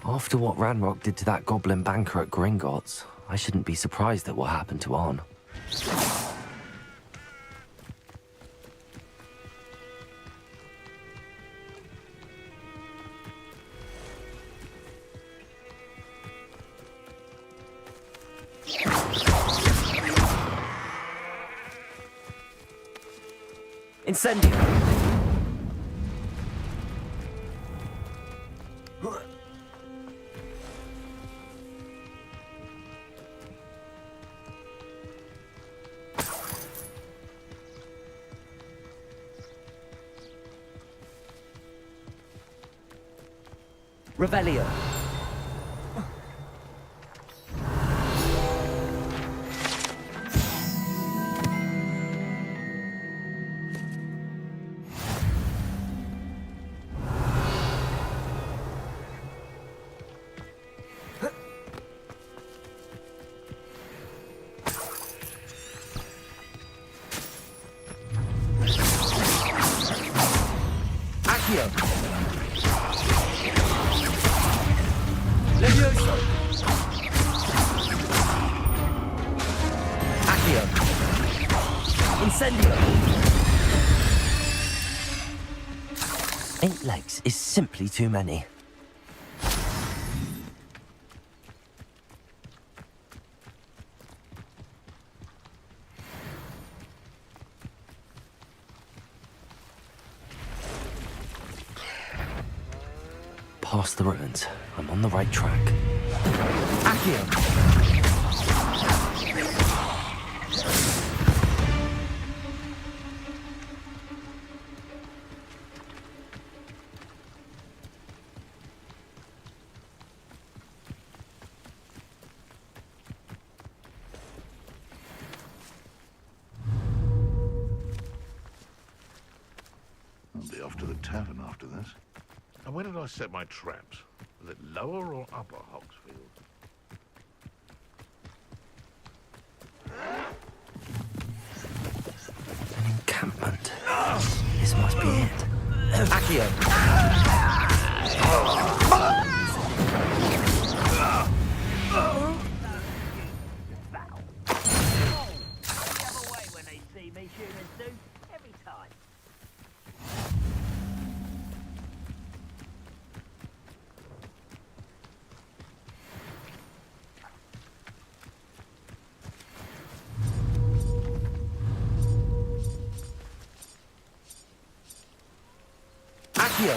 After what Ranrock did to that goblin banker at Gringotts, I shouldn't be surprised at what happened to On. Incendio! Revelio. Accio. Levioso! Accio! Incendio! 8 legs is simply too many. Past the ruins. I'm on the right track. Accio! I'll be off to the tavern after this. And where did I set my traps? Was it lower or upper Hogsfield? An encampment. This must be it. Accio! Accio!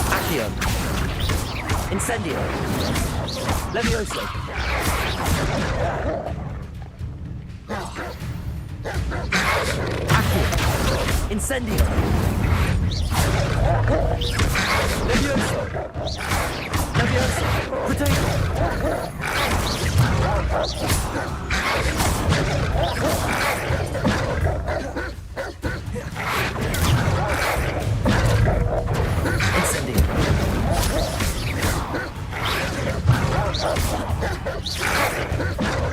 Accio! Incendio! Levioso! Accio! Incendio! Levioso! Levioso! Potato! Incendio!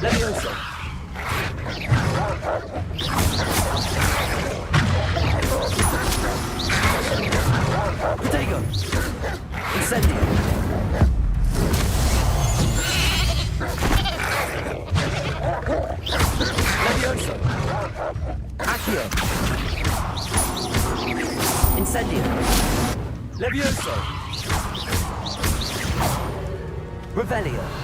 Levioso! Potato! Incendio! Levioso! Accio! Incendio! Levioso! Revelio!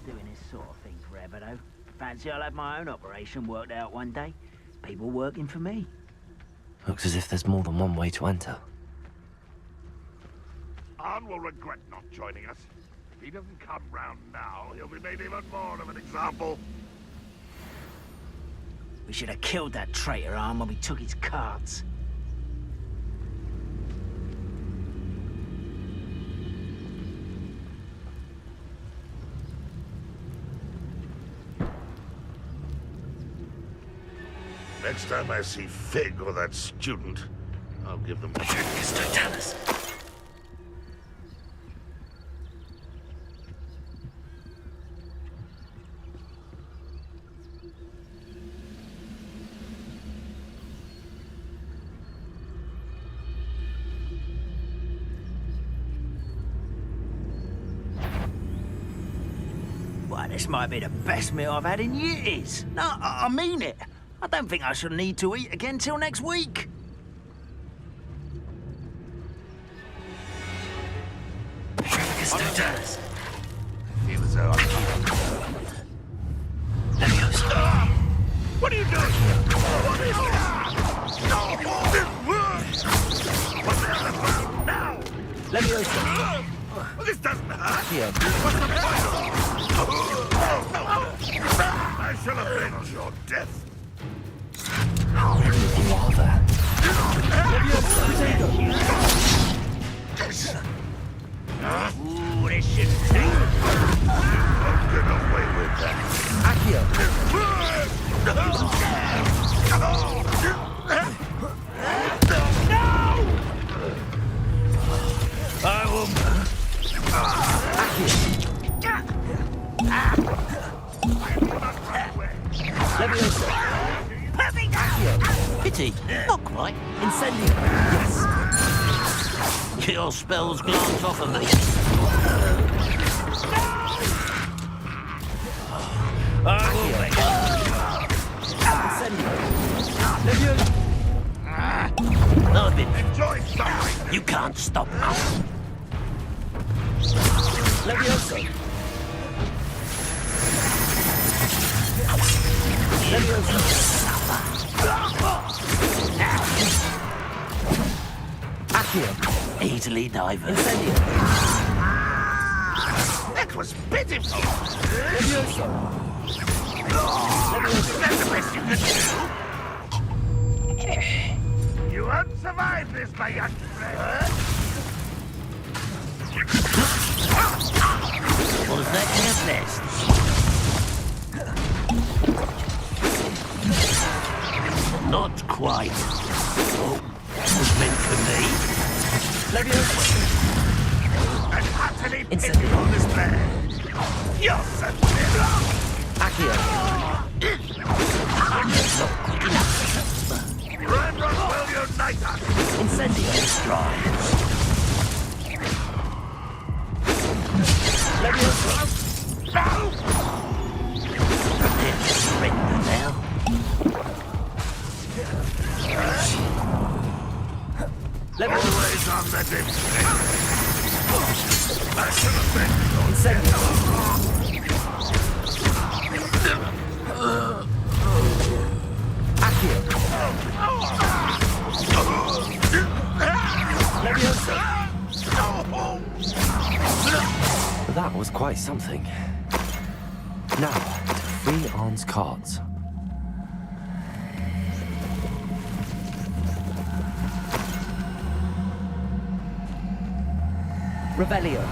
doing this sort of thing forever, though. Fancy I'll have my own operation worked out one day. People working for me. Looks as if there's more than one way to enter. Arn will regret not joining us. If he doesn't come round now, he'll be made even more of an example. We should have killed that traitor Arm when we took his cards. Next time I see Fig or that student, I'll give them... Totalis. Why, this might be the best meal I've had in years. No, I mean it. I don't think I shall need to eat again till next week. Totalis. Feel as though I'm... What are you doing? What is this? What's the now? Leviosa. This doesn't hurt. Here. What's the point? I shall avenge your death. How many of you are there? Ooh, this shouldn't take. Don't get away with that. Accio. I will. Leviosa. Perfect. Accio. Pity. Not quite. Incendio. Yes. Your spells glance off of me. I will make it. Incendio. I've been. Enjoy suffering. You can't stop us. Leviosa. Leviosa. Accio. Easily diverted. Incendio. That was pitiful. Leviosa. That's the best you can do. You won't survive this, my young friend. Was that your best? Not quite. Oh, that was meant for me. Leviosa. An utterly Incendio. pitiful despair. You're so little. Accio. Not quick enough. Ranrock will unite us. Incendio. Destroy. Leviosa. Prepare to surrender now. Leviosa. Always on the defense. I should have been Incendio. Accio. Leviosa. That was quite something. Now, to free Arn's cards. Revelio.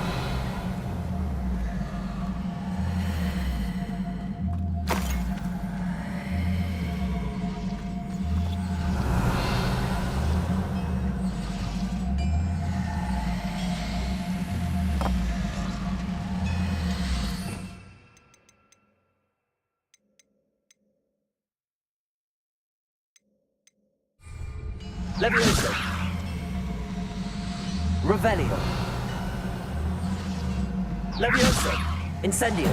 Leviosa. Revelio. Leviosa. Incendio.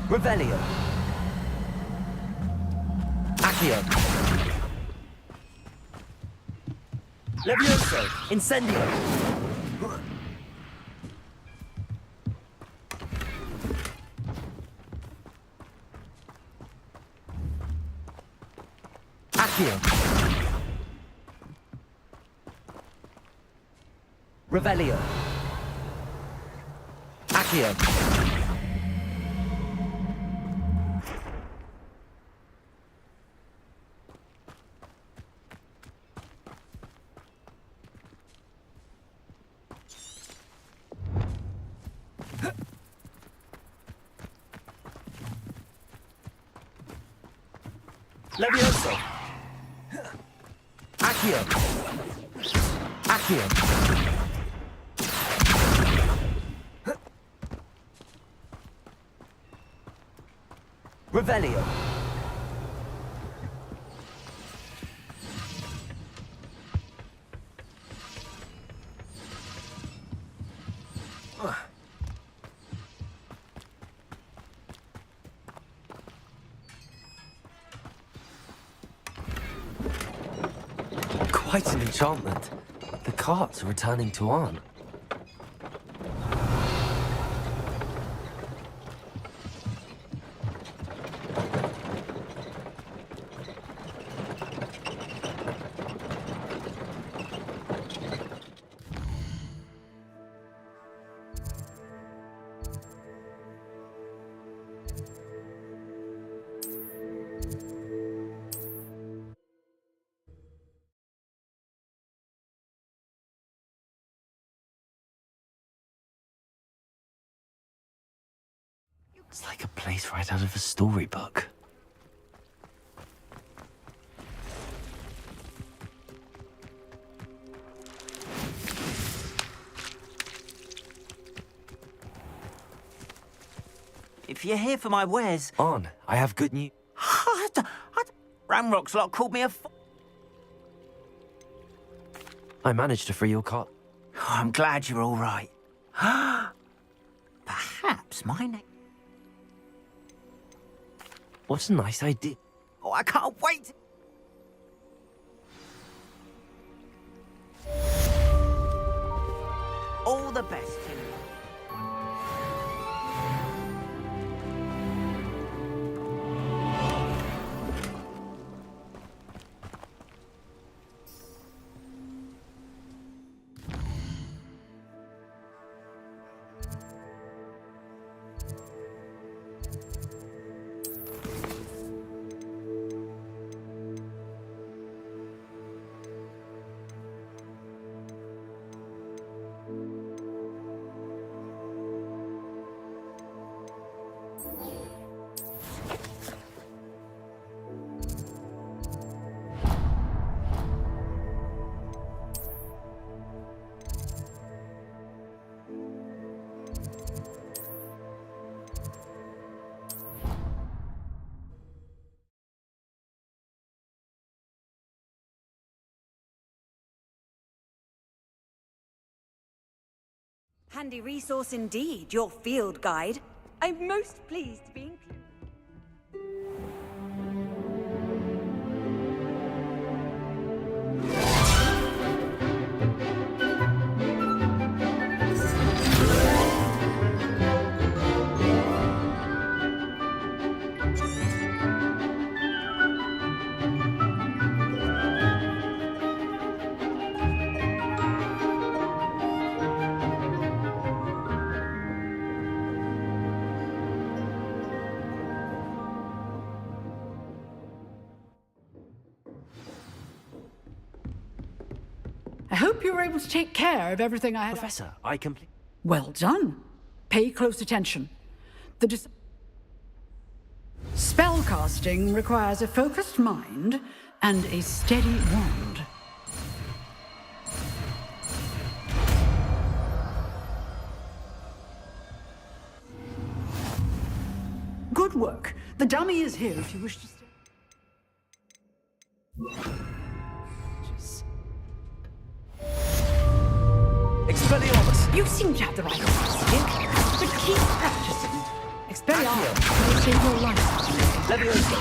Revelio. Accio. Levioso. Incendio. Accio. Revelio. Accio. Levioso. Accio. Accio. Revelio. Quite an enchantment. The carts are returning to Arn. It's like a place right out of a storybook. If you're here for my wares... Arn, I have good news. Ramrock's lot called me a I managed to free your cart. Oh, I'm glad you're all right. Perhaps my name... What a nice idea. Oh, I can't wait! All the best, Tim. Handy resource indeed, your field guide. I'm most pleased to be included. I hope you were able to take care of everything I had. Professor, I complete. Well done. Pay close attention. Spellcasting requires a focused mind and a steady wand. Good work. The dummy is here if you wish to stay. Expelliarmus! You seem to have the right attitude, but keep practicing. Expelliarmus may save your life. Levioso.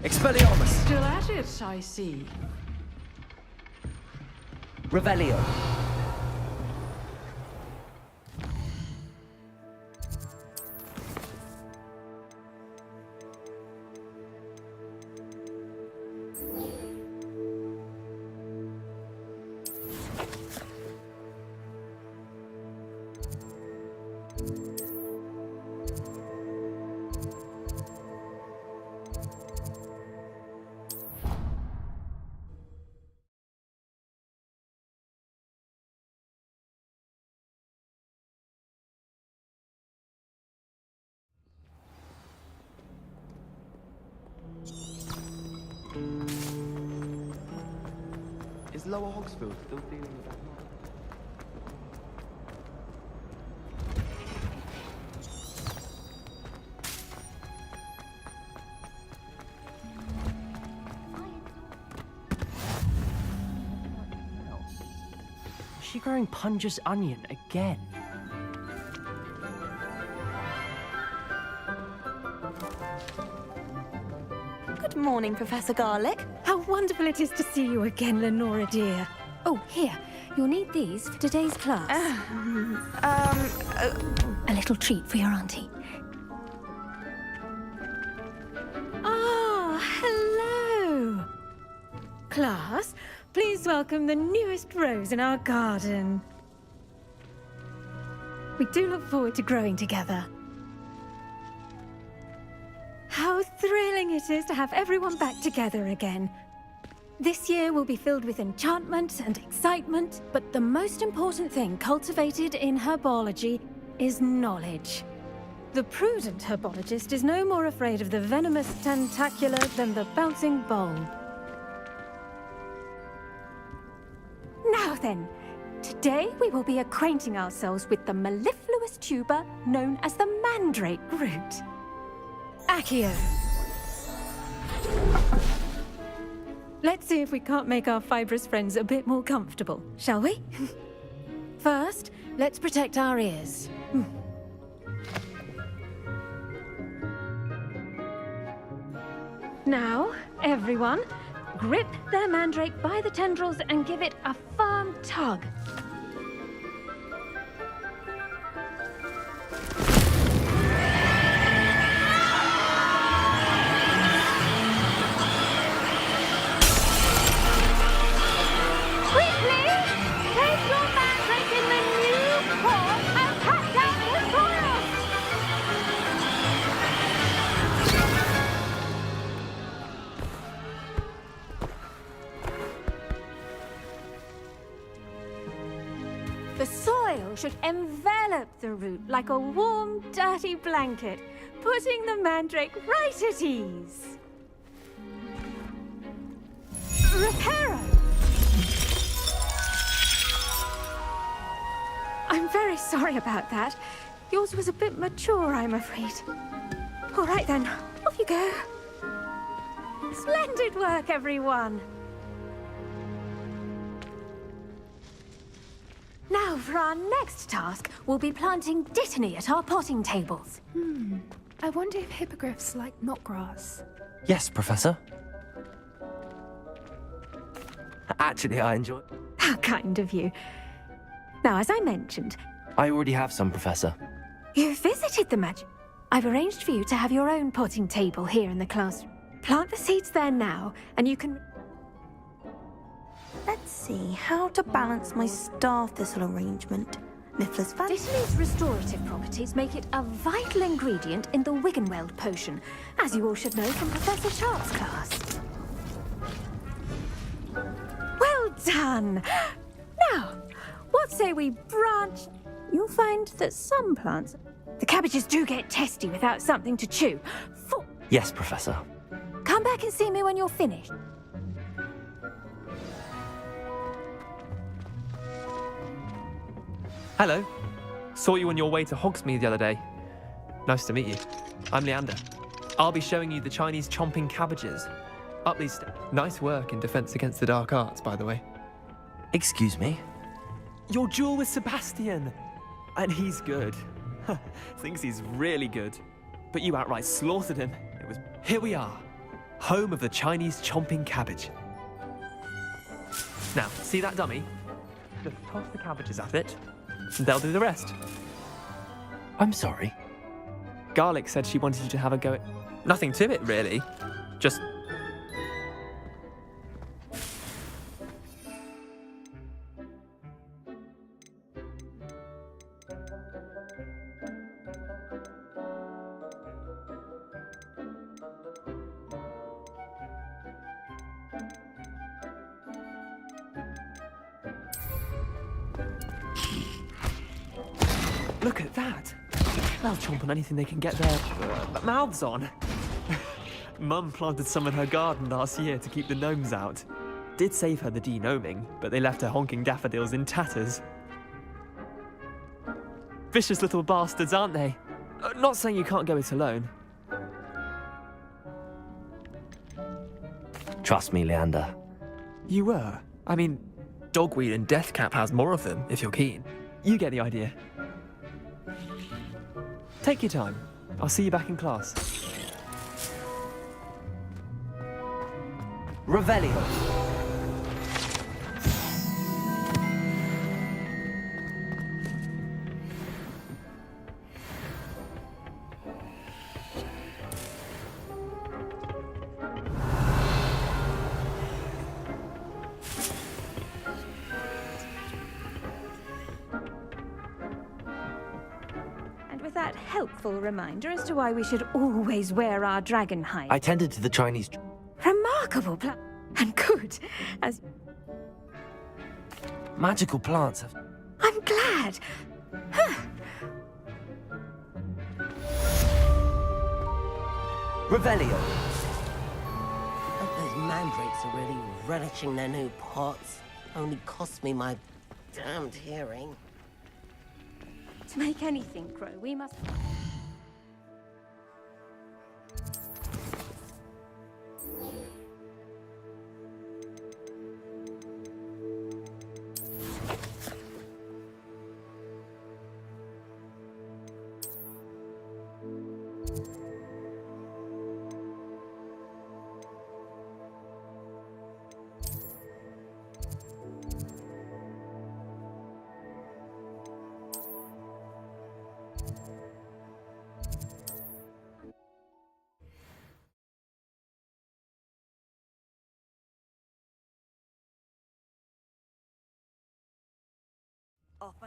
Expelliarmus. Still at it, I see. Revelio. Is Lower Hogsfield still dealing with that mob? Is she growing Punja's onion again? Good morning, Professor Garlick. How wonderful it is to see you again, Lenora dear. Oh, here. You'll need these for today's class. A little treat for your auntie. Ah, hello. Class, please welcome the newest rose in our garden. We do look forward to growing together. How thrilling it is to have everyone back together again. This year will be filled with enchantment and excitement, but the most important thing cultivated in herbology is knowledge. The prudent herbologist is no more afraid of the venomous tentacula than the bouncing bulb. Now then, today we will be acquainting ourselves with the mellifluous tuber known as the mandrake root. Accio. Let's see if we can't make our fibrous friends a bit more comfortable, shall we? First, let's protect our ears. Now, everyone, grip their mandrake by the tendrils and give it a firm tug. The soil should envelop the root like a warm, dirty blanket, putting the mandrake right at ease. Reparo! I'm very sorry about that. Yours was a bit mature, I'm afraid. All right then, off you go. Splendid work, everyone. Now, for our next task, we'll be planting dittany at our potting tables. I wonder if hippogriffs like knotgrass. Yes, Professor. Actually, I enjoy... How kind of you. Now, as I mentioned, I already have some, Professor. you visited the magic. I've arranged for you to have your own potting table here in the classroom. Plant the seeds there now, and you can... Let's see how to balance my star thistle arrangement. Mifflin's fan. Dittany's restorative properties make it a vital ingredient in the Wiggenweld potion, as you all should know from Professor Sharp's class. Well done! Now, what say we branch? You'll find that some plants... The cabbages do get testy without something to chew. Yes, Professor. Come back and see me when you're finished. Hello. Saw you on your way to Hogsmeade the other day. Nice to meet you. I'm Leander. I'll be showing you the Chinese chomping cabbages. Up these steps. Nice work in defense against the dark arts, by the way. Excuse me? Your duel with Sebastian. And he's good. Thinks he's really good. But you outright slaughtered him. Here we are, home of the Chinese chomping cabbage. Now, see that dummy? Just toss the cabbages at it, and they'll do the rest. I'm sorry. Garlic said she wanted you to have a go at... Nothing to it, really. Just... Look at that! They'll chomp on anything they can get their mouths on. Mum planted some in her garden last year to keep the gnomes out. Did save her the de-gnoming, but they left her honking daffodils in tatters. Vicious little bastards, aren't they? Not saying you can't go it alone. Trust me, Leander. You were. I mean, Dogweed and Deathcap has more of them, if you're keen. You get the idea. Take your time. I'll see you back in class. Revelio. That helpful reminder as to why we should always wear our dragon hide. I tended to the Chinese... Remarkable and good, as... Magical plants have... I'm glad. Revelio. Hope those mandrakes are really relishing their new pots. Only cost me my damned hearing. To make anything grow, we must...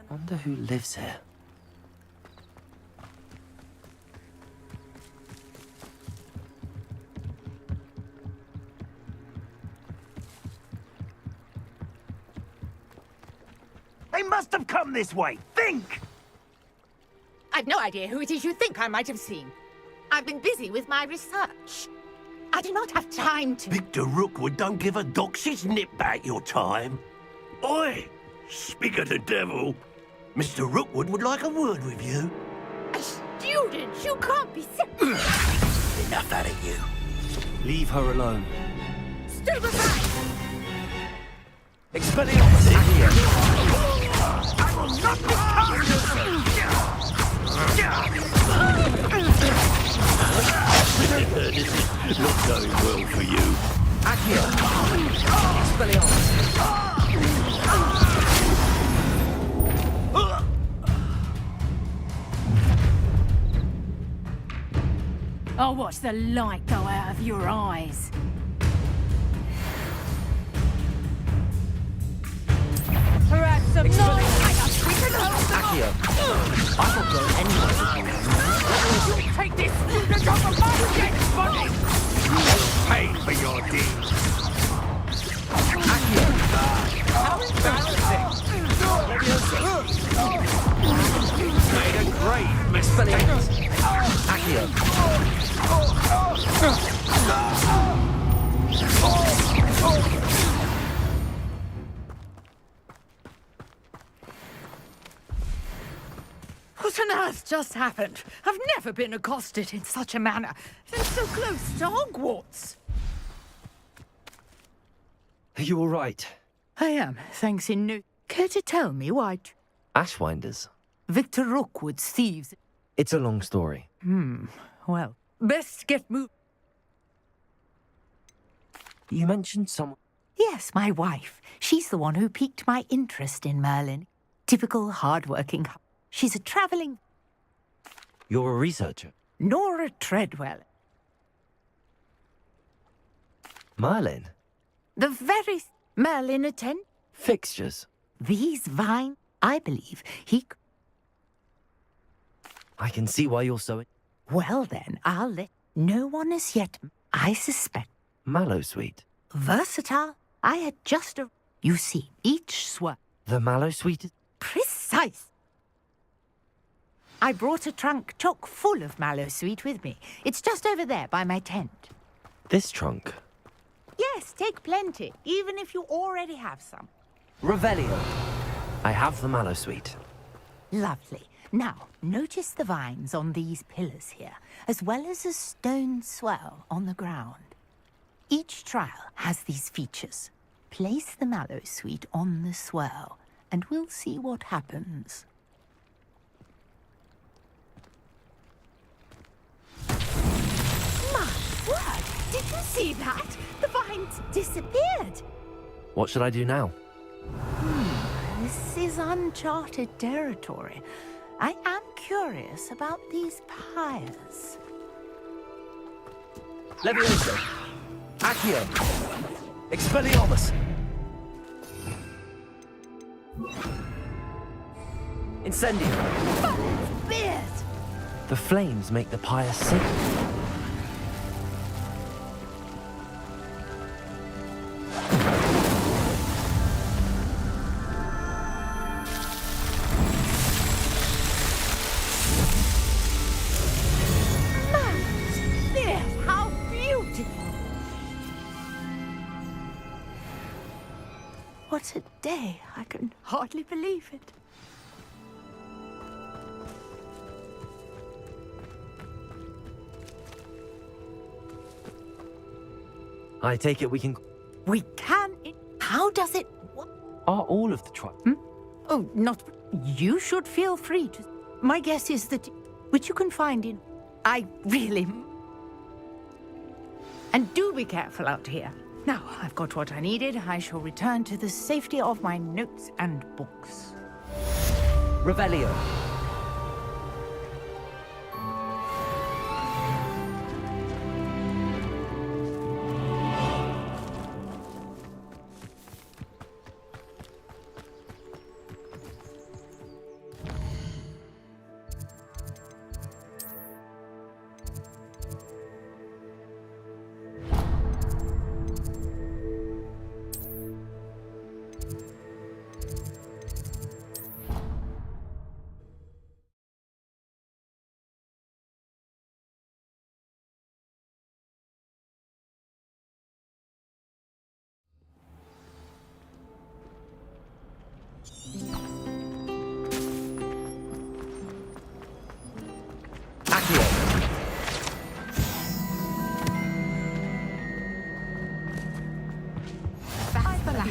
Wonder who lives here. They must have come this way. Think! I've no idea who it is you think I might have seen. I've been busy with my research. I do not have time to... Victor Rookwood don't give a doxy's nip back your time. Oi! Speak of the devil. Mr. Rookwood would like a word with you. A student? You can't be Enough out of you. Leave her alone. Stay aside! Expelliarmus! I will not be This is not going well for you. Accio. Expelliarmus. I'll watch the light go out of your eyes. Perhaps some noise. We can help them. Accio. I'm not going anywhere. You take this student off of my dead body! You will pay for your deeds. Accio. How embarrassing! Made a great mistake. Accio. What on earth just happened? I've never been accosted in such a manner. And so close to Hogwarts. Are you all right? I am, thanks in no... Care to tell me why... Ashwinders. Victor Rookwood's thieves. It's a long story. Well, best get moved. You mentioned someone... Yes, my wife. She's the one who piqued my interest in Merlin. Typical hard-working. She's a traveling... You're a researcher? Nora Treadwell. Merlin? The very Merlin attend. Fixtures? These vines, I believe I can see why you're so... Well then, I'll let... No one as yet, I suspect. Mallow Sweet? Versatile. I had just a... You see, each swirl... The Mallow Sweet is... Precise. I brought a trunk chock full of mallow sweet with me. It's just over there by my tent. This trunk? Yes, take plenty, even if you already have some. Revelio. I have the Mallow Sweet. Lovely. Now, notice the vines on these pillars here, as well as a stone swell on the ground. Each trial has these features. Place the mallow sweet on the swell, and we'll see what happens. My word! Did you see that? The vines disappeared! What should I do now? This is uncharted territory. I am curious about these pyres. Levioso! Accio! Expelliarmus! Incendio! Beard! The flames make the pyre sink. How beautiful! What a day! I can hardly believe it. I take it we can... We can... How does it... Are all of the trials... Oh, not... You should feel free to... My guess is that... Which you can find in... I really... And do be careful out here. Now, I've got what I needed. I shall return to the safety of my notes and books. Revelio.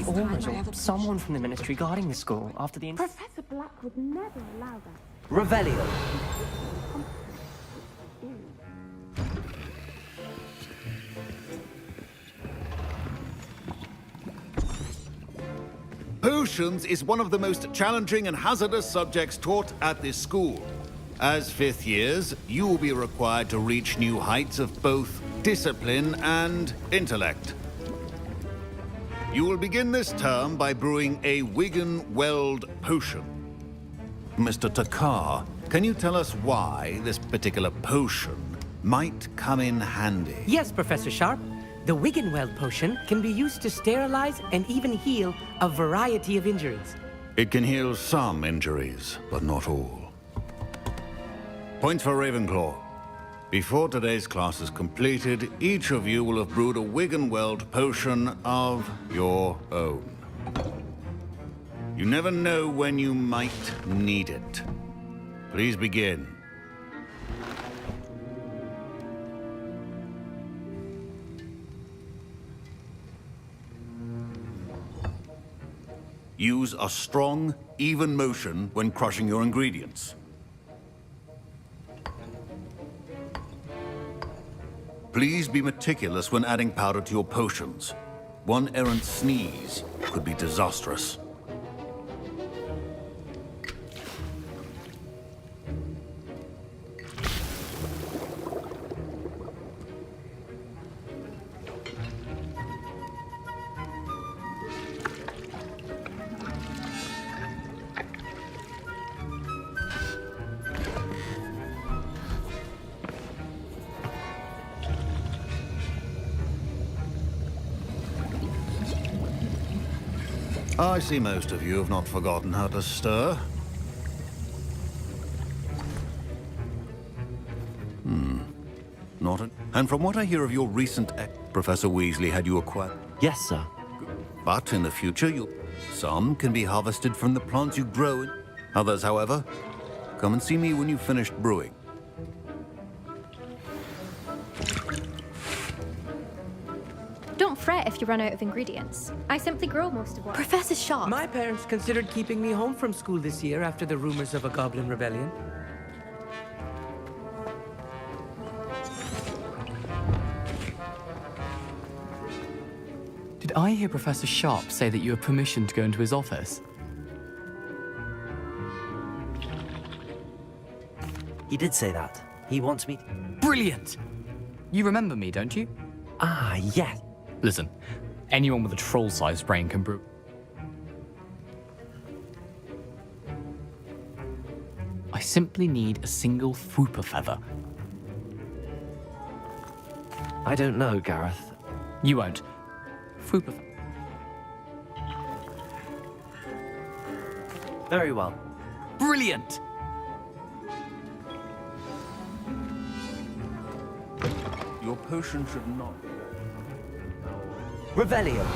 Or someone from the ministry guarding the school after the... Professor Black would never allow that. Revelio. Potions is one of the most challenging and hazardous subjects taught at this school. As fifth years, you will be required to reach new heights of both discipline and intellect. You will begin this term by brewing a Wigan-Weld potion. Mr. Takar, can you tell us why this particular potion might come in handy? Yes, Professor Sharp. The Wigan-Weld potion can be used to sterilize and even heal a variety of injuries. It can heal some injuries, but not all. Points for Ravenclaw. Before today's class is completed, each of you will have brewed a Wigan-Weld potion of your own. You never know when you might need it. Please begin. Use a strong, even motion when crushing your ingredients. Please be meticulous when adding powder to your potions. One errant sneeze could be disastrous. I see most of you have not forgotten how to stir. Not it. And from what I hear of your recent Professor Weasley had you acquired. Yes, sir. But in the future, some can be harvested from the plants you grow. Others, however, come and see me when you've finished brewing. Don't fret if you run out of ingredients. I simply grow most of what. Professor Sharp. My parents considered keeping me home from school this year after the rumors of a goblin rebellion. Did I hear Professor Sharp say that you have permission to go into his office? He did say that. He wants me... Brilliant! You remember me, don't you? Ah, yes. Listen, anyone with a troll-sized brain can brew... I simply need a single Fwooper feather. I don't know, Gareth. You won't. Fwooper. Very well. Brilliant! Your potion should not... Revelio.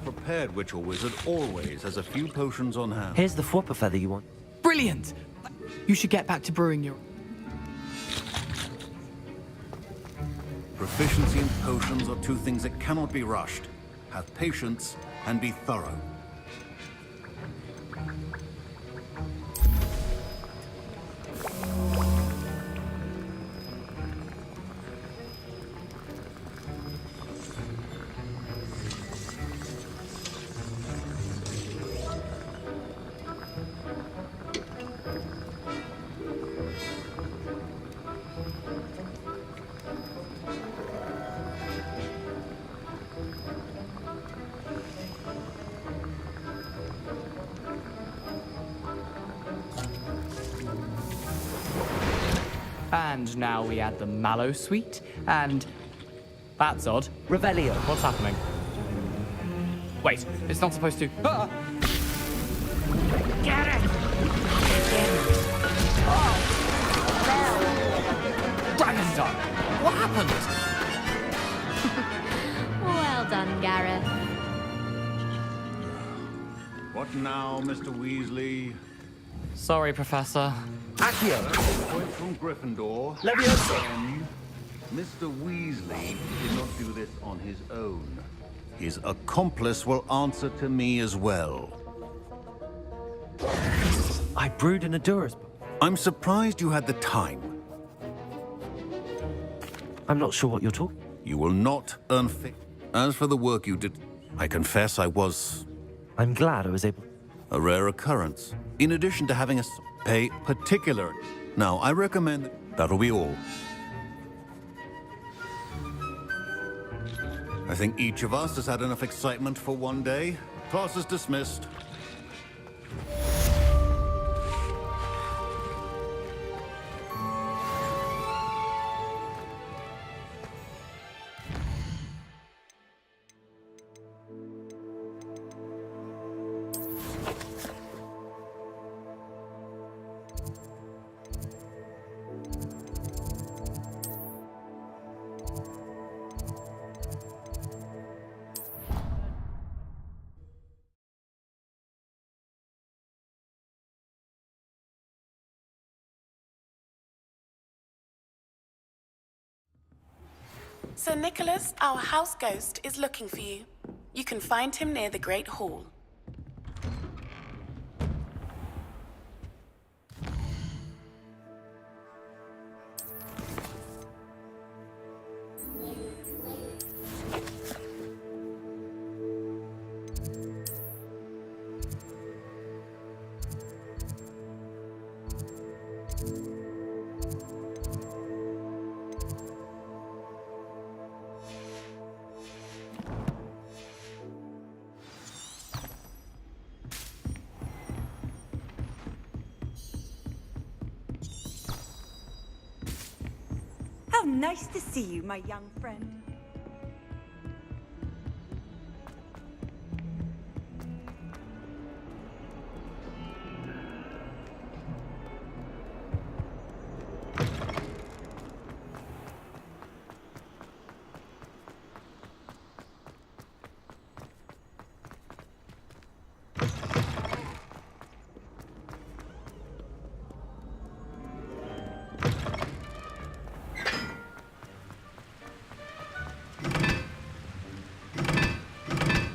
Prepared witch or wizard always has a few potions on hand. Here's the Fwooper feather you want. Brilliant! You should get back to brewing your... Proficiency and potions are two things that cannot be rushed. Have patience and be thorough. And now we add the mallow sweet, and... That's odd. Revelio. What's happening? Wait, it's not supposed to... Ah! Get it! Dragon's done! What happened? Well done, Gareth. What now, Mr. Weasley? Sorry, Professor. Accio. Point from Gryffindor. Leviosa. Mr. Weasley did not do this on his own. His accomplice will answer to me as well. I brewed an Adura's. I'm surprised you had the time. I'm not sure what you're talking... You will not earn As for the work you did, I confess I was... I'm glad I was able... A rare occurrence. In addition to having a pay particular... Now, I recommend... That'll be all. I think each of us has had enough excitement for one day. Class is dismissed. Sir Nicholas, our house ghost, is looking for you. You can find him near the Great Hall. How nice to see you, my young friend.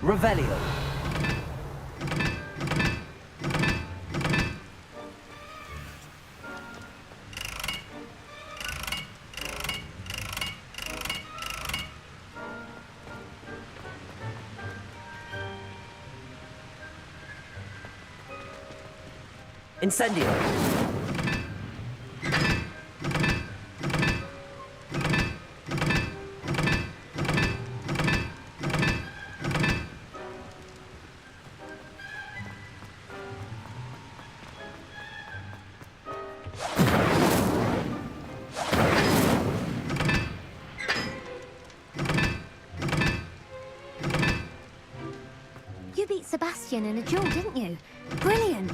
Revelio. Incendio. You beat Sebastian in a duel, didn't you? Brilliant!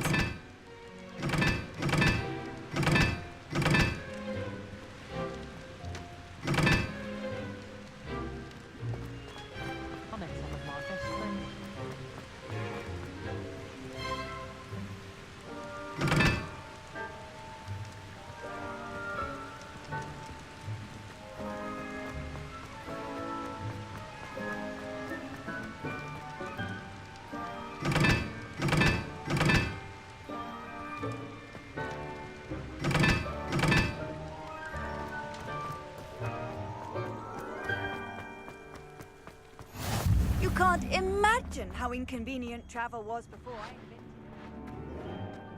You can't imagine how inconvenient travel was before I invented it.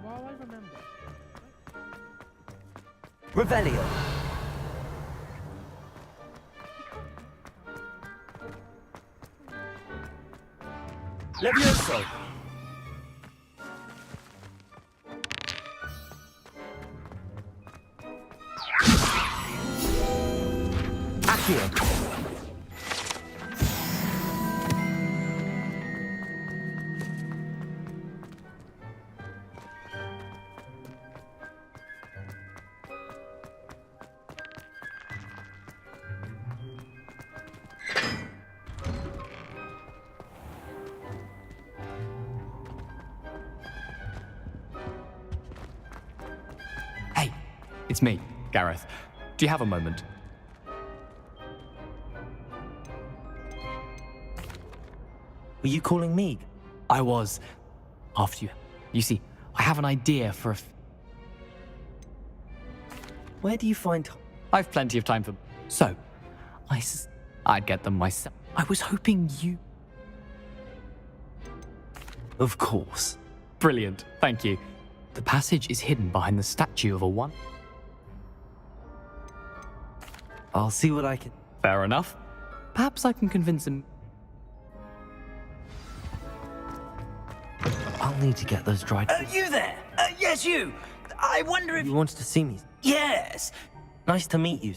Well, I remember. Revelio. Levioso! Accio. Hey, it's me, Gareth. Do you have a moment? Were you calling me? I was. After you. You see, I have an idea for a... Where do you find... I've plenty of time for... So, I'd get them myself. I was hoping you... Of course. Brilliant, thank you. The passage is hidden behind the statue of a one... I'll see what I can... Fair enough. Perhaps I can convince him... I'll need to get those dried... You there? Yes, you. I wonder if... You wanted to see me? Yes. Nice to meet you.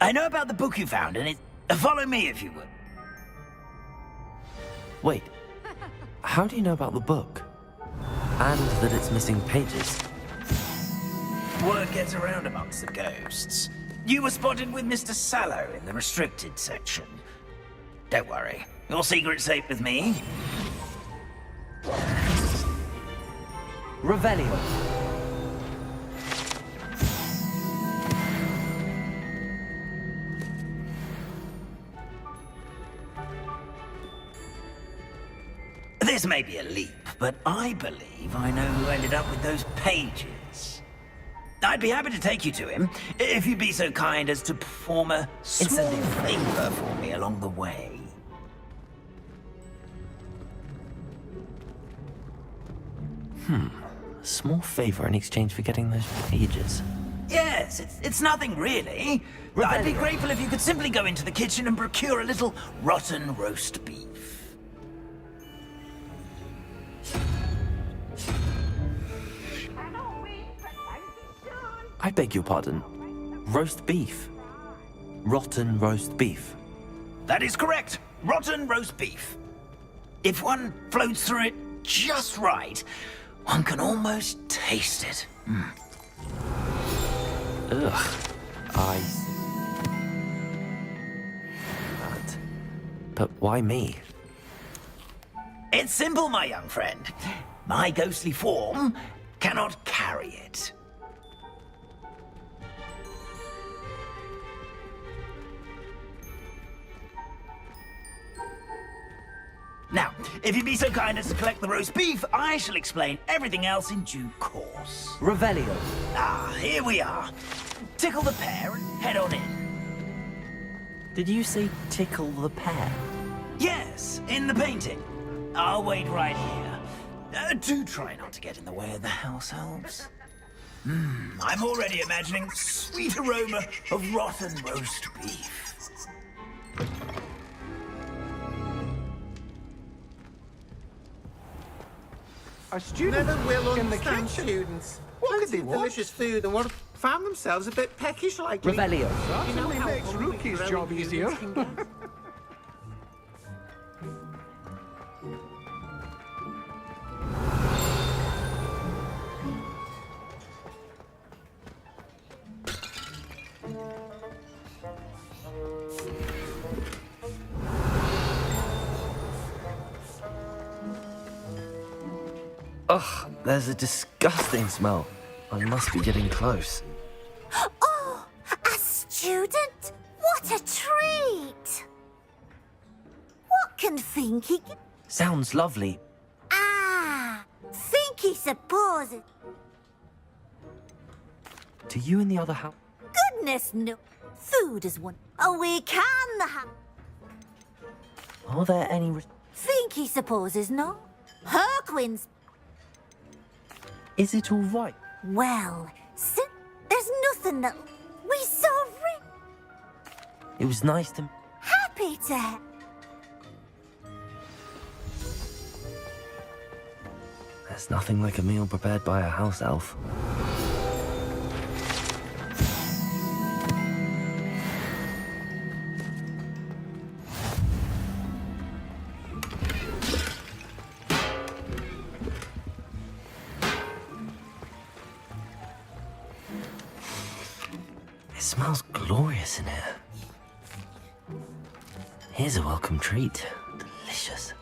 I know about the book you found, and it... Follow me, if you would. Wait. How do you know about the book? And that it's missing pages? Word gets around amongst the ghosts. You were spotted with Mr. Sallow in the restricted section. Don't worry. Your secret's safe with me. Revelio. This may be a leap, but I believe I know who ended up with those pages. I'd be happy to take you to him, if you'd be so kind as to perform a small favor for me along the way. A small favor in exchange for getting those pages. Yes, it's nothing really. I'd be grateful if you could simply go into the kitchen and procure a little rotten roast beef. I beg your pardon. Roast beef. Rotten roast beef. That is correct. Rotten roast beef. If one floats through it just right, one can almost taste it. Ugh. That. But why me? It's simple, my young friend. My ghostly form cannot carry it. Now, if you'd be so kind as to collect the roast beef, I shall explain everything else in due course. Revelio. Ah, here we are. Tickle the pear and head on in. Did you say tickle the pear? Yes, in the painting. I'll wait right here. Do try not to get in the way of the house elves. I'm already imagining the sweet aroma of rotten roast beef. Our students Never will in the understand kitchen. students. What Plenty could of they delicious food and what found themselves a bit peckish lately. Revelio. That only how makes hungry Rookie's growing job humans easier. can get. Ugh, there's a disgusting smell. I must be getting close. Oh, a student? What a treat! What can Finky... Sounds lovely. Ah, Finky supposes... Do you and the other house? Goodness no. Food is one... Oh, we can have... Are there any... Finky supposes no. Herquin's... Is it all right? Well, there's nothing that... We so It was nice to... happy to have... There's nothing like a meal prepared by a house elf. It smells glorious in here. Here's a welcome treat. Delicious.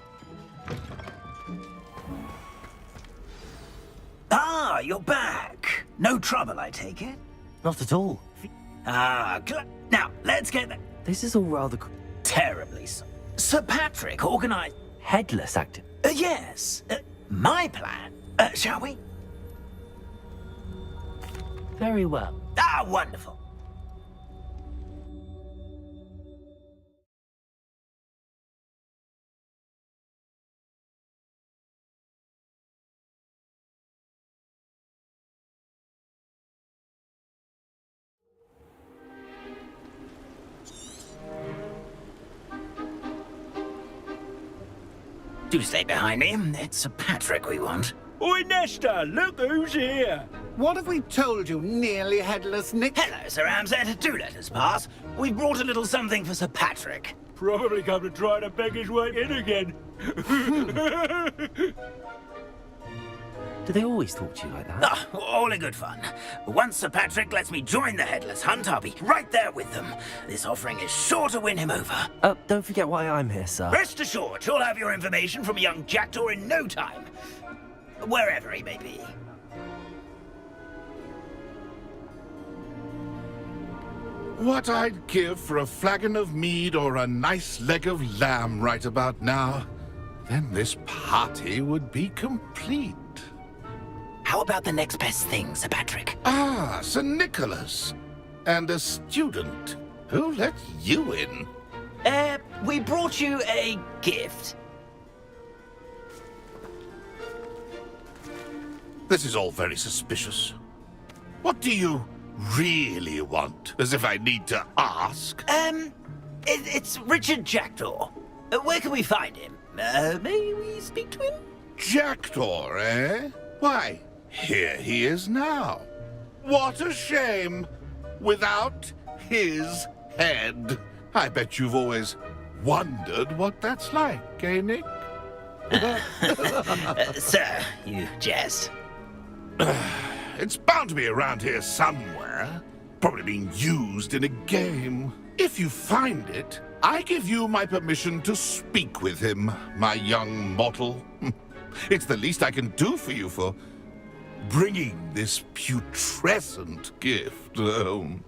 Ah, you're back. No trouble, I take it? Not at all. Now, let's get that. This is all rather... Terribly so. Sir Patrick organized... Headless active. Yes. My plan. Shall we? Very well. Ah, wonderful. Do stay behind me. It's Sir Patrick we want. Oi, Nesta, look who's here. What have we told you, nearly headless Nick? Hello, Sir Ramsed. Do let us pass. We've brought a little something for Sir Patrick. Probably come to try to beg his way in again. Do they always talk to you like that? Ah, all in good fun. Once Sir Patrick lets me join the Headless Hunt, I'll be right there with them. This offering is sure to win him over. Don't forget why I'm here, sir. Rest assured, you'll have your information from a young jackdaw in no time. Wherever he may be. What I'd give for a flagon of mead or a nice leg of lamb right about now. then this party would be complete. How about the next best thing, Sir Patrick? Ah, Sir Nicholas. And a student. Who let you in? We brought you a gift. This is all very suspicious. What do you really want? As if I need to ask. It's Richard Jackdaw. Where can we find him? May we speak to him? Jackdaw, eh? Why, here he is now. What a shame. Without his head. I bet you've always wondered what that's like, eh, Nick? Sir, you jest. It's bound to be around here somewhere. Probably being used in a game. If you find it, I give you my permission to speak with him, my young mortal. It's the least I can do for you for bringing this putrescent gift home.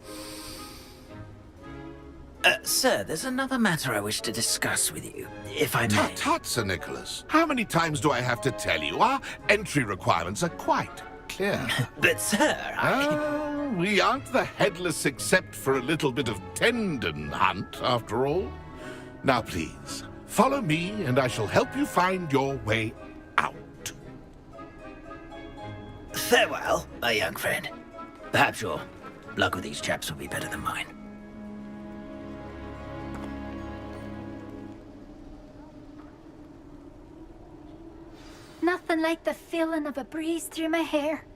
Sir, there's another matter I wish to discuss with you, if I may. Tut, tut, Sir Nicholas. How many times do I have to tell you? Our entry requirements are quite clear. But, sir, we aren't the headless except for a little bit of tendon hunt, after all. Now, please, follow me, and I shall help you find your way out. Farewell, my young friend. Perhaps your luck with these chaps will be better than mine. Nothing like the feeling of a breeze through my hair.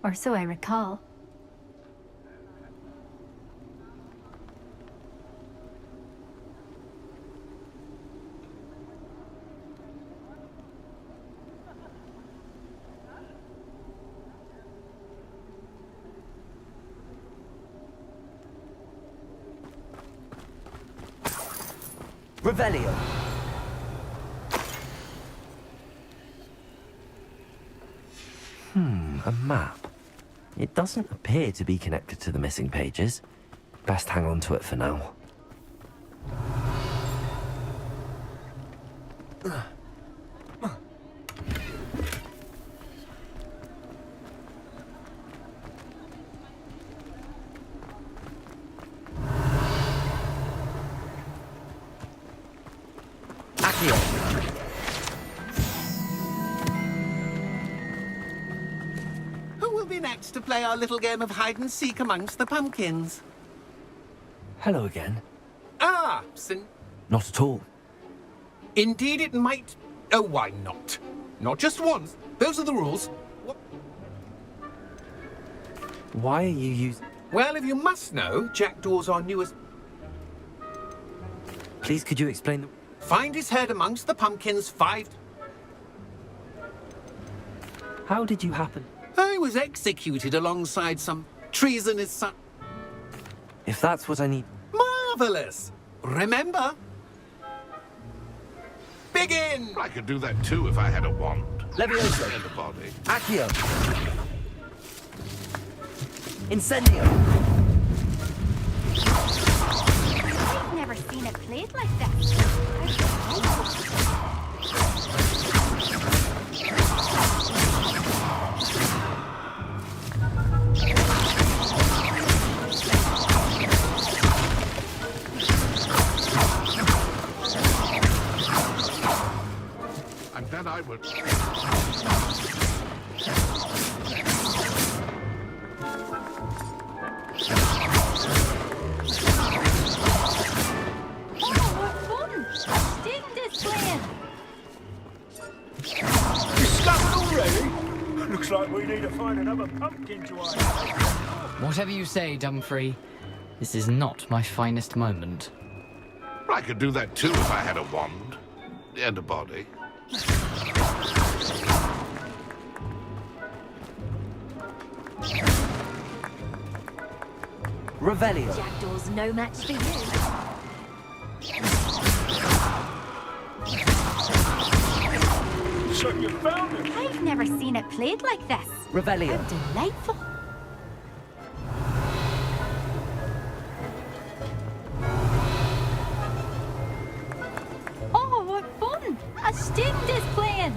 Or so I recall. Revelio. A map. It doesn't appear to be connected to the missing pages. Best hang on to it for now. Next to play our little game of hide-and-seek amongst the pumpkins. Hello again. Ah, Not at all. Indeed it might. Oh, why not? Not just once. Those are the rules. What? Why are you using... Well, if you must know, Jackdaw's our newest... Please, could you explain the... Find his head amongst the pumpkins 5... How did you happen? I was executed alongside some treasonous son. If that's what I need... Marvelous! Remember? Begin! I could do that too if I had a wand. Levioso. And a body. Accio. Incendio. I've never seen it played like this. I'm glad I would. Looks like we need to find another pumpkin to hide. Whatever you say, Dumfrey. This is not my finest moment. I could do that too if I had a wand. And a body. Revelio. Jackdaw's no match for you. So you found him? I've never seen it played like this. Revelio. How delightful. Oh, what fun! A Stimmed is playing!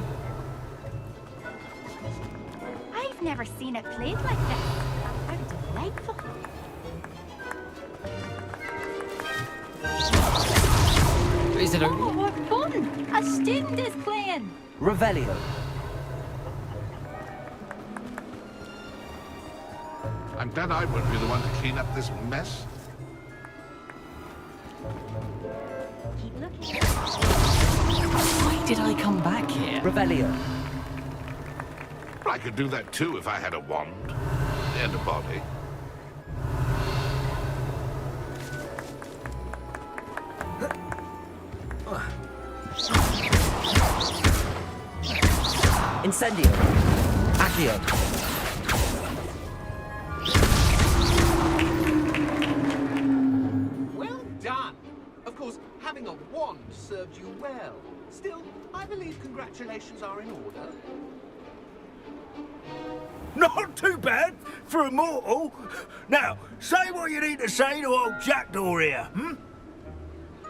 I've never seen it played like this. How delightful. Is it a... Oh, what fun! A Stimmed is playing! Revelio. I'm glad I won't be the one to clean up this mess. Keep looking. Why did I come back here? Revelio. I could do that too if I had a wand and a body. Incendio. Accio. Well done. Of course, having a wand served you well. Still, I believe congratulations are in order. Not too bad for a mortal. Now, say what you need to say to old Jackdaw here, hmm?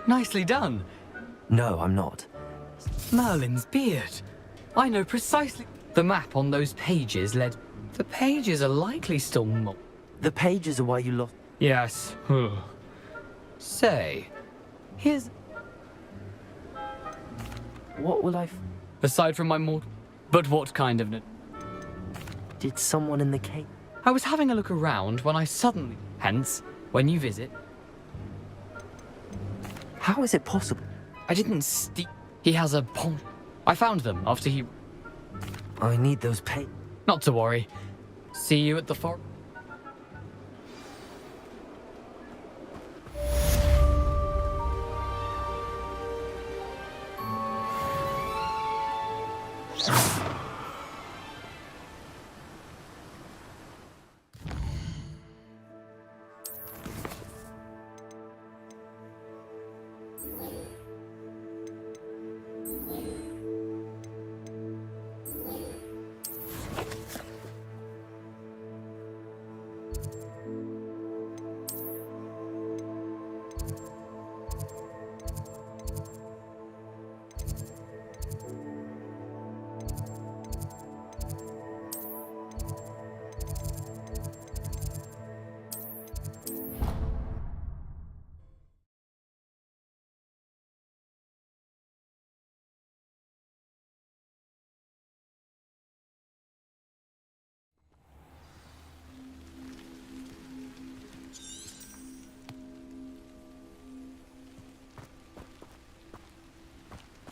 Nicely done. No, I'm not. Merlin's beard. I know precisely. The map on those pages led... The pages are likely still more... The pages are why you lost... Yes. Say, here's... What will I... Aside from my mortal... But what kind of... Did someone in the cave... I was having a look around when I suddenly... Hence, when you visit... How is it possible? I didn't He has a pond. I found them after he... I need those Not to worry. See you at the forest.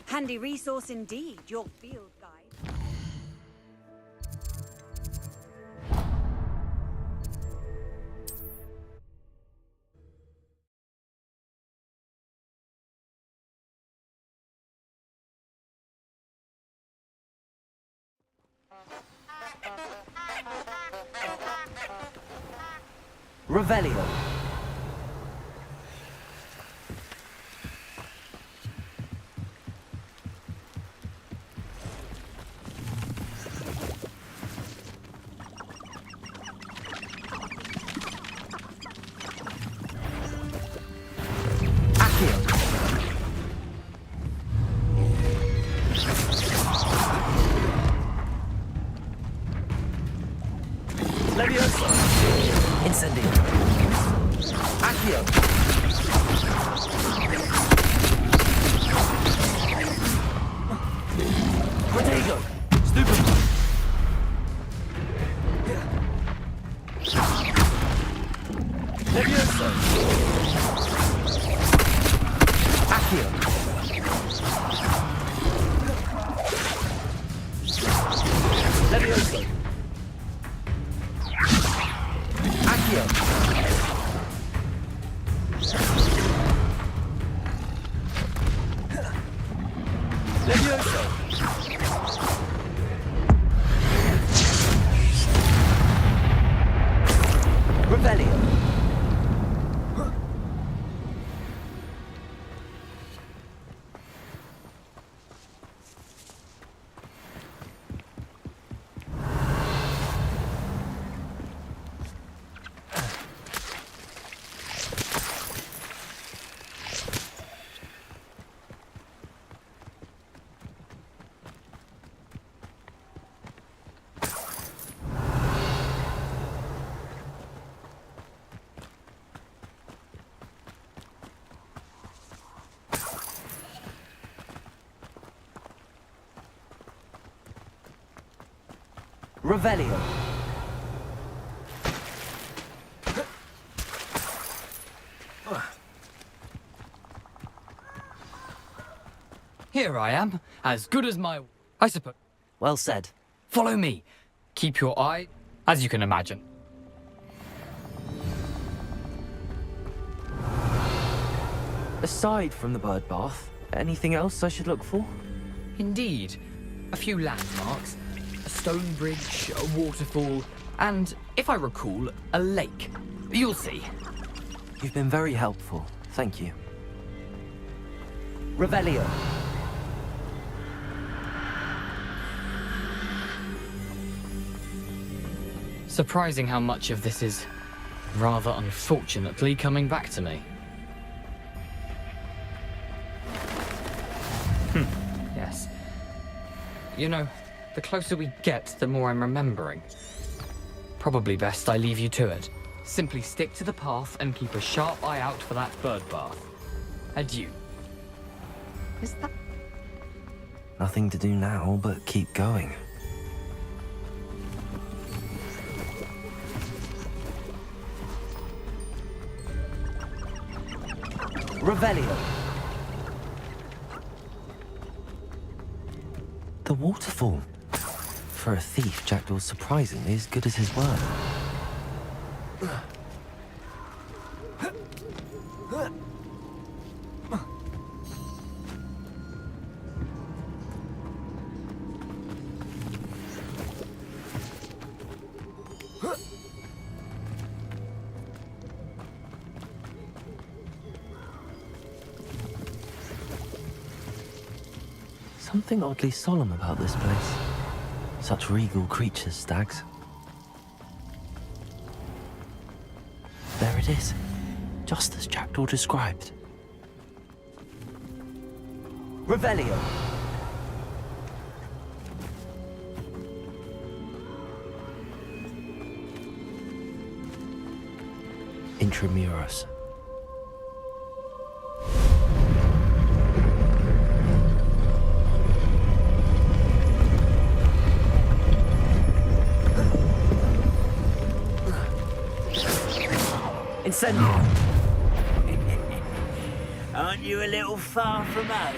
Handy resource indeed, your field guide. Revelio. Levioso. Incendio. Accio. Protego. Stupid. Levioso. Accio. Levioso. Accio. Levioso. Revelio. Revelio. Here I am, as good as my... I suppose. Well said. Follow me. Keep your eye, as you can imagine. Aside from the bird bath, anything else I should look for? Indeed. A few landmarks, a stone bridge, a waterfall, and, if I recall, a lake. You'll see. You've been very helpful. Thank you. Revelio. Surprising how much of this is, rather unfortunately, coming back to me. Yes. You know, the closer we get, the more I'm remembering. Probably best I leave you to it. Simply stick to the path and keep a sharp eye out for that bird bath. Adieu. Is that... Nothing to do now but keep going. Revelio. The waterfall. For a thief, Jackdaw's surprisingly as good as his word. Something oddly solemn about this place. Such regal creatures, stags. There it is, just as Jackdaw described. Revelio. Intramuros. Incendio. Aren't you a little far from home?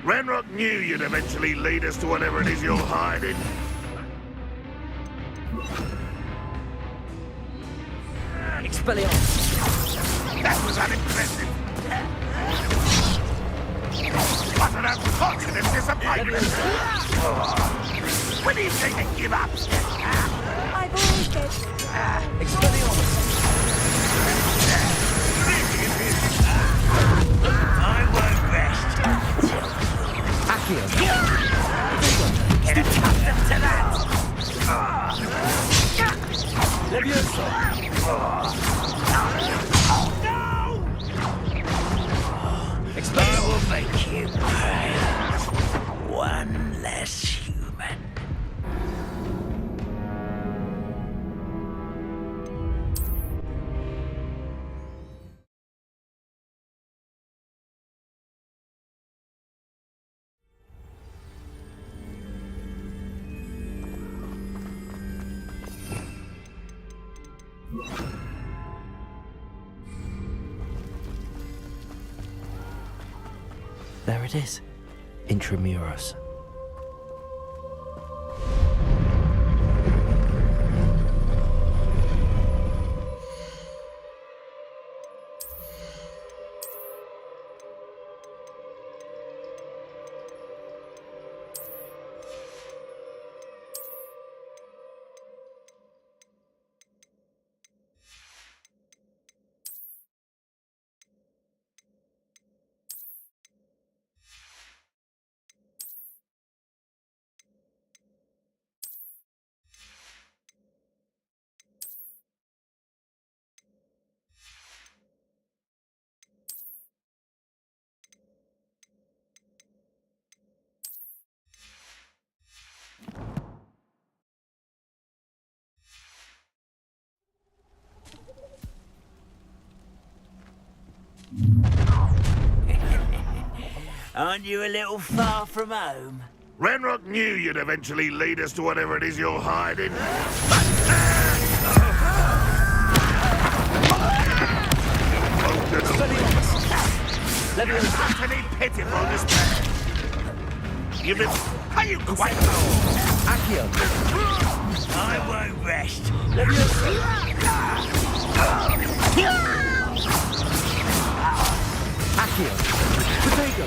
Ranrock knew you'd eventually lead us to whatever it is you're hiding. Expelliarmus. That was unimpressive. What an unfortunate disappointment. When do you think to give up? I've always said... Expelliarmus. I won't rest. Accio. Get accustomed to that. Levioso. I will make you one less human. There it is, Intramuros. Aren't you a little far from home? Ranrock knew you'd eventually lead us to whatever it is you're hiding. Utterly pitiful despair. You've been... Are you quite... Accio. I won't rest. Accio. Potato.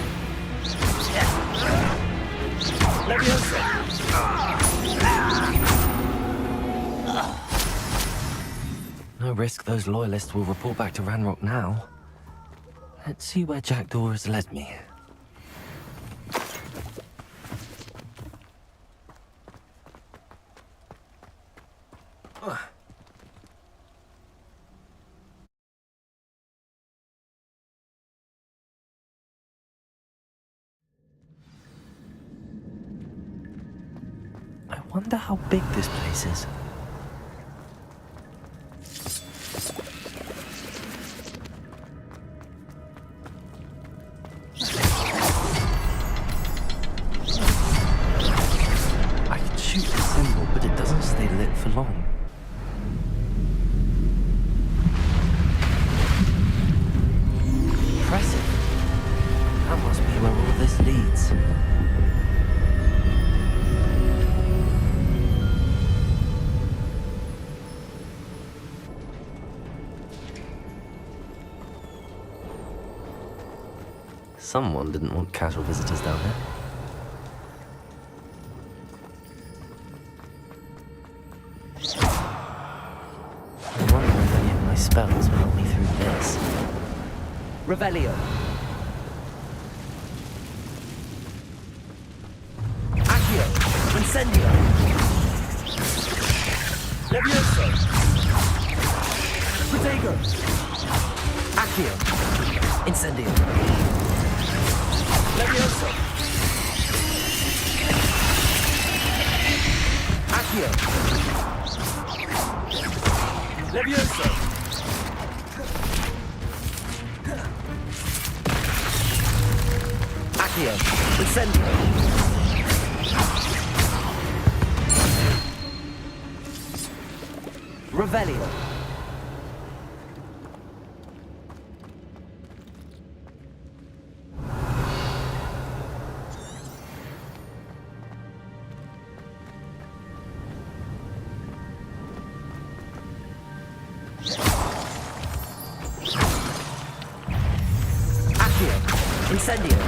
Leviosa. No risk those loyalists will report back to Ranrock now. Let's see where Jackdaw has led me. I wonder how big this place is. I can shoot the symbol, but it doesn't stay lit for long. Impressive. That must be where all this leads. Someone didn't want casual visitors down here. I wonder if any of my spells will help me through this. Revelio. Accio. Incendio. Levioso. Protego. Accio. Incendio. Levioso. Accio. Levioso. Accio. Incendio. Revelio. Incendio.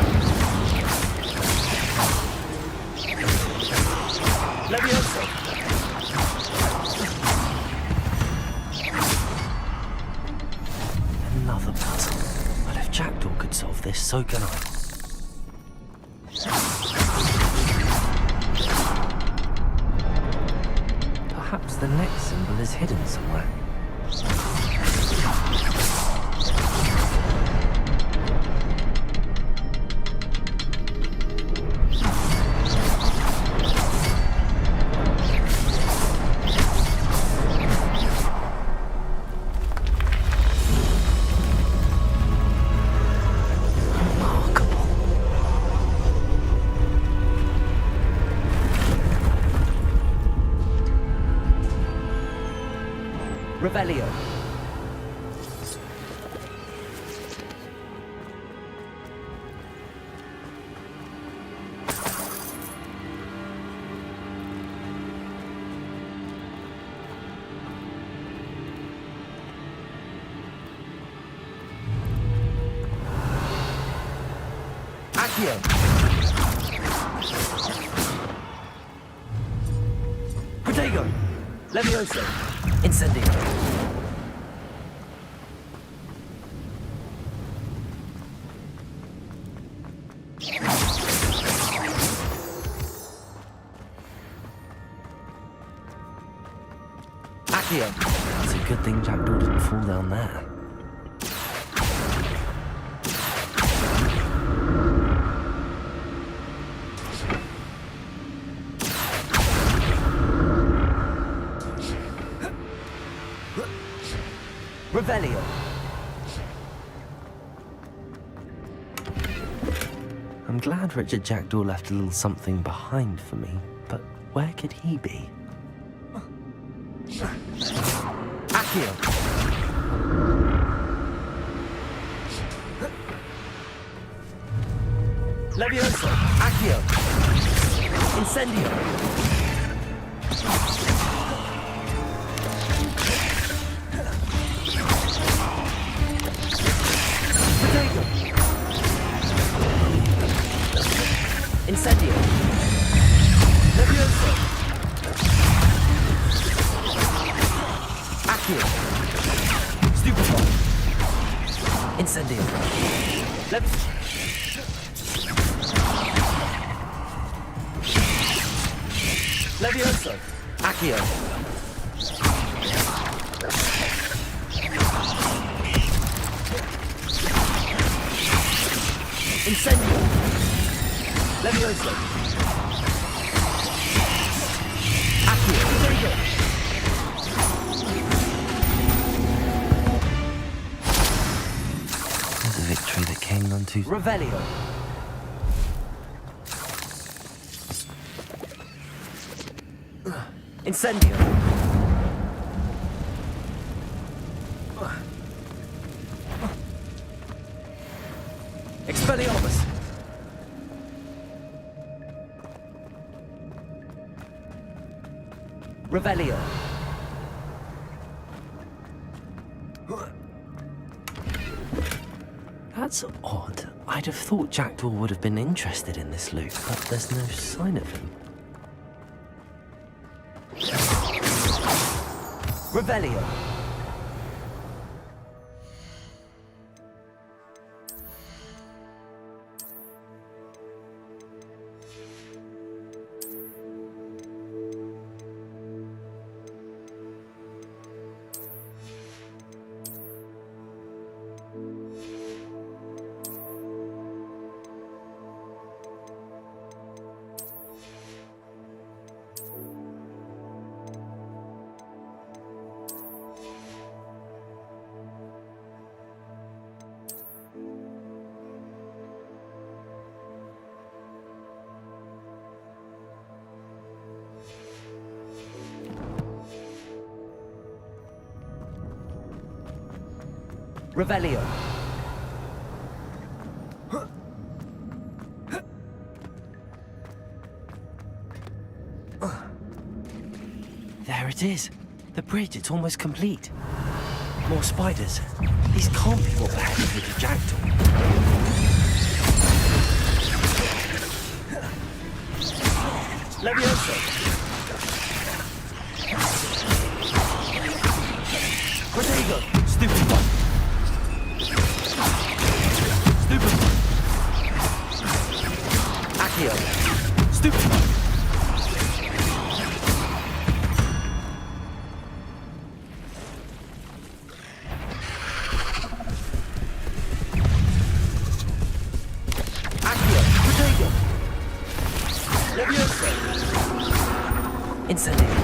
Levioso. Another puzzle. But if Jackdaw could solve this, so can I. Perhaps the next symbol is hidden somewhere. Revelio. Accio. Protego. Levioso. Incendio. Accio. It's a good thing Jackdaw didn't fall down there. Revelio. A I'm glad Richard Jackdaw left a little something behind for me, but where could he be? Accio! Levioso! Accio! Incendio! Potato! Incendio! Levioso! Accio! Stupefy! Incendio! Levioso! Accio! Incendio! Levioso! Accio! Potato! There's a victory that came none too... Revelio! Incendio! Expelliarmus! Revelio! That's odd. I'd have thought Jackdaw would have been interested in this loot, but there's no sign of him. Revelio! Revelio! There it is. The bridge, it's almost complete. More spiders. These can't be what happened to the Jackdaw. Levioso! Protego! Stupid one! Accio! Stupid one! Accio! Protego! Levioso! Incendio!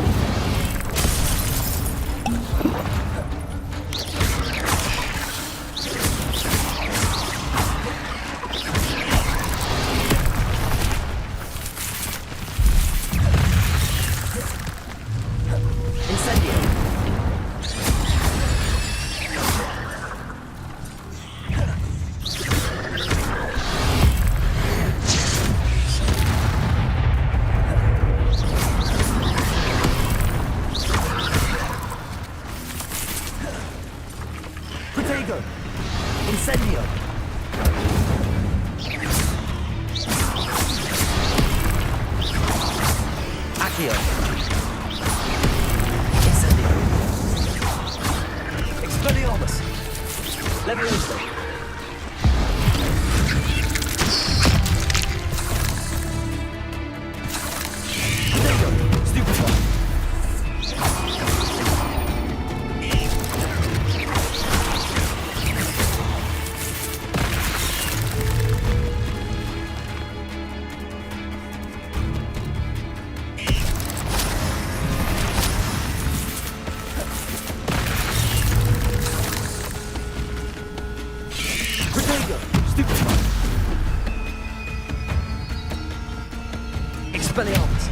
Expelliarmus!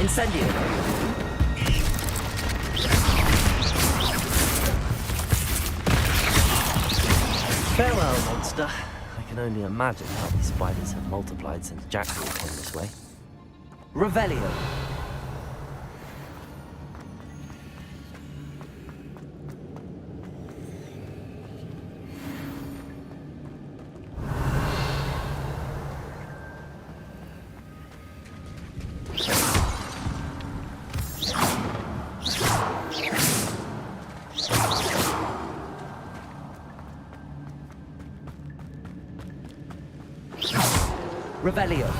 Incendio! Farewell, monster. I can only imagine how these spiders have multiplied since Jackdaw came this way. Revelio! Revelio.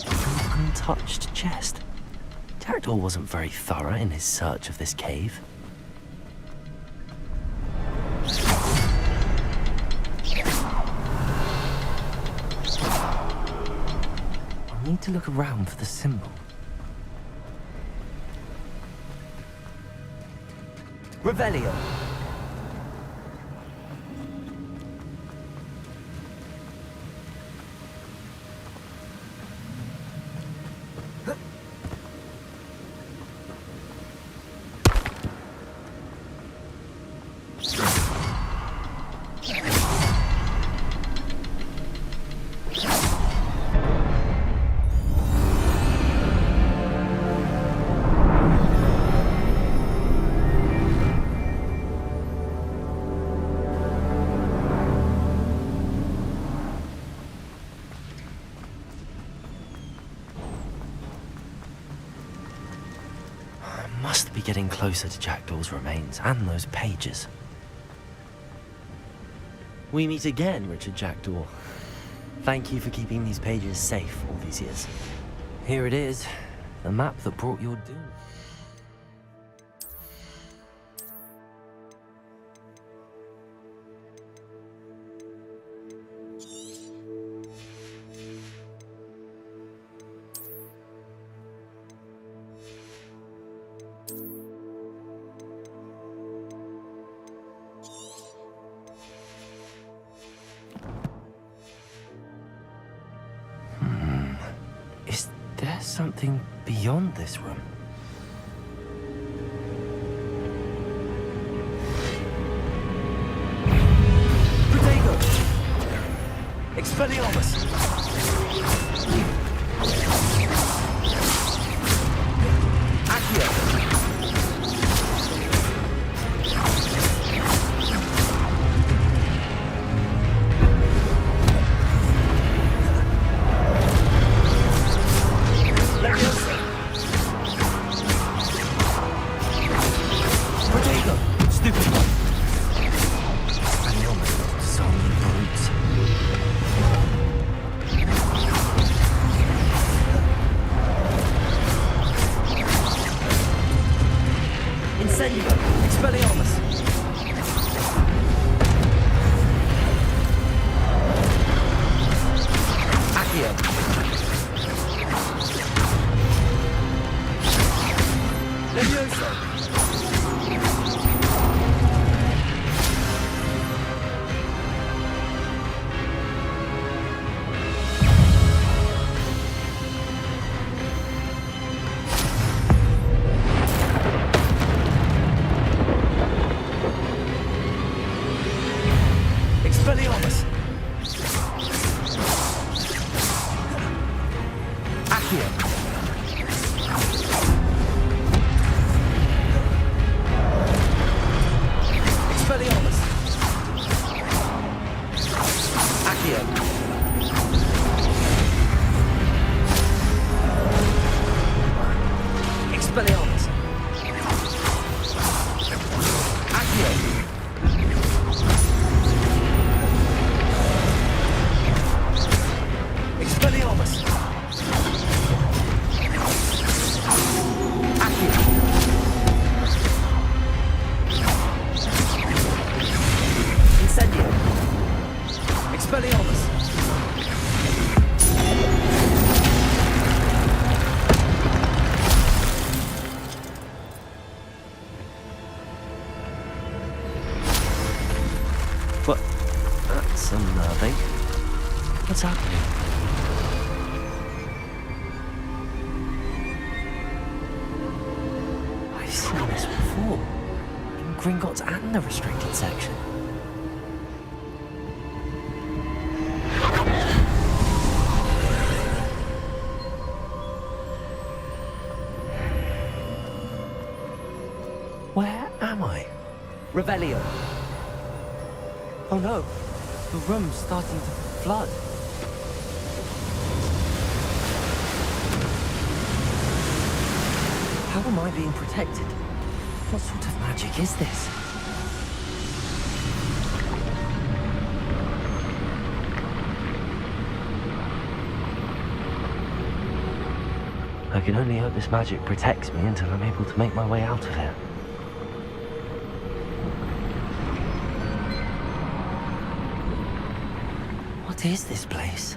An untouched chest. Jackdaw wasn't very thorough in his search of this cave. I need to look around for the symbol. Revelio. Must be getting closer to Jackdaw's remains and those pages. We meet again, Richard Jackdaw. Thank you for keeping these pages safe all these years. Here it is, the map that brought your doom. Is there something beyond this room? Protego! Expelliarmus! Accio! Expelliarmus! What? That's unnerving. What's happening? I've seen this before. In Gringotts and the restricted section. Where am I? Revelio. Oh no, the room's starting to flood. How am I being protected? What sort of magic is this? I can only hope this magic protects me until I'm able to make my way out of here. What is this place?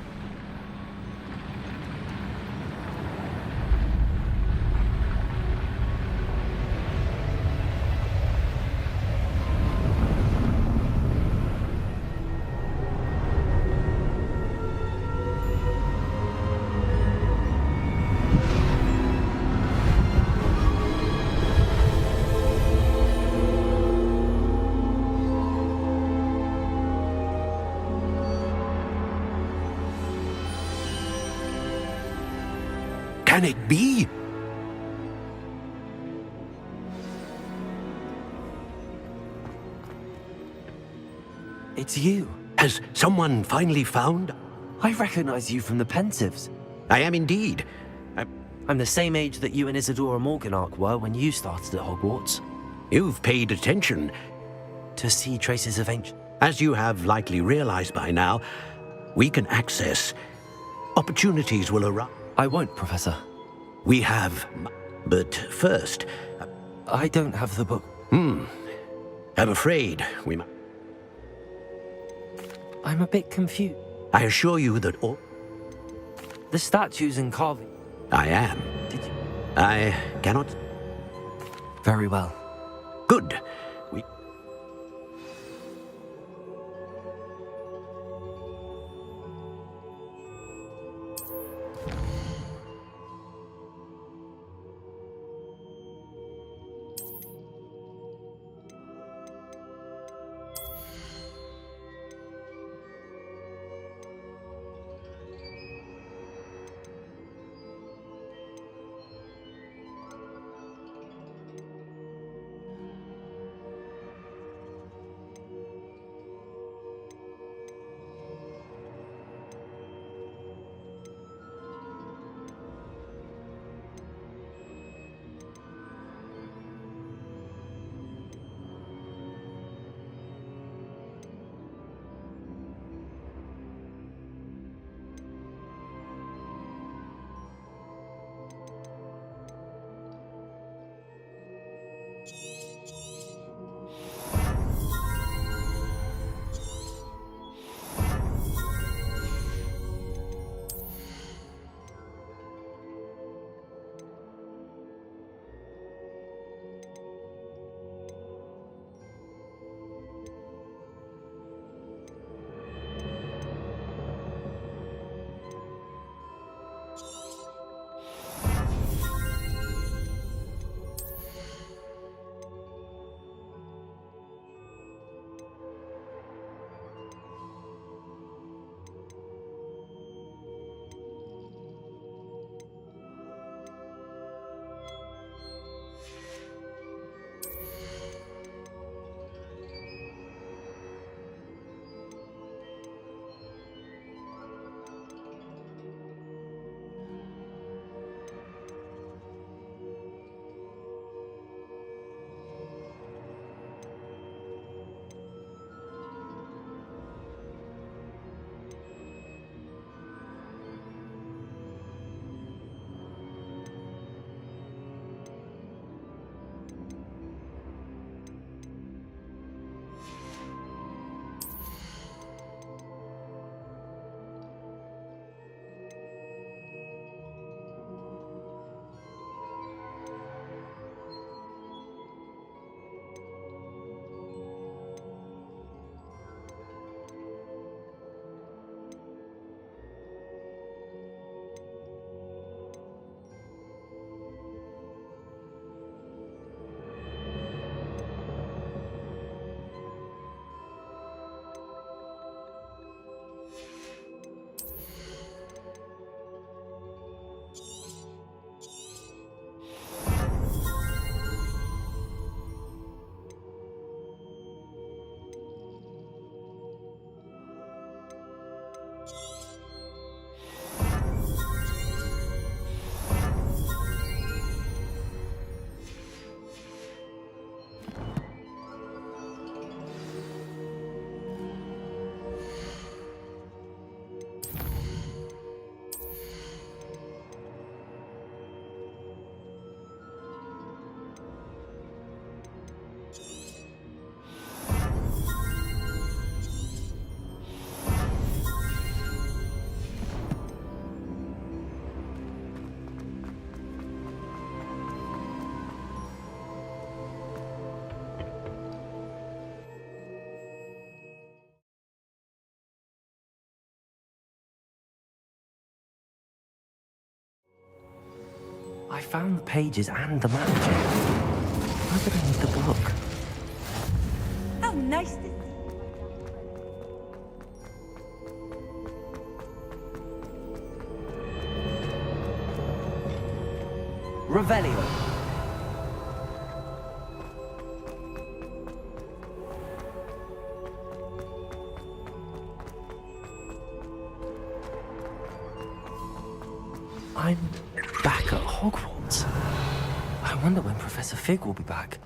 Can it be? It's you. Has someone finally found? I recognize you from the Pensives. I am indeed. I'm the same age that you and Isadora Morganach were when you started at Hogwarts. You've paid attention. To see traces of ancient... As you have likely realized by now, we can access. Opportunities will arise. I won't, Professor. We have... But first... I don't have the book. I'm afraid we must... I'm a bit confused. I assure you that all... The statues and carving... I am. Did you... I cannot... Very well. Good. We... I found the pages and the map. Why did I need the book? How nice to Revelio. I'm back at Hogwarts. I wonder when Professor Fig will be back.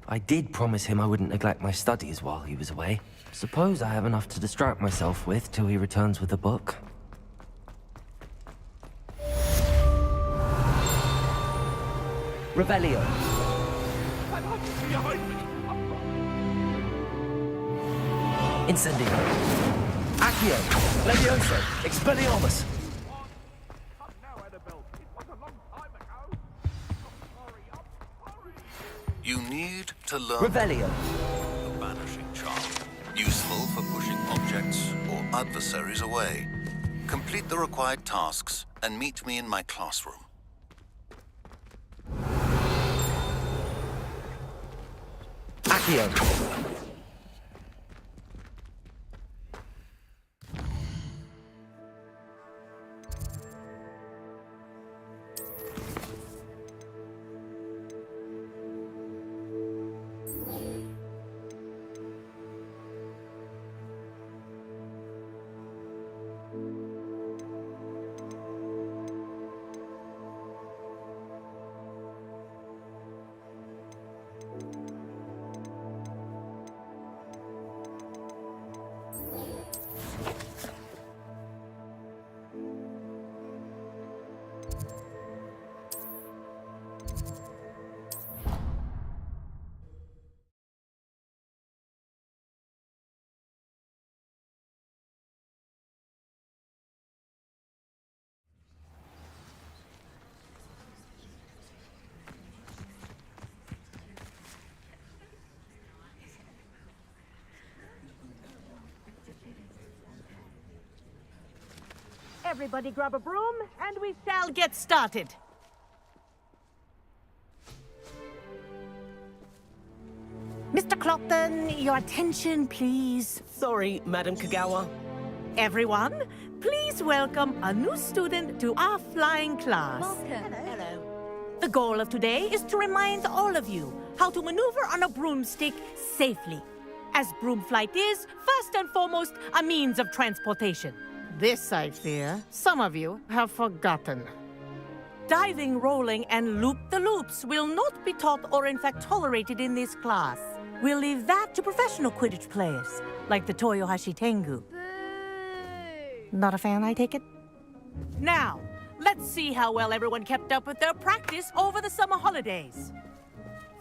I did promise him I wouldn't neglect my studies while he was away. Suppose I have enough to distract myself with till he returns with the book. Revelio. Incendio. Accio. Levioso. Expelliarmus. You need to learn Revelio. the banishing charm, useful for pushing objects or adversaries away. Complete the required tasks and meet me in my classroom. Accio. Everybody grab a broom, and we shall get started. Mr. Clopton, your attention, please. Sorry, Madam Kagawa. Everyone, please welcome a new student to our flying class. Welcome. Hello. The goal of today is to remind all of you how to maneuver on a broomstick safely, as broom flight is, first and foremost, a means of transportation. This, I fear, some of you have forgotten. Diving, rolling, and loop-the-loops will not be taught or in fact tolerated in this class. We'll leave that to professional Quidditch players, like the Toyohashi Tengu. Not a fan, I take it? Now, let's see how well everyone kept up with their practice over the summer holidays.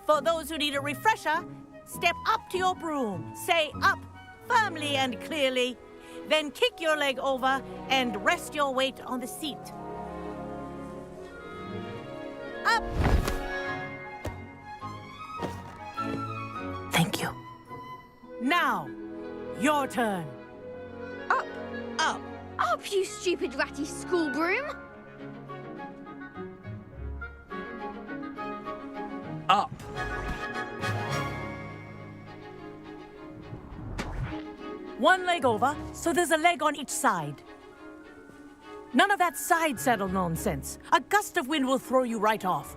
For those who need a refresher, step up to your broom, say up firmly and clearly, then kick your leg over and rest your weight on the seat. Up! Thank you. Now, your turn. Up. Up. Up, you stupid ratty school broom. Up. One leg over, so there's a leg on each side. None of that side saddle nonsense. A gust of wind will throw you right off.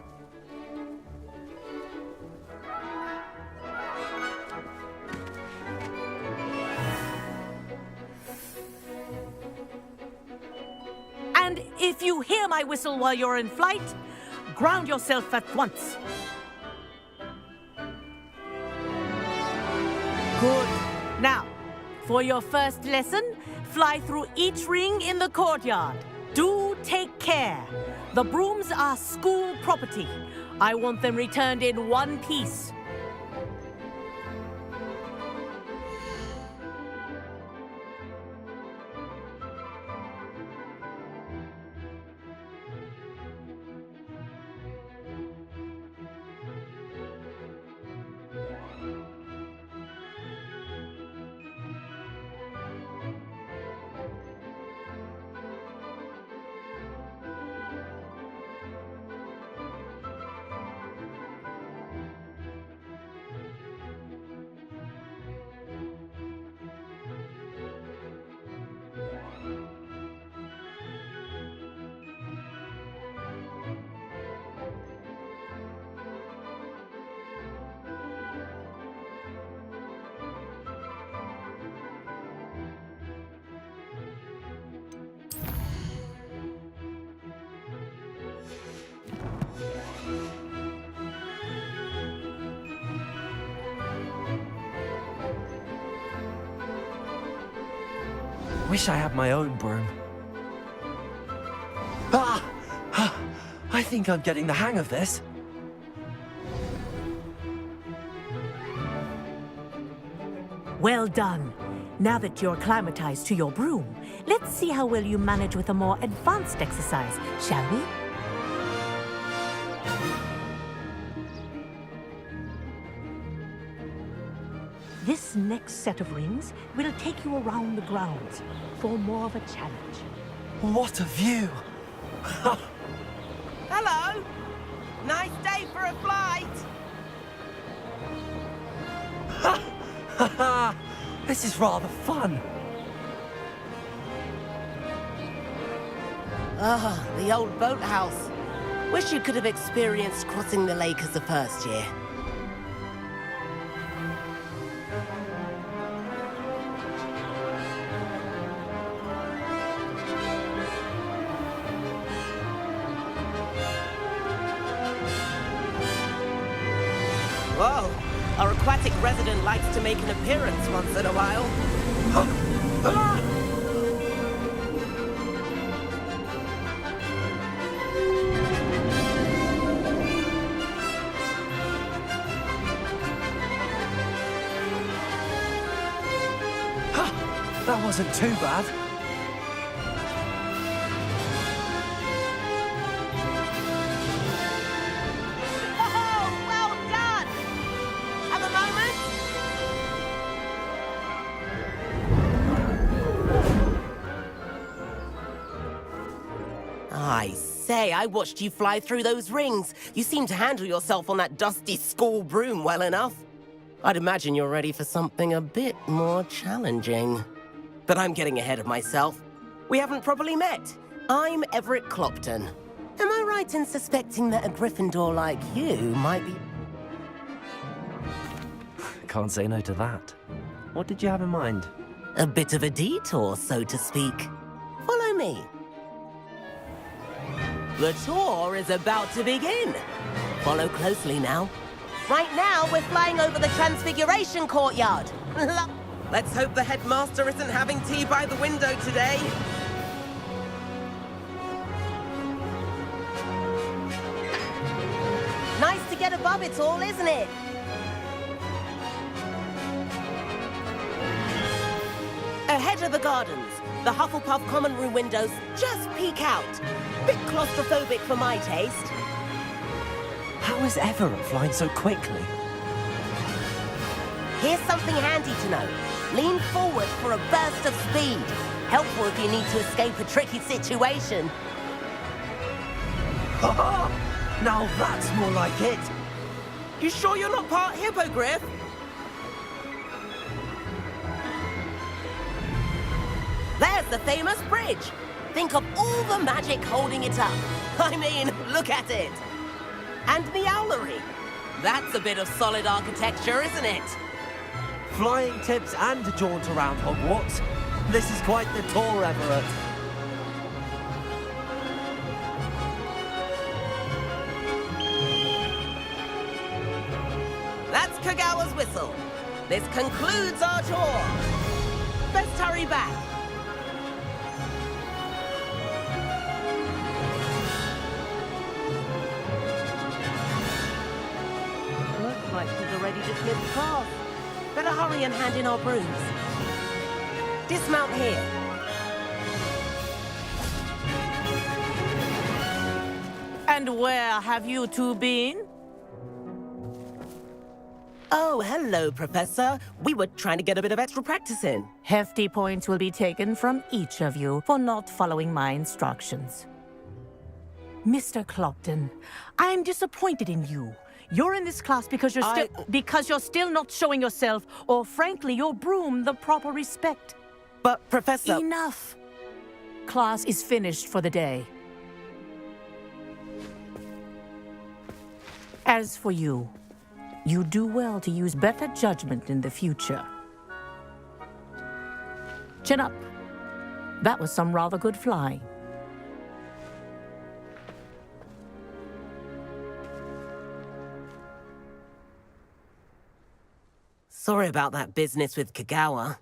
And if you hear my whistle while you're in flight, ground yourself at once. Good. Now, for your first lesson, fly through each ring in the courtyard. Do take care. The brooms are school property. I want them returned in one piece. Wish I had my own broom. Ah! I think I'm getting the hang of this. Well done. Now that you're acclimatized to your broom, let's see how well you manage with a more advanced exercise, shall we? This next set of rings will take you around the grounds for more of a challenge. What a view! Hello! Nice day for a flight! This is rather fun. Ah, the old boathouse. Wish you could have experienced crossing the lake as a first year. Whoa! Our aquatic resident likes to make an appearance once in a while. That wasn't too bad. Oh, well done! Have a moment? I say, I watched you fly through those rings. You seem to handle yourself on that dusty school broom well enough. I'd imagine you're ready for something a bit more challenging. But I'm getting ahead of myself. We haven't properly met. I'm Everett Clopton. Am I right in suspecting that a Gryffindor like you might be... Can't say no to that. What did you have in mind? A bit of a detour, so to speak. Follow me. The tour is about to begin. Follow closely now. Right now, we're flying over the Transfiguration Courtyard. Let's hope the headmaster isn't having tea by the window today. Nice to get above it all, isn't it? Ahead of the gardens, the Hufflepuff common room windows just peek out. Bit claustrophobic for my taste. How is Everett flying so quickly? Here's something handy to know. Lean forward for a burst of speed. Helpful if you need to escape a tricky situation. Now that's more like it. You sure you're not part hippogriff? There's the famous bridge. Think of all the magic holding it up. I mean, look at it. And the owlery. That's a bit of solid architecture, isn't it? Flying tips and a jaunt around Hogwarts. This is quite the tour, Everett. That's Kagawa's whistle. This concludes our tour. Let's hurry back. Looks like she's already dismissed class. Better hurry and hand in our brooms. Dismount here. And where have you two been? Oh, hello, Professor. We were trying to get a bit of extra practice in. Hefty points will be taken from each of you for not following my instructions. Mr. Clopton, I am disappointed in you. You're in this class because you're still not showing yourself, or frankly, your broom the proper respect. But, Professor... Enough. Class is finished for the day. As for you, you do well to use better judgment in the future. Chin up. That was some rather good flying. Sorry about that business with Kagawa,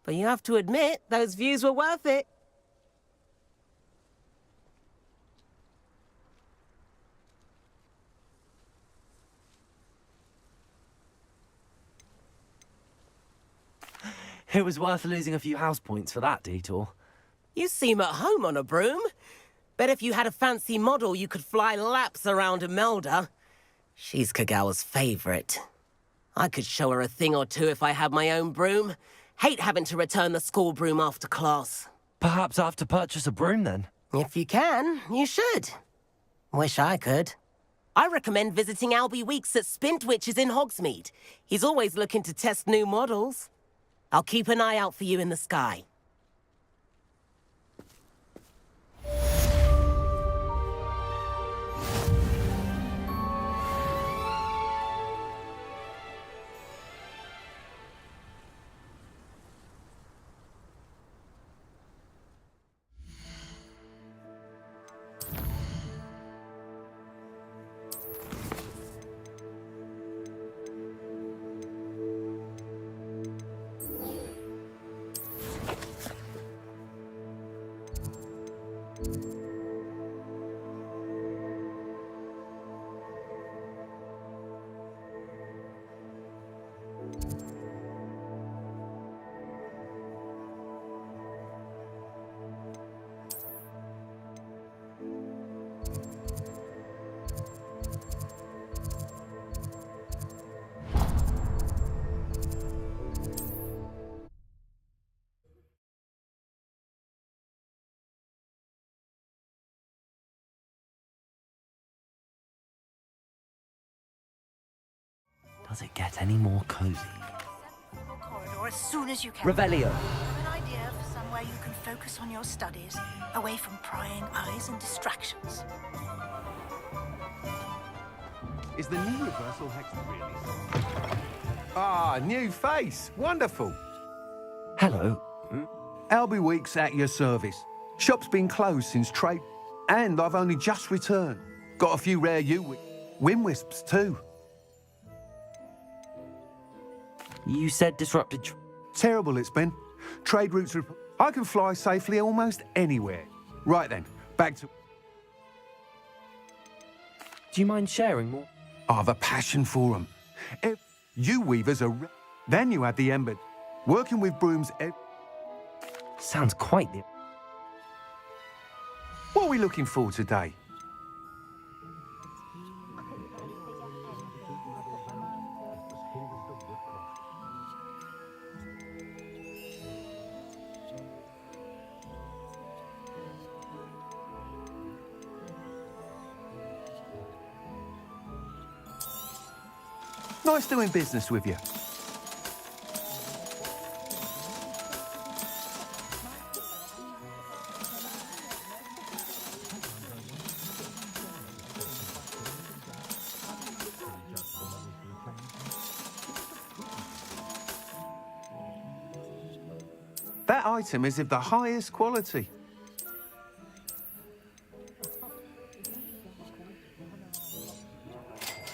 But you have to admit, those views were worth it. It was worth losing a few house points for that detour. You seem at home on a broom. Bet if you had a fancy model, you could fly laps around Imelda. She's Kagawa's favorite. I could show her a thing or two if I had my own broom. Hate having to return the school broom after class. Perhaps I have to purchase a broom then? If you can, you should. Wish I could. I recommend visiting Albie Weeks at Spintwitches in Hogsmeade. He's always looking to test new models. I'll keep an eye out for you in the sky. Does it get any more cozy? Corridor as soon as you can. Revelio. An idea for somewhere you can focus on your studies, away from prying eyes and distractions. Is the new reversal hex really? Ah, new face. Wonderful. Hello. Albie Weeks at your service. Shop's been closed since trade, and I've only just returned. Got a few rare Win-Wisps too. You said disrupted. Terrible it's been. Trade routes. I can fly safely almost anywhere. Right then, back to. Do you mind sharing more? I've a passion for them. You weavers are. Then you have the Ember. Working with brooms. Sounds quite the. What are we looking for today? Nice doing business with you. That item is of the highest quality.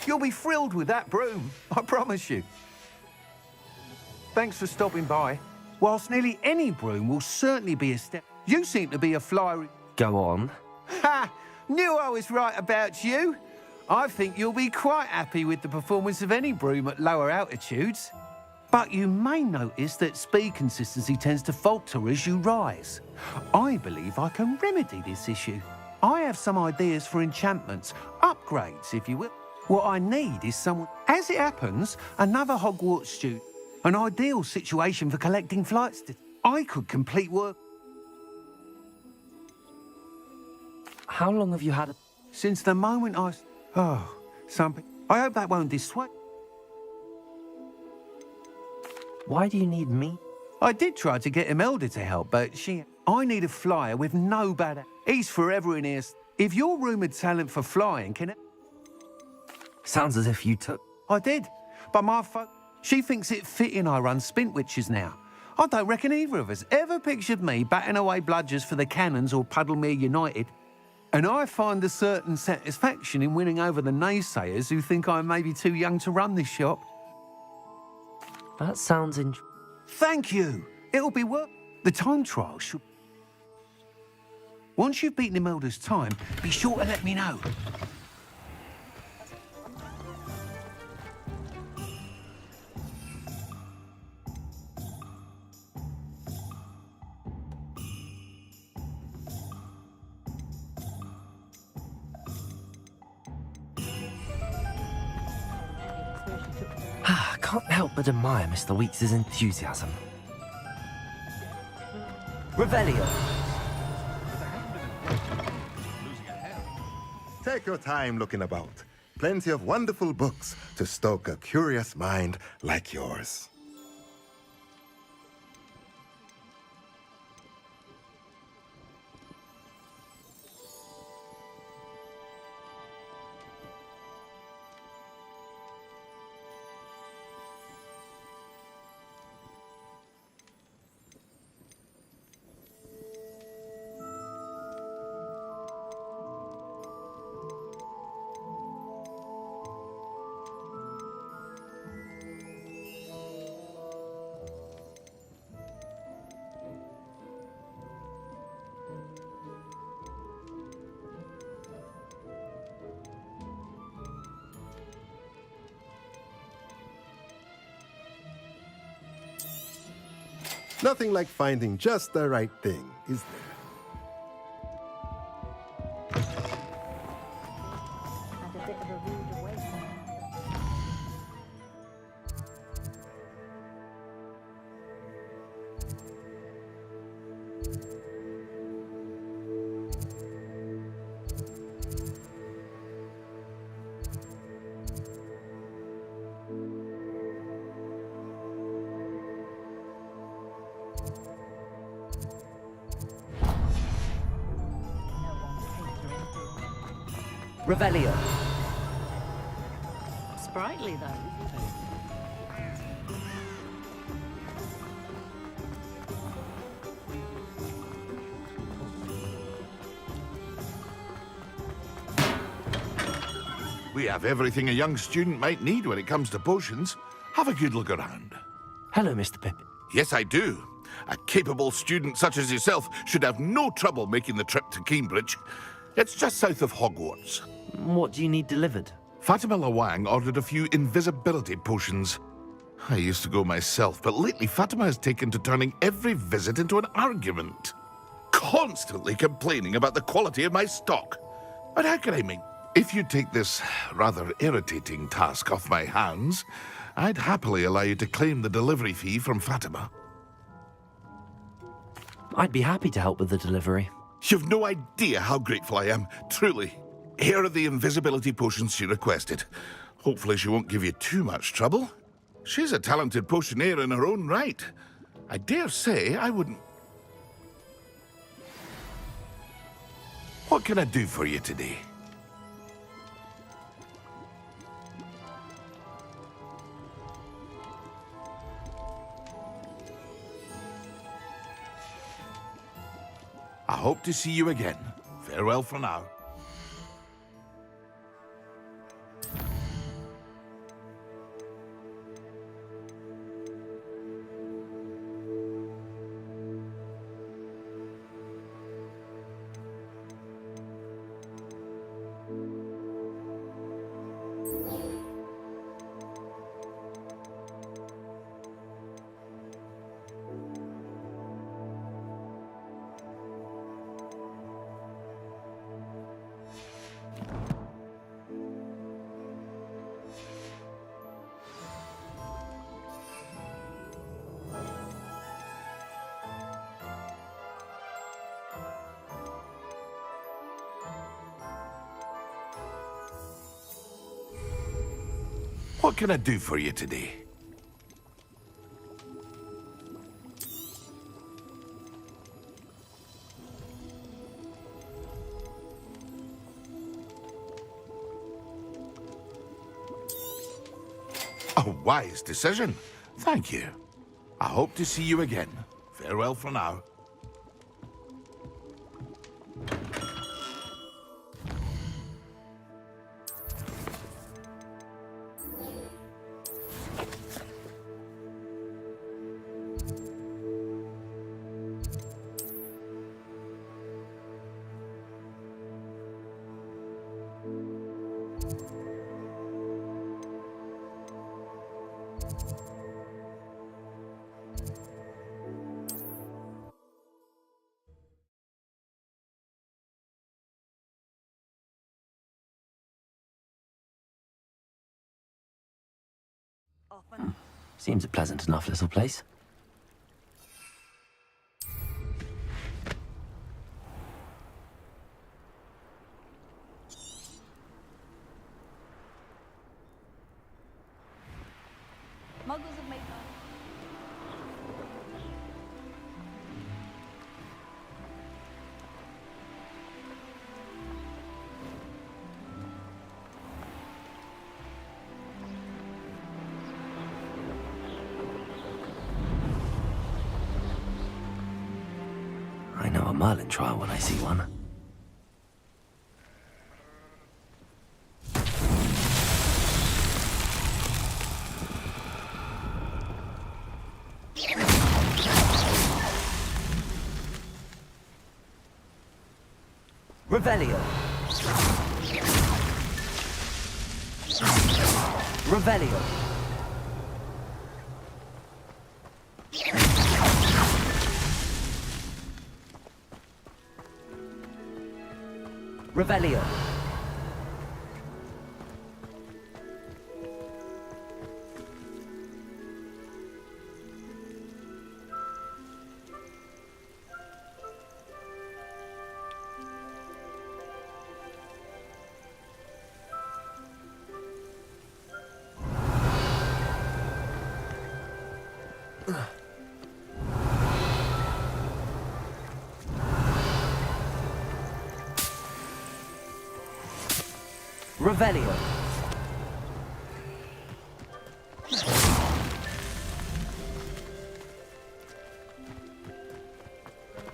You'll be thrilled with that broom, I promise you. Thanks for stopping by. Whilst nearly any broom will certainly be a step, you seem to be a flyer. Go on. Ha! Knew I was right about you. I think you'll be quite happy with the performance of any broom at lower altitudes. But you may notice that speed consistency tends to falter as you rise. I believe I can remedy this issue. I have some ideas for enchantments, upgrades, if you will. What I need is someone... As it happens, another Hogwarts student. An ideal situation for collecting flights. I could complete work. How long have you had it? Since the moment I... Oh, something... I hope that won't dissuade... Why do you need me? I did try to get Imelda to help, but she... I need a flyer with no bad... He's forever in here. If your rumoured talent for flying can... Sounds as if you took... I did, but she thinks it fitting I run Spintwitches now. I don't reckon either of us ever pictured me batting away bludgers for the Cannons or Puddlemere United. And I find a certain satisfaction in winning over the naysayers who think I may be too young to run this shop. That sounds Thank you. It'll be worth... The time trial should... Once you've beaten Imelda's time, be sure to let me know. I can't help but admire Mr. Weeks' enthusiasm. Revelio. Take your time looking about. Plenty of wonderful books to stoke a curious mind like yours. Nothing like finding just the right thing, is there? Revelio. Sprightly, though, isn't it? We have everything a young student might need when it comes to potions. Have a good look around. Hello, Mr. Pip. Yes, I do. A capable student such as yourself should have no trouble making the trip to Cambridge. It's just south of Hogwarts. What do you need delivered? Fatima Lawang ordered a few invisibility potions. I used to go myself, but lately Fatima has taken to turning every visit into an argument. Constantly complaining about the quality of my stock. But how can I make... If you take this rather irritating task off my hands, I'd happily allow you to claim the delivery fee from Fatima. I'd be happy to help with the delivery. You've no idea how grateful I am, truly. Here are the invisibility potions she requested. Hopefully she won't give you too much trouble. She's a talented potioneer in her own right. I dare say I wouldn't... What can I do for you today? I hope to see you again. Farewell for now. What can I do for you today? A wise decision. Thank you. I hope to see you again. Farewell for now. often. Seems a pleasant enough little place. Muggles have made I know a Merlin trial when I see one. Revelio. Revelio. Revelio. Revelio.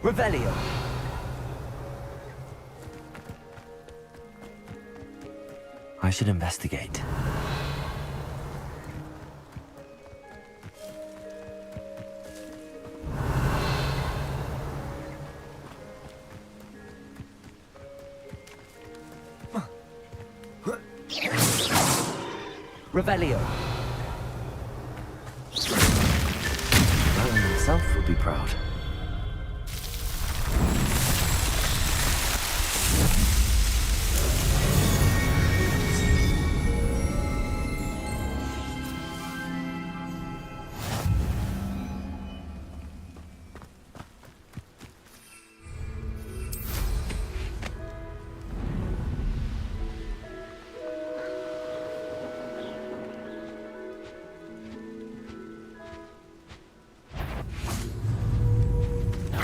Revelio. I should investigate. Revelio. Merlin himself would be proud.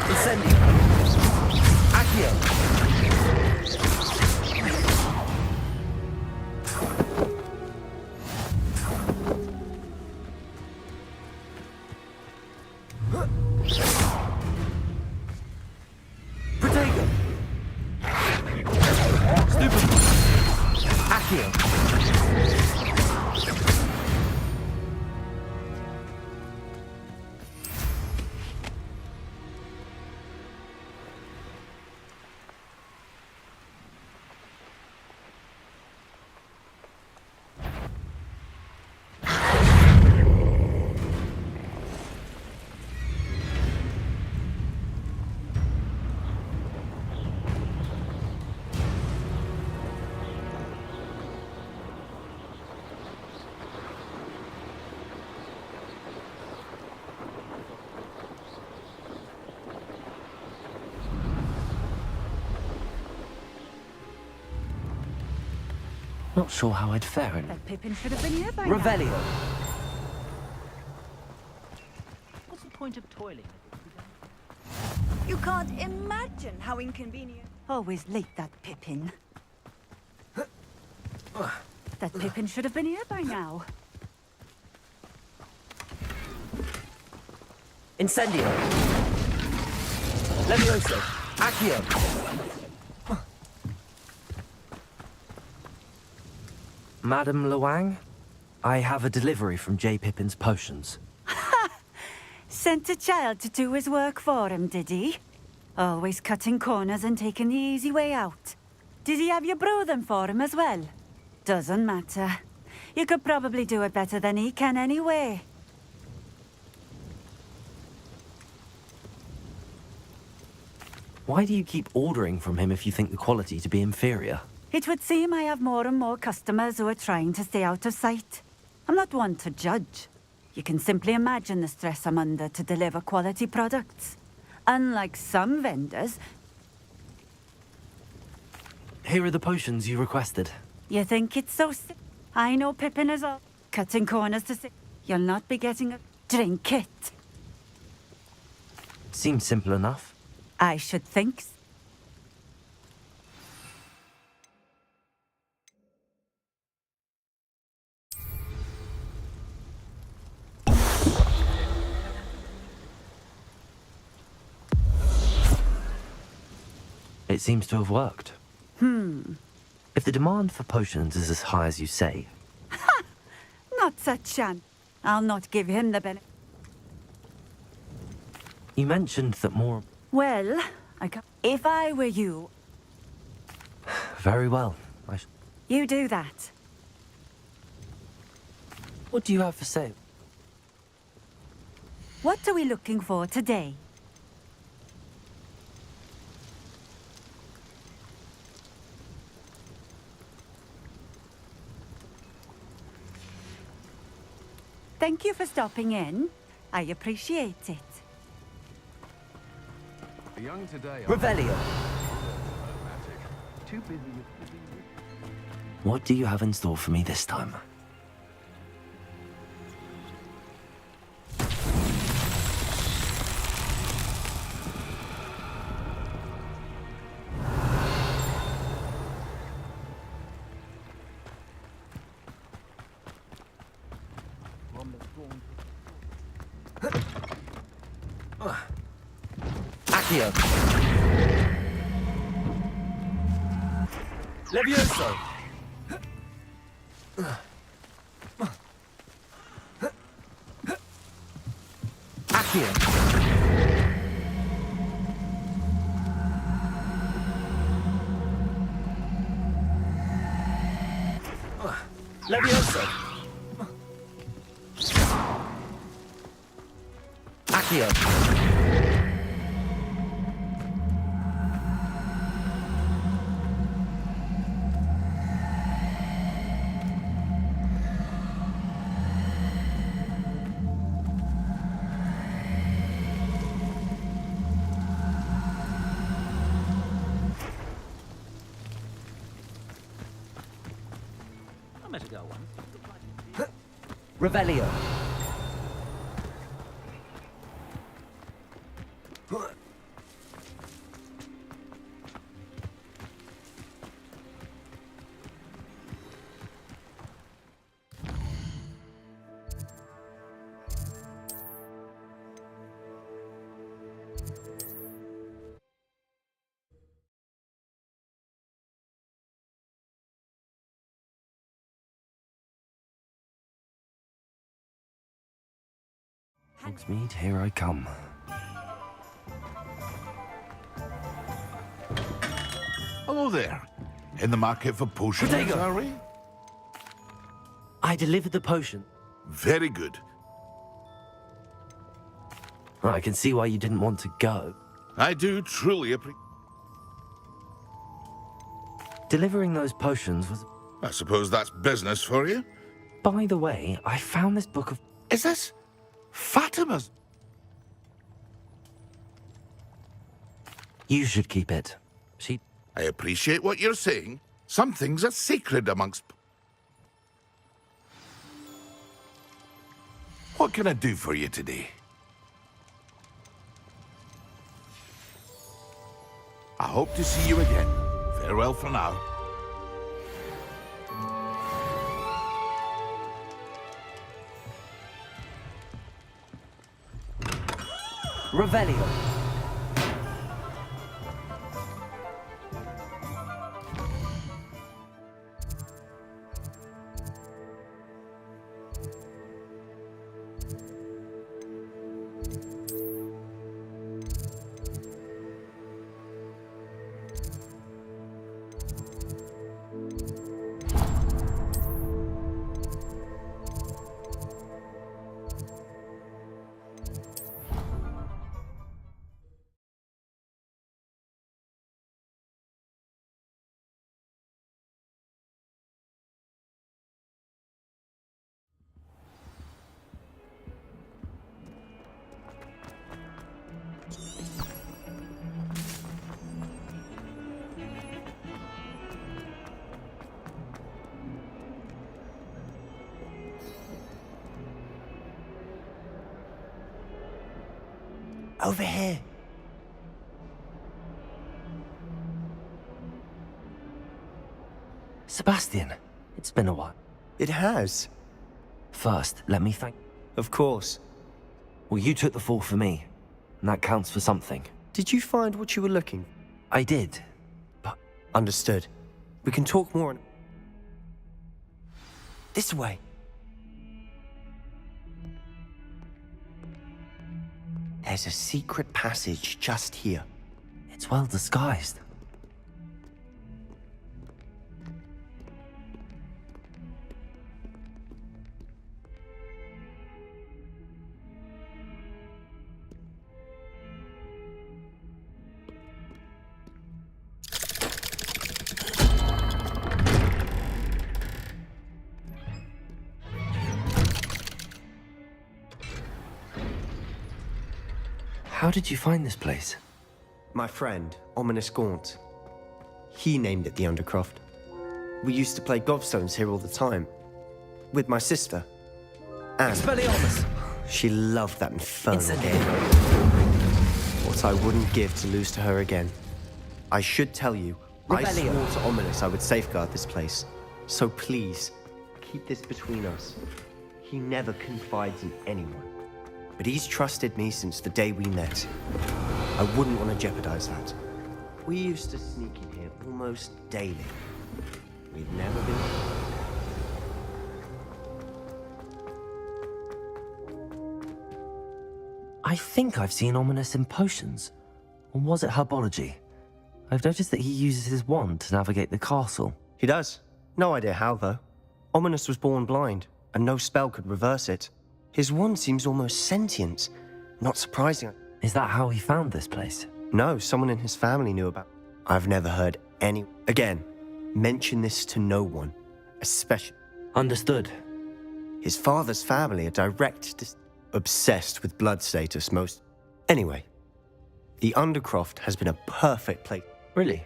Incendio. Accio. Protego. Stupid. Accio. Not sure how I'd fare in. That Pippin should have been here by now. Revelio. What's the point of toiling? You can't imagine how inconvenient. Always late, that Pippin. That Pippin should have been here by now. Incendio. Levioso. Accio. Madam Luang, I have a delivery from J. Pippin's potions. Sent a child to do his work for him, did he? Always cutting corners and taking the easy way out. Did he have you brew them for him as well? Doesn't matter. You could probably do it better than he can anyway. Why do you keep ordering from him if you think the quality to be inferior? It would seem I have more and more customers who are trying to stay out of sight. I'm not one to judge. You can simply imagine the stress I'm under to deliver quality products. Unlike some vendors, Here are the potions you requested. you think it's so I know Pippin is all cutting corners to say you'll not be getting a drink it. Seems simple enough. I should think so. It seems to have worked. If the demand for potions is as high as you say, Not such an. I'll not give him the benefit. you mentioned that more... Well, if I were you, Very well. you do that. What do you have for sale? What are we looking for today? Thank you for stopping in. I appreciate it. The young today are Revelio. too busy What do you have in store for me this time? Accio. Levioso. Accio. Levioso. Accio. Revelio. Hogsmeade, here I come. Hello there. In the market for potions, Protego. are we? I delivered the potion. Very good. I can see why you didn't want to go. I do truly appreciate... Delivering those potions was... I suppose that's business for you. By the way, I found this book of... Is this Fatima's? You should keep it. She... I appreciate what you're saying. Some things are sacred amongst... What can I do for you today? I hope to see you again. Farewell for now. Revelio. Over here. Sebastian, it's been a while. It has. First, let me thank... Of course. Well, you took the fall for me, and that counts for something. Did you find what you were looking? I did, but... Understood. We can talk more on... This way. There's a secret passage just here. It's well disguised. How did you find this place? My friend, Ominous Gaunt. He named it the Undercroft. We used to play gobstones here all the time. With my sister. Anne. Expelliarmus! She loved that infernal game. What I wouldn't give to lose to her again. I should tell you, I Rebellion. swore to Ominous I would safeguard this place. So please, keep this between us. He never confides in anyone. But he's trusted me since the day we met. I wouldn't want to jeopardize that. We used to sneak in here almost daily. We'd never been... I think I've seen Ominous in potions. Or was it herbology? I've noticed that he uses his wand to navigate the castle. He does. No idea how, though. Ominous was born blind, and no spell could reverse it. His wand seems almost sentient. Not surprising. Is that how he found this place? No, someone in his family knew about it. I've never heard any... Again, mention this to no one. Especially... Understood. His father's family are obsessed with blood status most... Anyway, the Undercroft has been a perfect place. Really?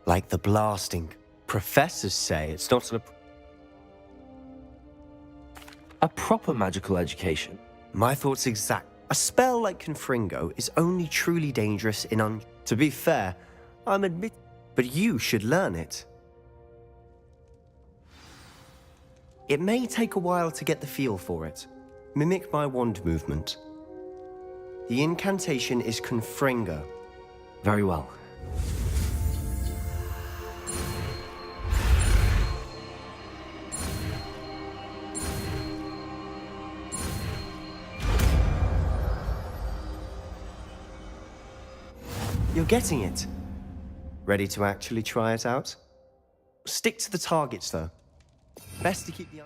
Like the blasting. Professors say it's not a proper magical education. My thoughts exact. A spell like Confringo is only truly dangerous in To be fair, I'm but you should learn it. It may take a while to get the feel for it. Mimic my wand movement. The incantation is Confringo. Very well. You're getting it. Ready to actually try it out? Stick to the targets, though. Best to keep the...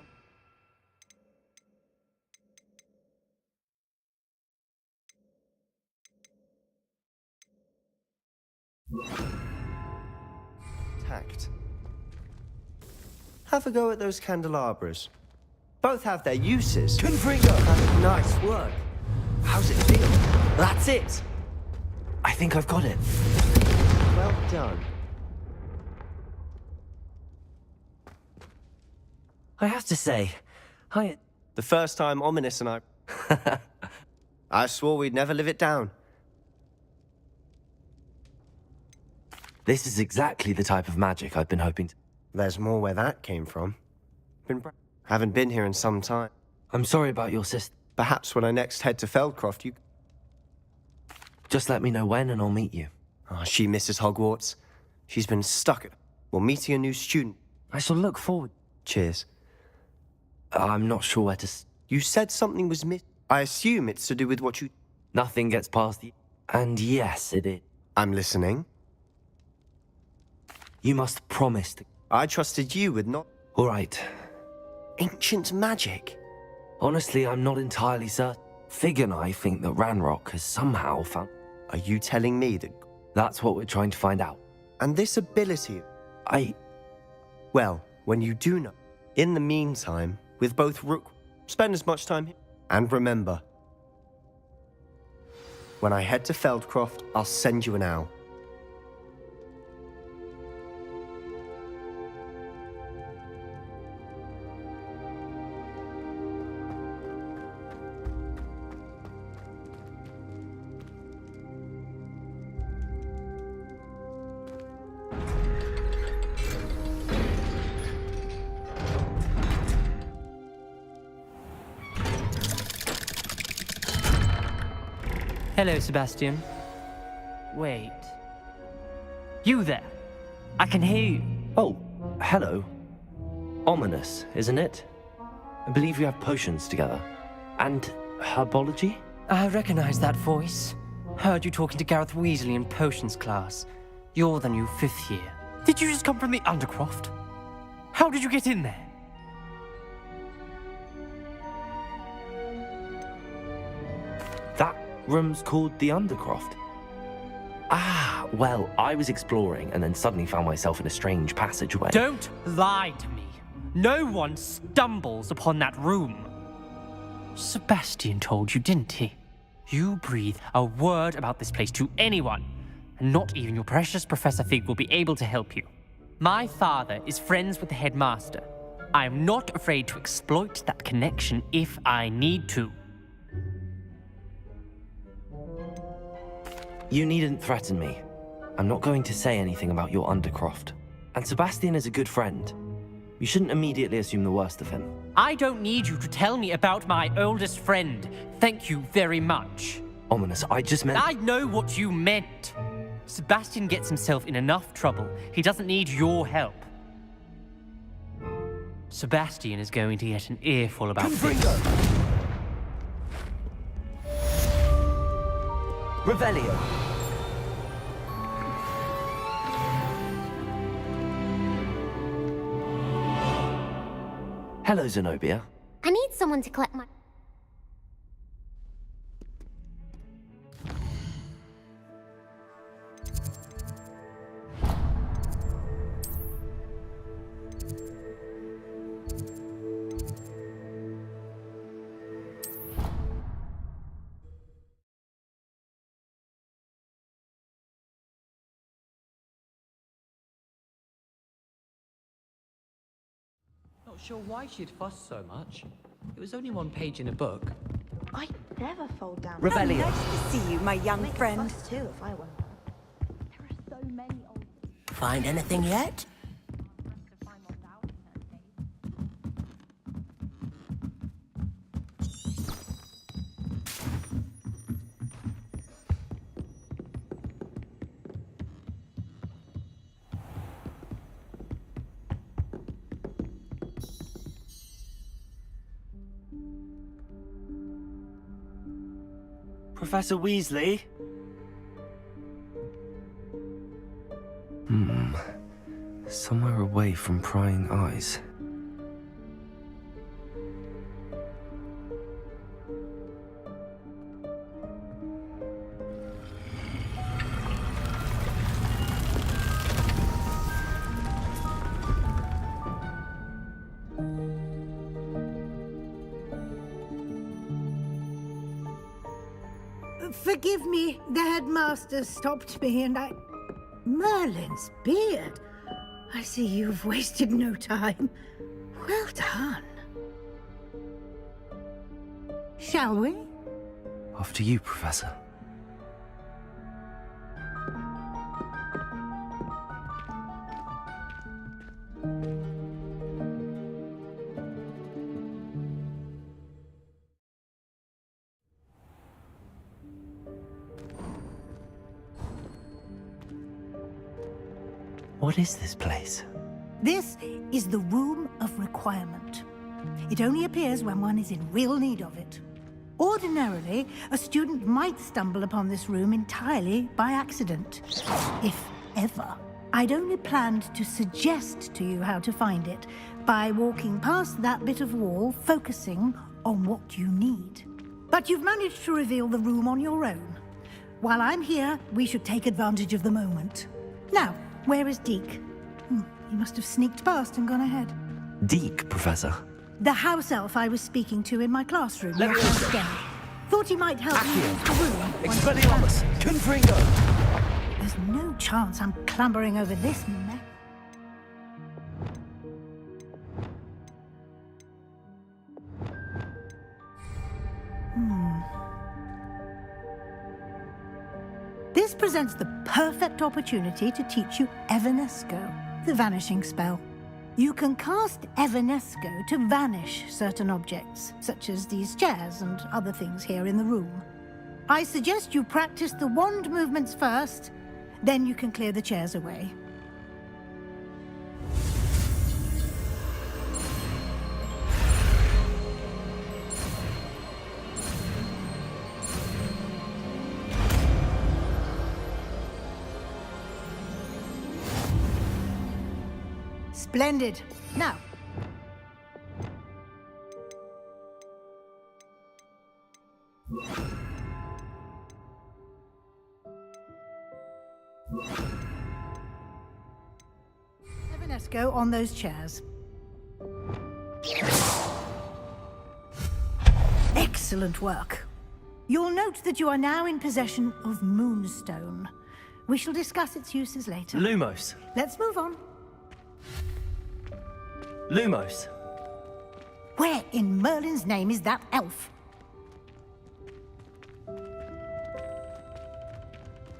Tact. Have a go at those candelabras. Both have their uses. Confringo! Nice work. How's it feel? That's it! I think I've got it. Well done. I have to say, The first time Ominous and I... I swore we'd never live it down. This is exactly the type of magic I've been hoping to... There's more where that came from. Haven't been here in some time. I'm sorry about your sister. Perhaps when I next head to Feldcroft, you... Just let me know when and I'll meet you. Oh, she misses Hogwarts. She's been stuck at... Well, meeting a new student. I shall look forward... Cheers. I'm not sure where to... You said something was missed. I assume it's to do with what you... Nothing gets past the... And yes, it is. I'm listening. You must promise to... I trusted you with not... All right. Ancient magic? Honestly, I'm not entirely certain. Fig and I think that Ranrock has somehow found... Are you telling me that... That's what we're trying to find out. And this ability... Well, when you do know... In the meantime, with both Rook... Spend as much time here. And remember... When I head to Feldcroft, I'll send you an owl. Hello, Sebastian. Wait. You there? I can hear you. Oh, hello. Ominous, isn't it? I believe we have potions together. And herbology? I recognize that voice. Heard you talking to Gareth Weasley in potions class. You're the new 5th year. Did you just come from the Undercroft? How did you get in there? That room's called the Undercroft. Ah, well, I was exploring and then suddenly found myself in a strange passageway. Don't lie to me. No one stumbles upon that room. Sebastian told you, didn't he? You breathe a word about this place to anyone, and not even your precious Professor Fig will be able to help you. My father is friends with the headmaster. I am not afraid to exploit that connection if I need to. You needn't threaten me. I'm not going to say anything about your Undercroft. And Sebastian is a good friend. You shouldn't immediately assume the worst of him. I don't need you to tell me about my oldest friend. Thank you very much. Ominous, I just meant... I know what you meant. Sebastian gets himself in enough trouble. He doesn't need your help. Sebastian is going to get an earful about this. Revelio. Hello, Zenobia. I need someone to collect my... Not sure why she'd fuss so much. It was only one page in a book. I'd never fold down. Revelio. Nice to see you, my young friend. Too, if I were. There are so many old... Find anything yet? Professor Weasley? Somewhere away from prying eyes. Forgive me, the headmaster stopped me and I... Merlin's beard. I see you've wasted no time. Well done. Shall we? After you, Professor. What is this place? This is the Room of Requirement. It only appears when one is in real need of it. Ordinarily, a student might stumble upon this room entirely by accident. If ever. I'd only planned to suggest to you how to find it by walking past that bit of wall, focusing on what you need. But you've managed to reveal the room on your own. While I'm here, we should take advantage of the moment. Now, where is Deke? He must have sneaked past and gone ahead. Deke, Professor. The house elf I was speaking to in my classroom last day. Thought he might help me use the room. Expelliarmus. Confringo. There's no chance I'm clambering over this mess. This presents the perfect opportunity to teach you Evanesco, the vanishing spell. You can cast Evanesco to vanish certain objects, such as these chairs and other things here in the room. I suggest you practice the wand movements first, then you can clear the chairs away. Splendid. Now. Evanesco on those chairs. Excellent work. You'll note that you are now in possession of Moonstone. We shall discuss its uses later. Lumos. Let's move on. Lumos. Where in Merlin's name is that elf?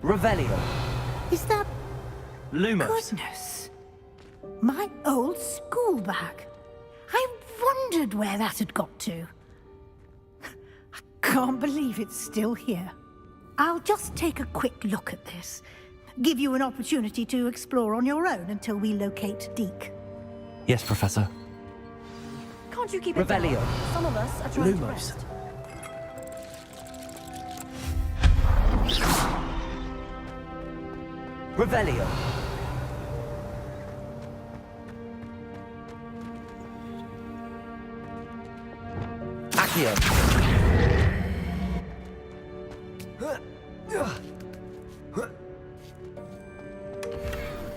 Revelio. Is that... Lumos. Goodness. My old school bag. I wondered where that had got to. I can't believe it's still here. I'll just take a quick look at this. Give you an opportunity to explore on your own until we locate Deke. Yes, Professor. Can't you keep it down? Revelio. Some of us are trying to Lumos. rest. Revelio. Accio.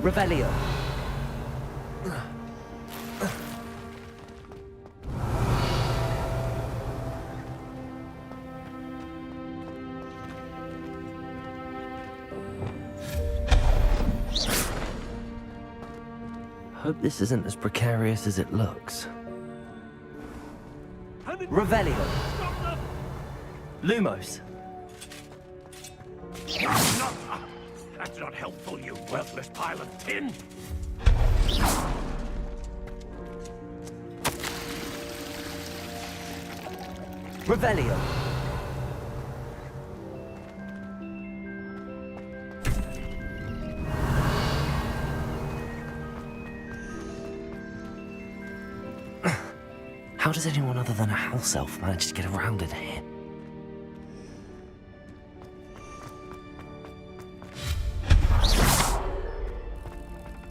Revelio. Hope this isn't as precarious as it looks. Revelio. Lumos. That's not helpful, you worthless pile of tin. Revelio. How does anyone other than a house elf manage to get around in here?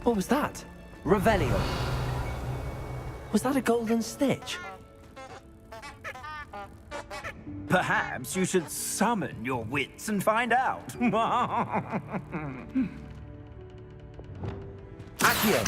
What was that? Revelio. Was that a golden stitch? Perhaps you should summon your wits and find out. Accio.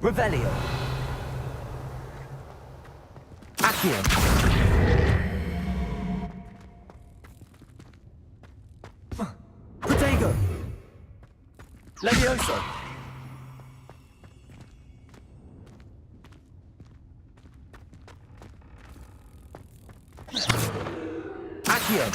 Revelio. Accio. Protego. Levioso. Accio.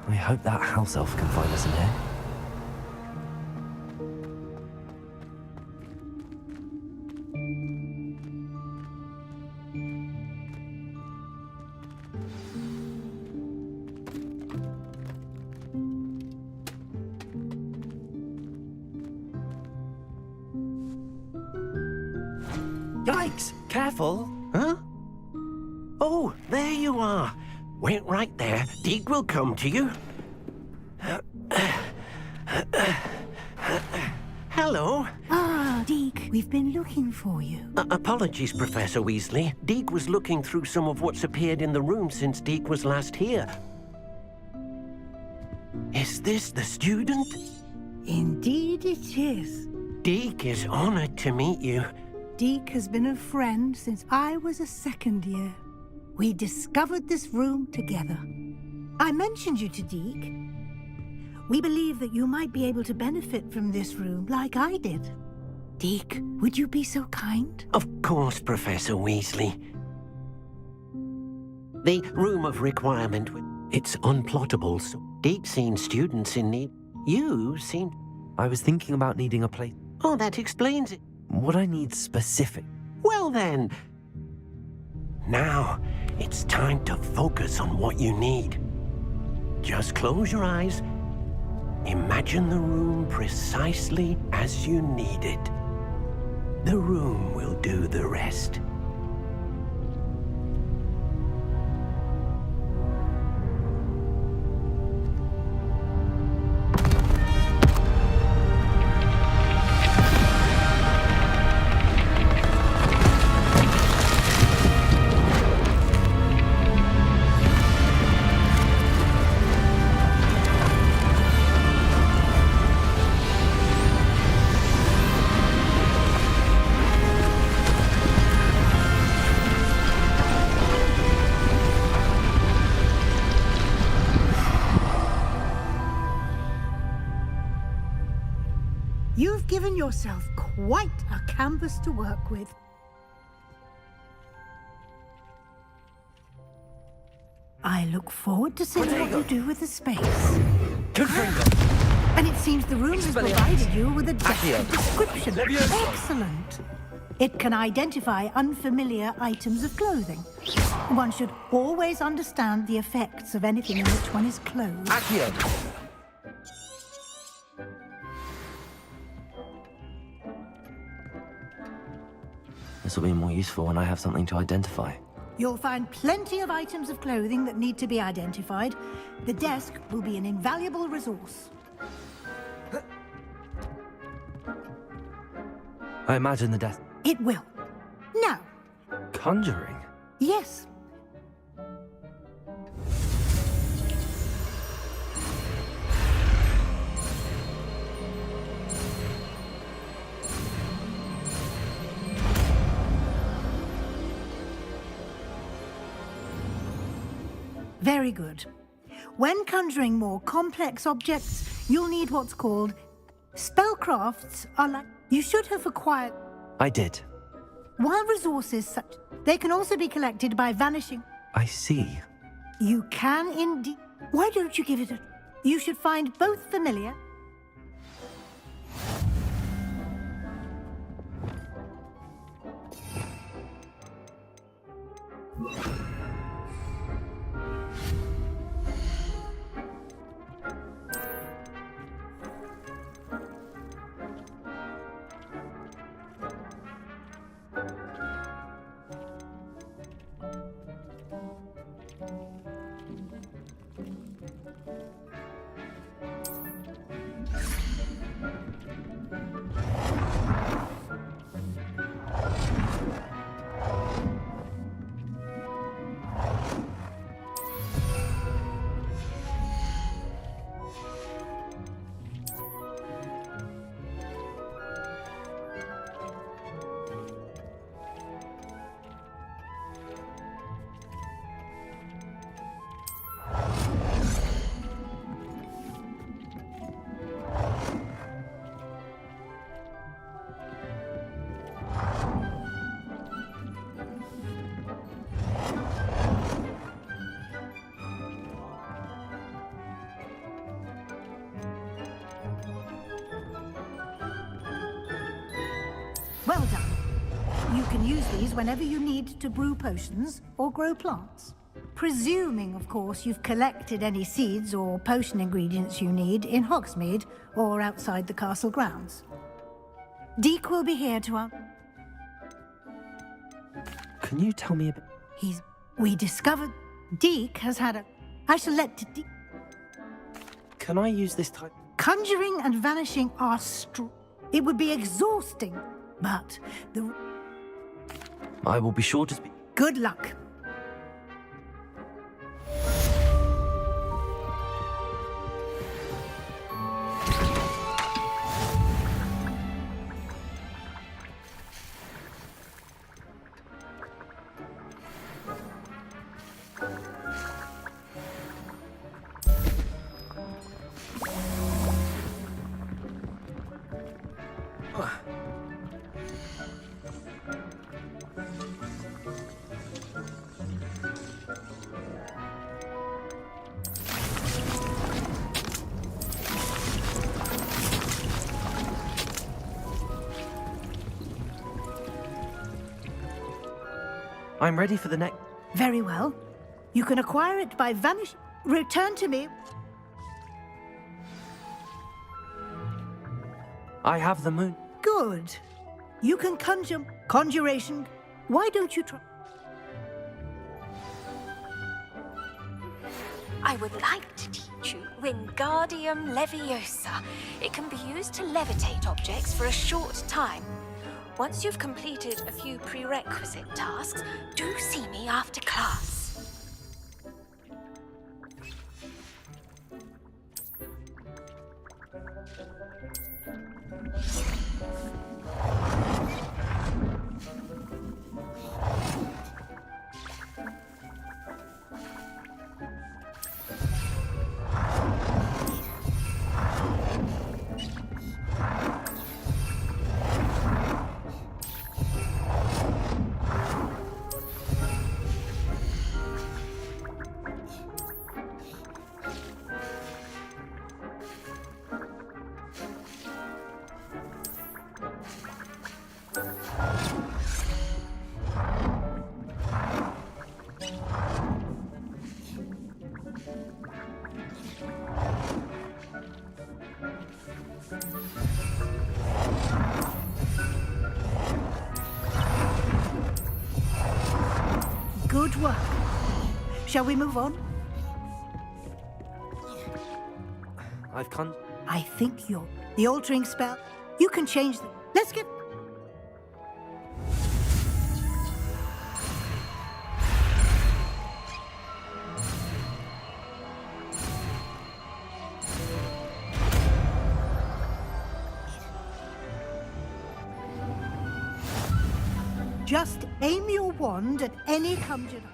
I hope that house elf can find us in here. Yikes! Careful! Huh? Oh, there you are. Wait right there. Deke will come to you. hello. Ah, Deke, we've been looking for you. Apologies, Professor Weasley. Deke was looking through some of what's appeared in the room since Deke was last here. Is this the student? Indeed it is. Deke is honored to meet you. Deke has been a friend since I was a second year. We discovered this room together. I mentioned you to Deke. We believe that you might be able to benefit from this room like I did. Deke, would you be so kind? Of course, Professor Weasley. The Room of Requirement, it's unplottable, so Deke's seen students in need. You seem... I was thinking about needing a place. Oh, that explains it. What I need specific. Well then. Now, it's time to focus on what you need. Just close your eyes. Imagine the room precisely as you need it. The room will do the rest. You've given yourself quite a canvas to work with. I look forward to seeing what you do with the space. And it seems the room has provided you with a depth description. Excellent. It can identify unfamiliar items of clothing. One should always understand the effects of anything in which one is clothed. This will be more useful when I have something to identify. You'll find plenty of items of clothing that need to be identified. The desk will be an invaluable resource. I imagine the death. It will. Now. Conjuring? Yes. Very good. When conjuring more complex objects, you'll need what's called spellcrafts are like... You should have acquired... I did. While resources such... They can also be collected by vanishing... I see. You can indeed... Why don't you give it a... You should find both familiar... Well done. You can use these whenever you need to brew potions or grow plants. Presuming, of course, you've collected any seeds or potion ingredients you need in Hogsmeade or outside the castle grounds. Deke will be here to... Can you tell me a bit? We discovered Deke has had a... I shall let Can I use this type? Conjuring and vanishing are It would be exhausting, but I will be sure to speak. Good luck. I'm ready for the next... Very well. You can acquire it by vanishing. Return to me. I have the moon. Good. You can conjuration. Why don't you try? I would like to teach you Wingardium Leviosa. It can be used to levitate objects for a short time. Once you've completed a few prerequisite tasks, do see me after class. Good work. Shall we move on? I've come... I think you're... The altering spell. You can change the... Let's get... Just aim your wand at any conjured item.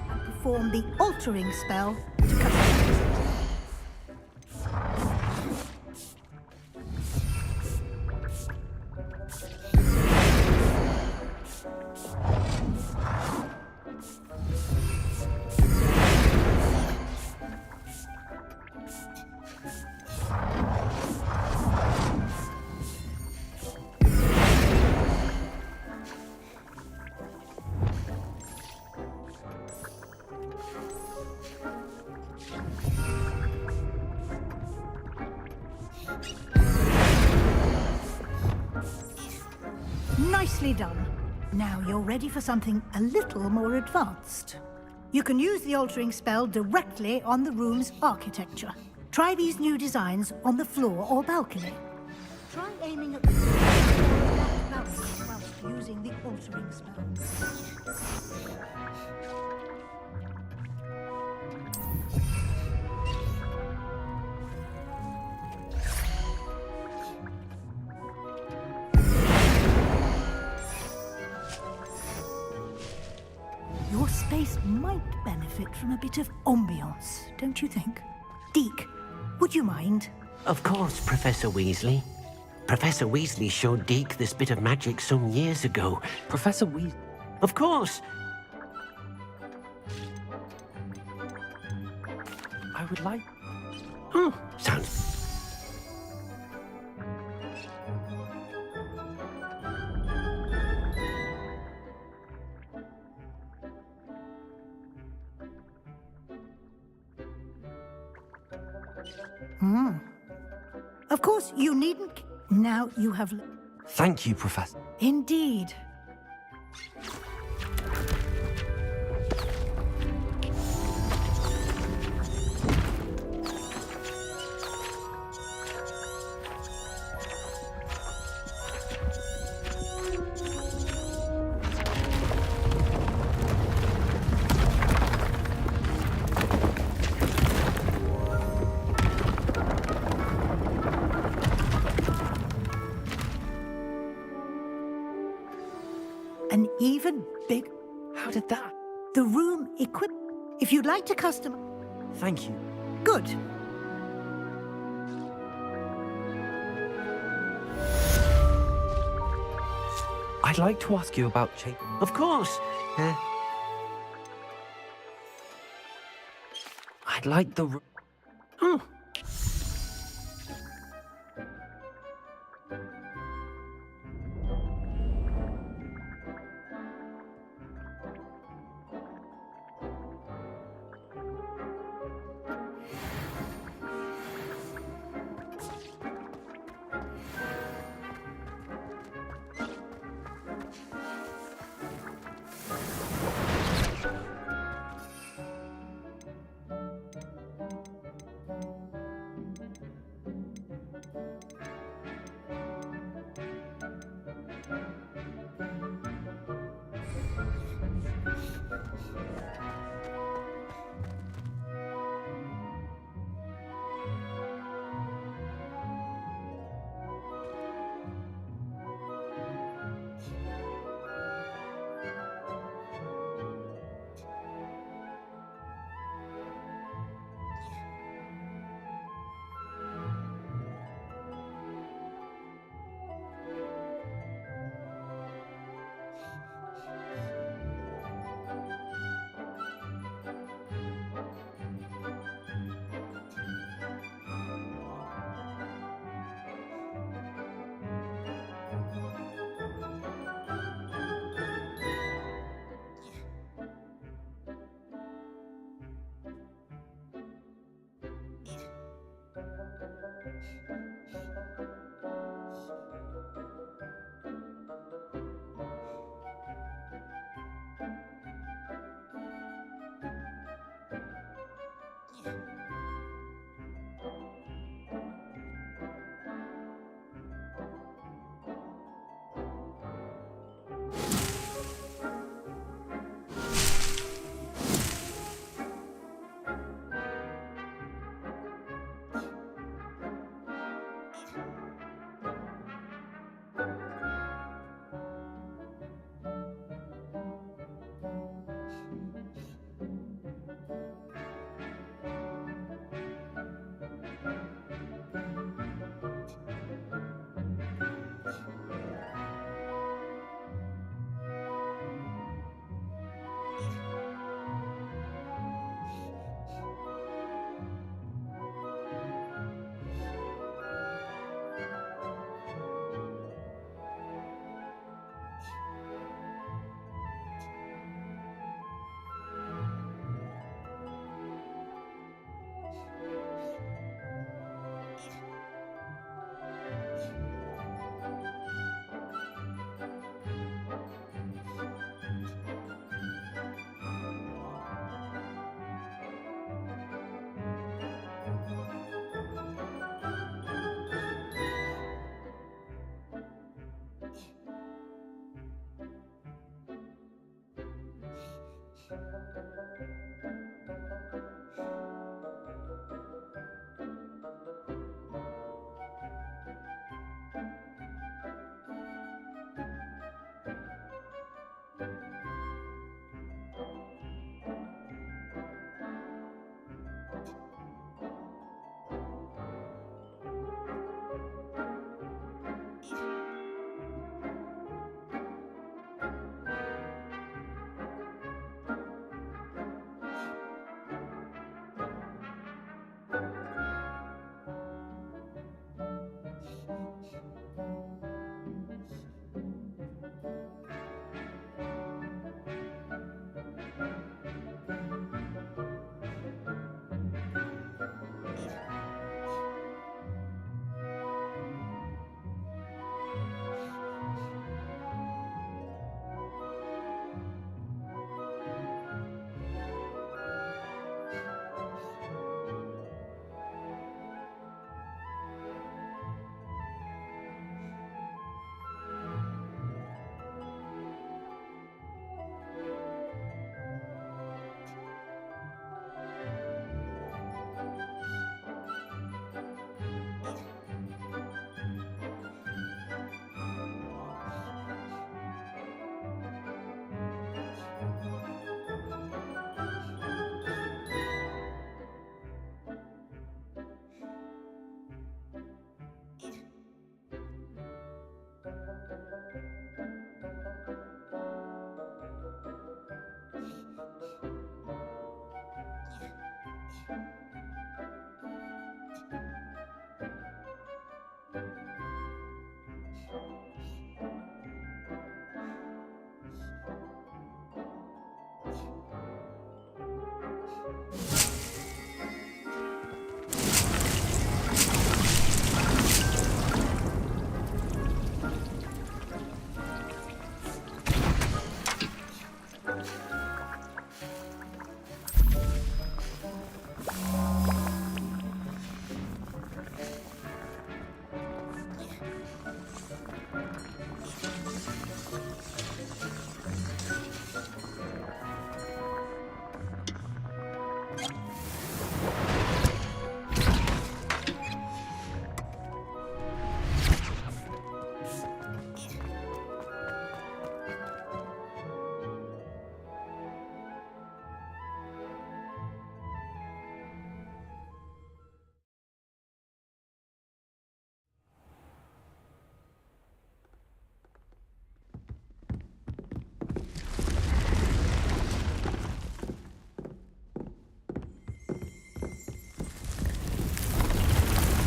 And perform the altering spell to customize it. Nicely done. Now you're ready for something a little more advanced. You can use the altering spell directly on the room's architecture. Try these new designs on the floor or balcony. Try aiming at the balcony whilst using the altering spell. Your space might benefit from a bit of ambiance, don't you think? Deke, would you mind? Of course, Professor Weasley. Professor Weasley showed Deke this bit of magic some years ago. Professor Weasley? Of course. I would like... Oh, sounds... Of course, you needn't... Now you have... Thank you, Professor. Indeed. even big. How did that? The room equipped. If you'd like to custom. Thank you. Good. I'd like to ask you about Of course. I'd like the... Oh.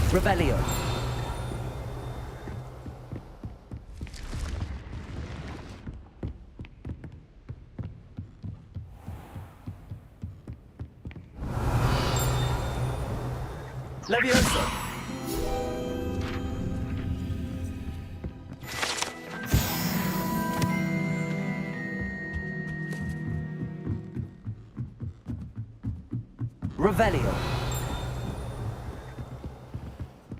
Revelio. Leviosa. Revelio.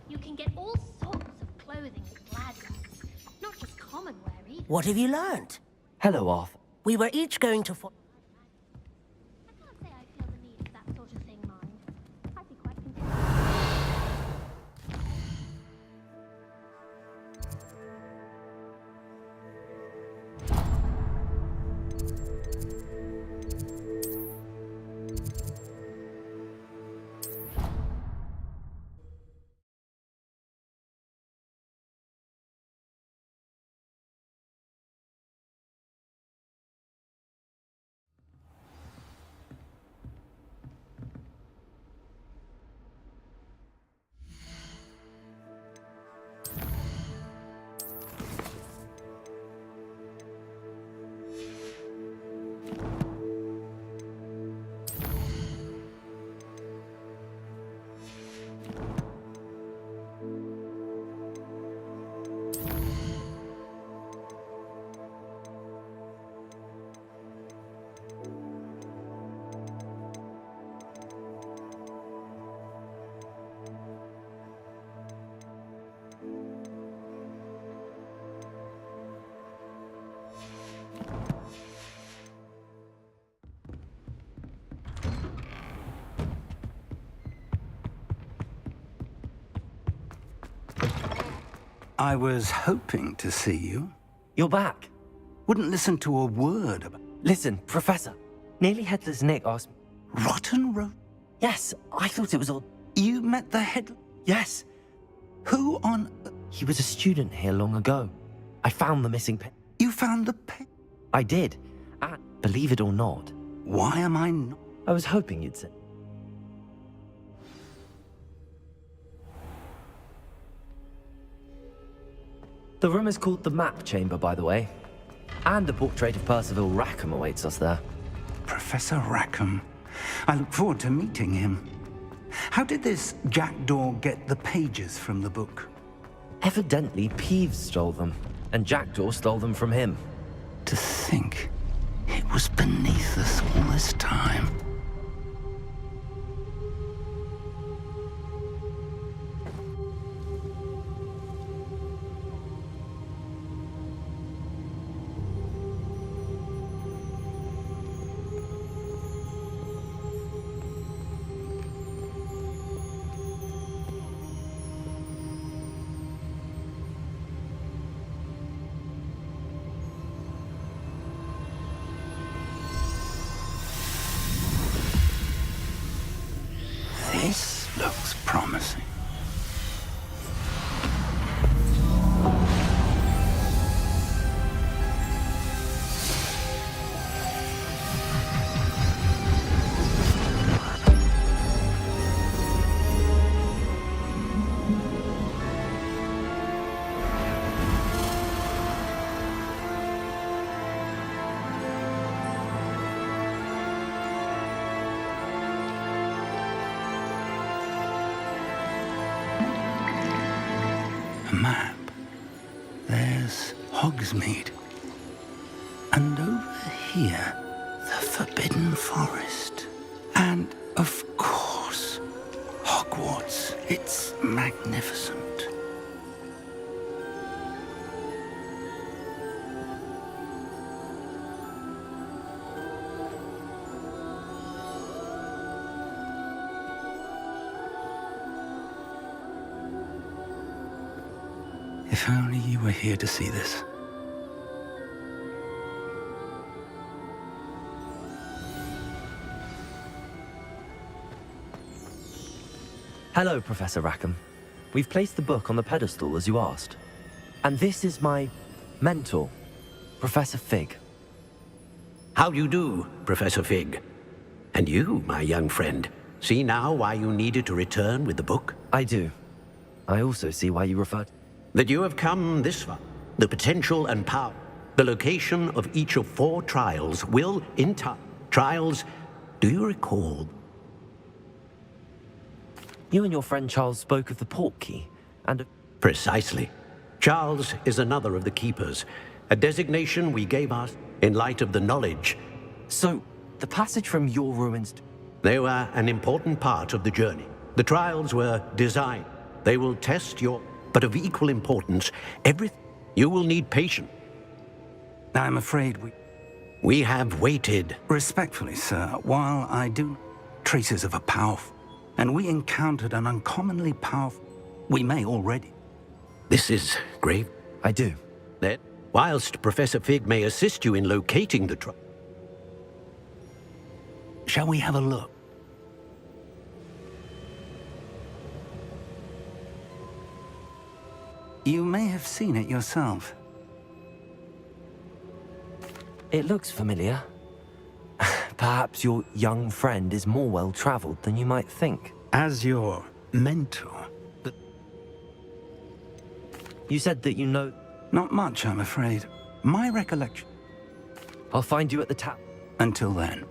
You can get all sorts of clothing at Gladiator's, not just common wear either. What have you learned? Hello, Arthur. We were each going to... I can't say I feel the need for that sort of thing, mind. I'd be quite content. I was hoping to see you. You're back. Wouldn't listen to a word about... Listen, Professor. Nearly Headless Nick asked... Rotten Road? Yes, I thought it was all... You met the head... Yes. Who on... He was a student here long ago. I found the missing pen. You found the pen? I did. And believe it or not... Why am I not... I was hoping you'd say... The room is called the Map Chamber, by the way. And a portrait of Percival Rackham awaits us there. Professor Rackham. I look forward to meeting him. How did this jackdaw get the pages from the book? Evidently, Peeves stole them, and Jackdaw stole them from him. To think it was beneath us all this time. This looks promising. A map. There's Hogsmeade. And over here, the Forbidden Forest. And, of course, Hogwarts. It's magnificent. If only you were here to see this. Hello, Professor Rackham. We've placed the book on the pedestal as you asked. And this is my mentor, Professor Fig. How do you do, Professor Fig? And you, my young friend, see now why you needed to return with the book? I do. I also see why you referred... That you have come this far. The potential and power, the location of each of 4 trials will, in time... Trials, do you recall? You and your friend Charles spoke of the Portkey, and... Precisely. Charles is another of the Keepers, a designation we gave us in light of the knowledge. So, the passage from your ruins... They were an important part of the journey. The trials were designed. They will test your... But of equal importance, everything... You will need patience. I'm afraid we have waited. Respectfully, sir, while I do traces of a powerful... And we encountered an uncommonly powerful... We may already... This is grave. I do. That, whilst Professor Fig may assist you in locating the trial... Shall we have a look? You may have seen it yourself. It looks familiar. Perhaps your young friend is more well-traveled than you might think. As your mentor, You said that you know... Not much, I'm afraid. My recollection... I'll find you at the tap. Until then.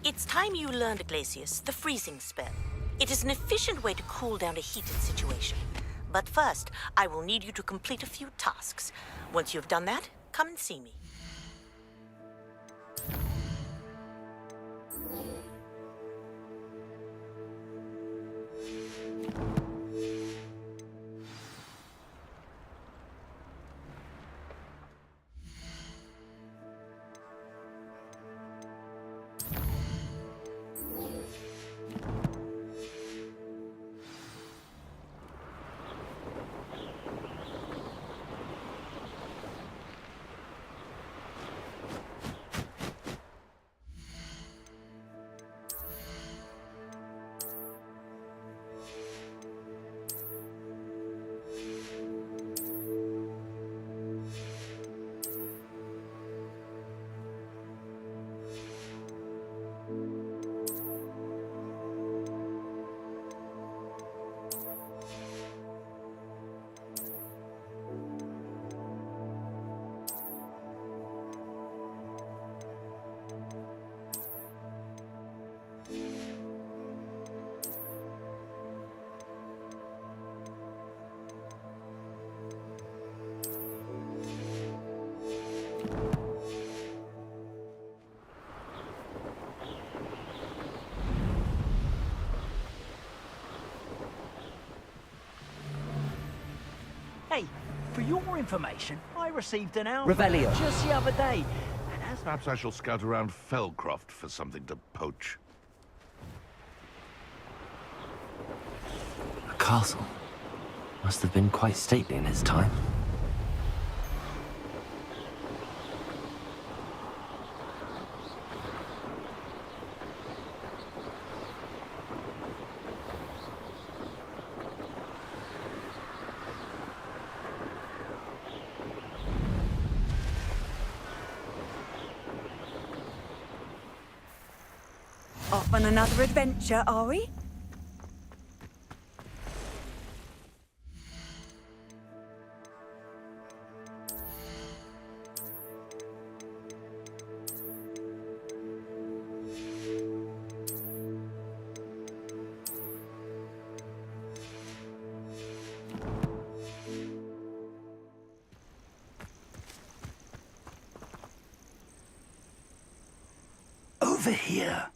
It's time you learned, Glacius, the freezing spell. It is an efficient way to cool down a heated situation. But first, I will need you to complete a few tasks. Once you've done that, come and see me. For your information, I received an alpha Revelio. just the other day. And as Perhaps I shall scout around Felcroft for something to poach. A castle. Must have been quite stately in its time. Off on another adventure, are we? Over here.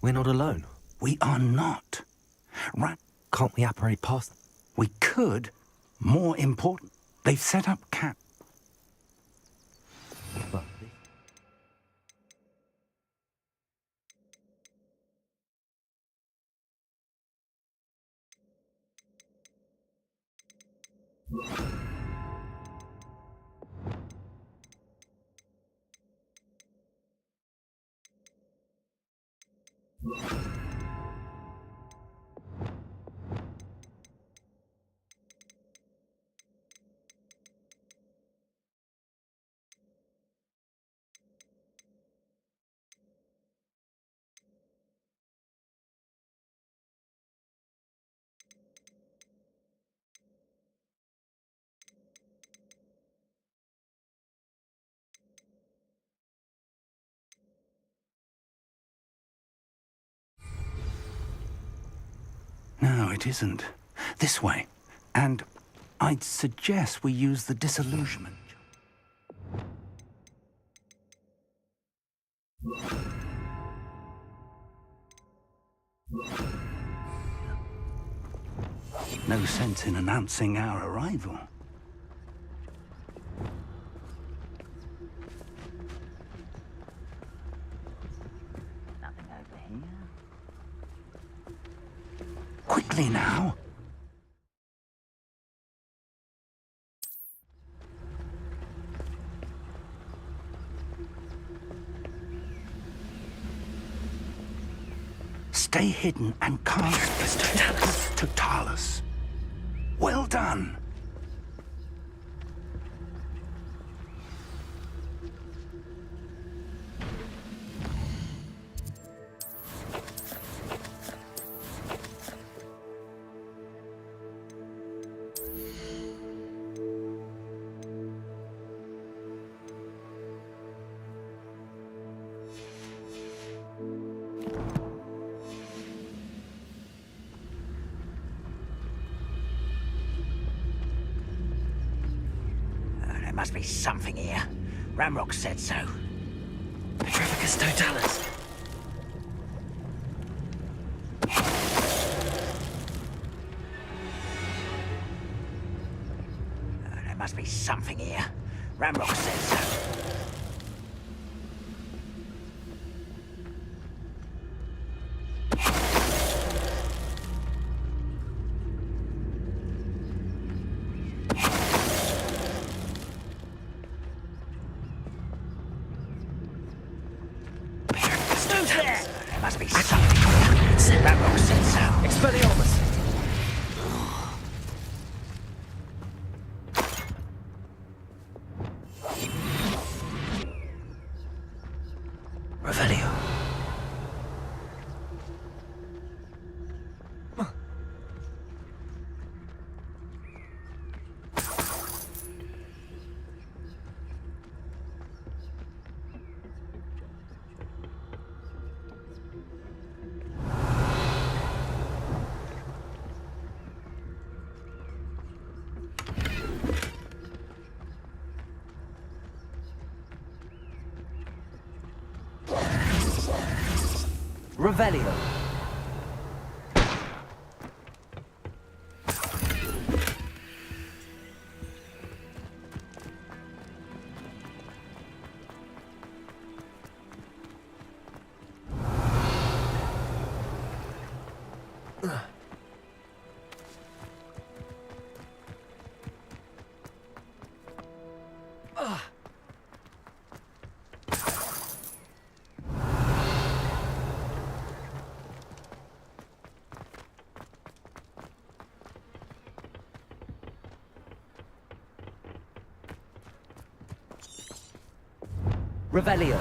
We're not alone. We are not. Right. Can't we apparate past them? We could. More important, they've set up camp. No, it isn't. This way. And I'd suggest we use the disillusionment. No sense in announcing our arrival. nothing over here. Quickly now. Stay hidden and cast Totalis. Well done. There must be something here. Ramrock said so. Petrificus Totalis. There must be something here. Ramrock said so. There must be something here. Ramrock said so. Expelliarmus. Revelio. Revelio. Revelio.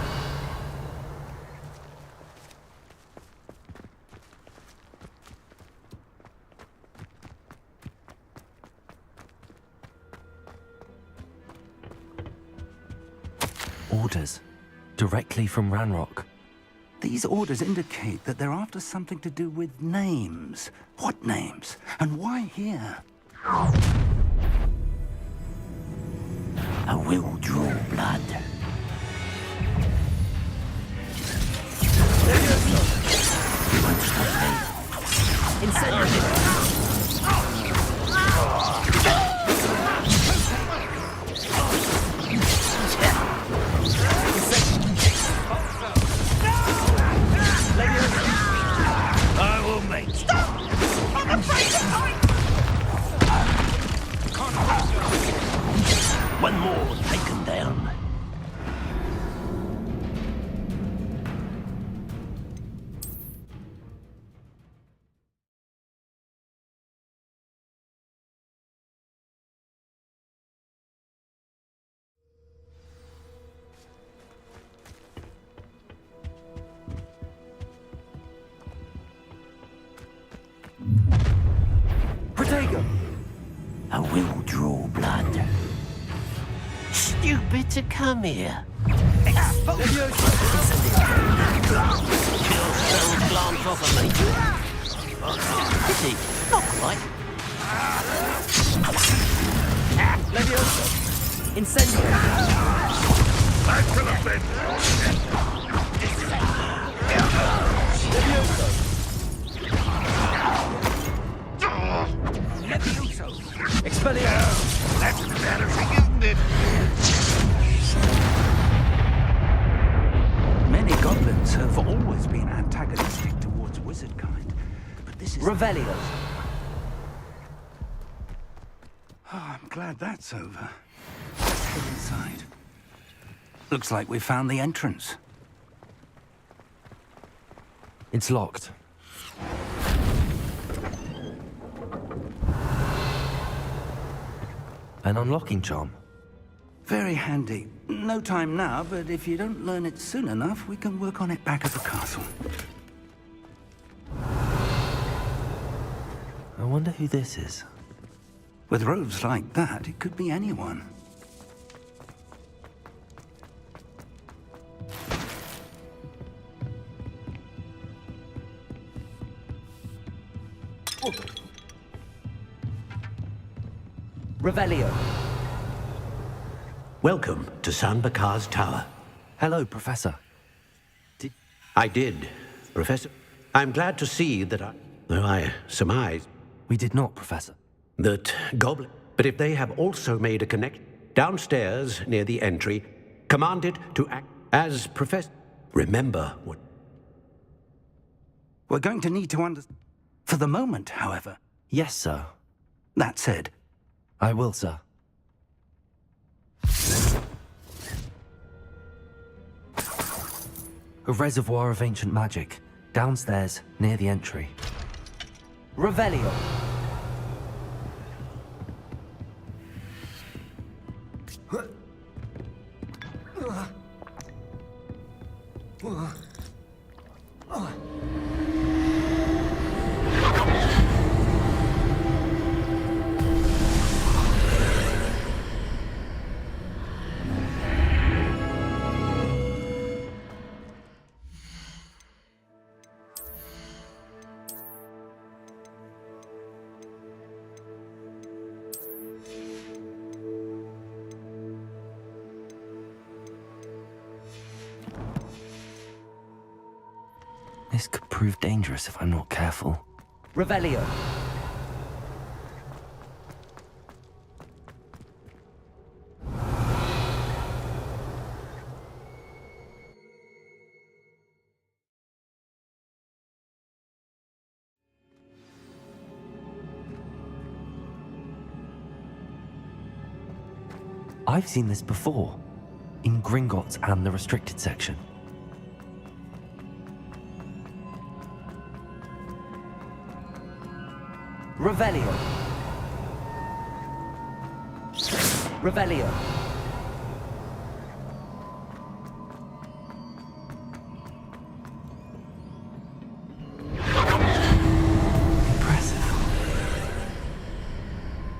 Orders. Directly from Ranrock. These orders indicate that they're after something to do with names. What names? And why here? I will draw blood. I will make. Stop! I'm afraid to One more taken down. Protego! I will draw blood. Stupid to come here. Your stones glance off of me. Pity, not quite. Levioso! Incendio! That could have been. Levioso! Expelliarmus! That's embarrassing, isn't it? Many goblins have always been antagonistic towards wizard kind, but this is... Revelio! Oh, I'm glad that's over. Let's head inside. Looks like we found the entrance. It's locked. An unlocking charm. Very handy. No time now, but if you don't learn it soon enough, we can work on it back at the castle. I wonder who this is. With robes like that, it could be anyone. Revelio. Welcome to San Bakar's tower. Hello, Professor. I did, Professor. I'm glad to see that I surmise... We did not, Professor. That goblin... But if they have also made a connection downstairs near the entry, commanded to act as Professor... Remember what... We're going to need to understand... For the moment, however. Yes, sir. That said... I will, sir. A reservoir of ancient magic. Downstairs, near the entry. Revelio! This could prove dangerous if I'm not careful. Revelio! I've seen this before, in Gringotts and the restricted section. Revelio. Revelio.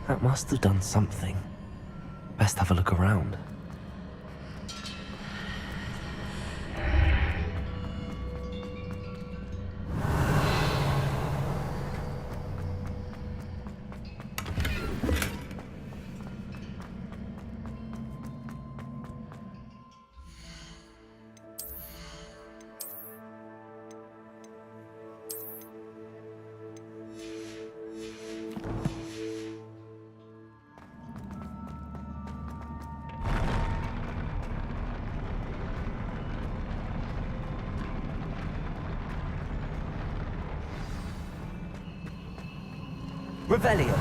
That must have done something. Best have a look around. Revelio.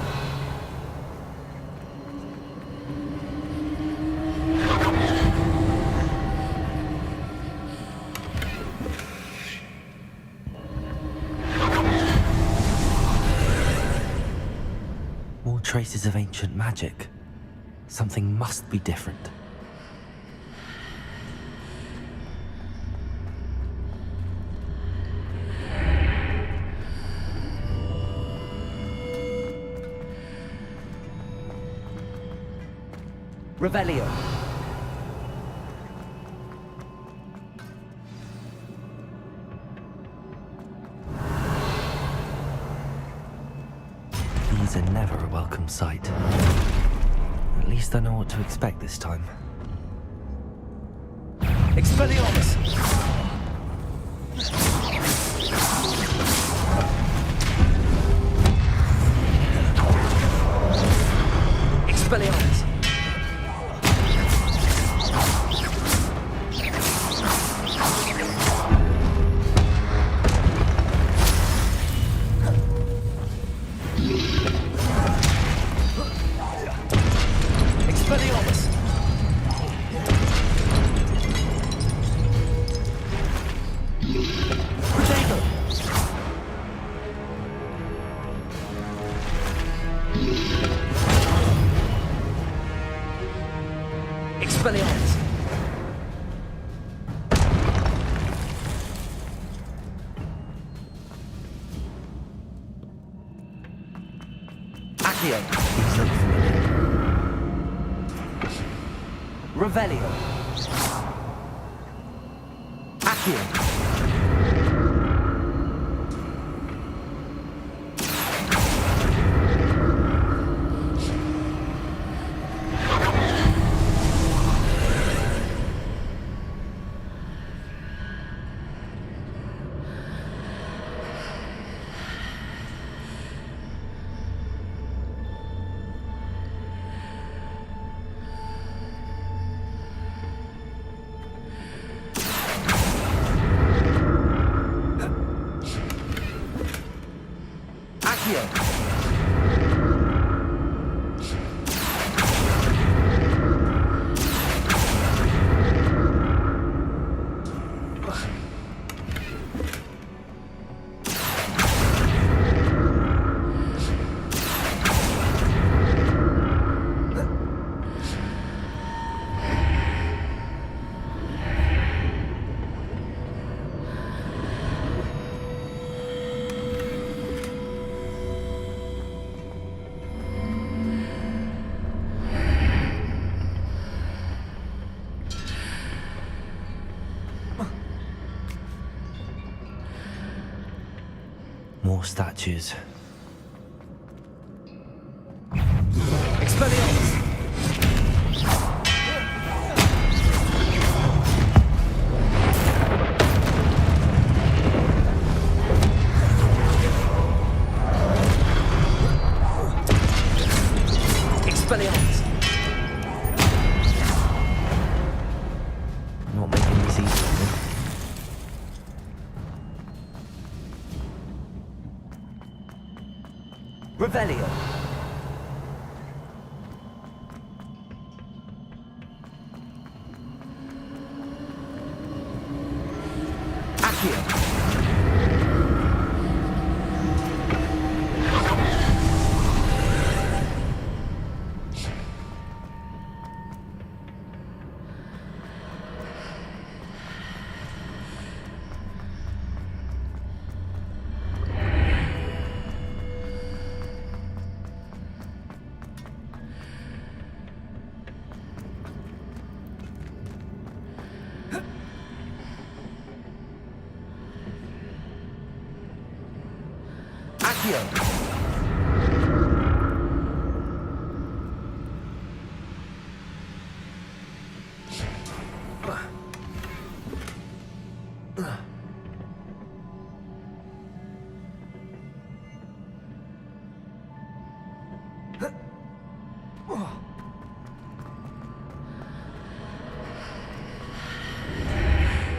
More traces of ancient magic. Something must be different. Revelio. These are never a welcome sight. At least I know what to expect this time. Expelliarmus! Expelliarmus! Expelliarmus! Accio! These look familiar. Revelio! Accio! More statues. Expelliarmus! Expelliarmus! Not making this easy for me. Revelio.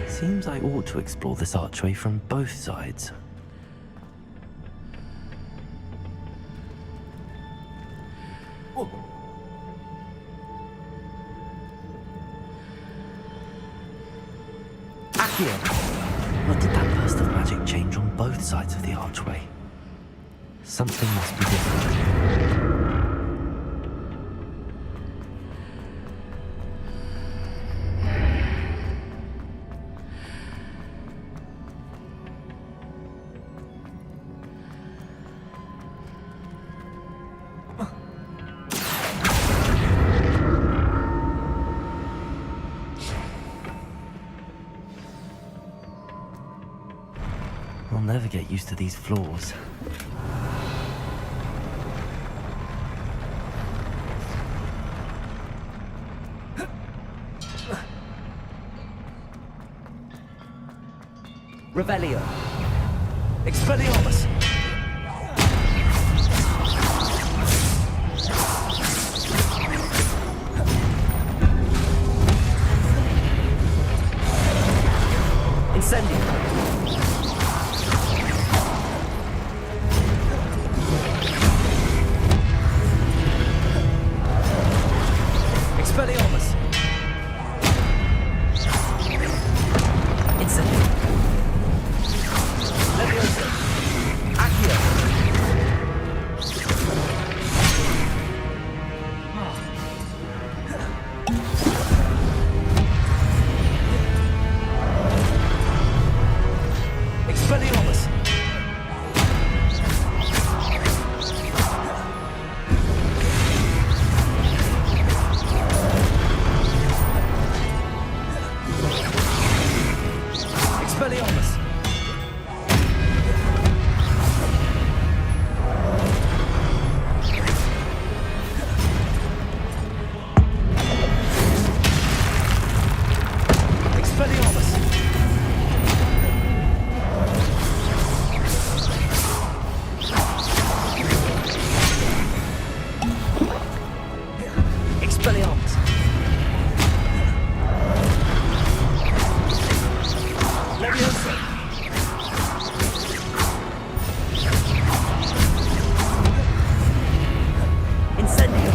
Seems I ought to explore this archway from both sides. What did that burst of magic change on both sides of the archway? Something must be different. I'll never get used to these floors. Revelio. Expelliarmus. Incendio. Expelliarmus. Incendio. Leviosa. Accio. Expelliarmus. Expelliarmus. Expelliarmus. Expelliarmus. Leviosa. Incendio.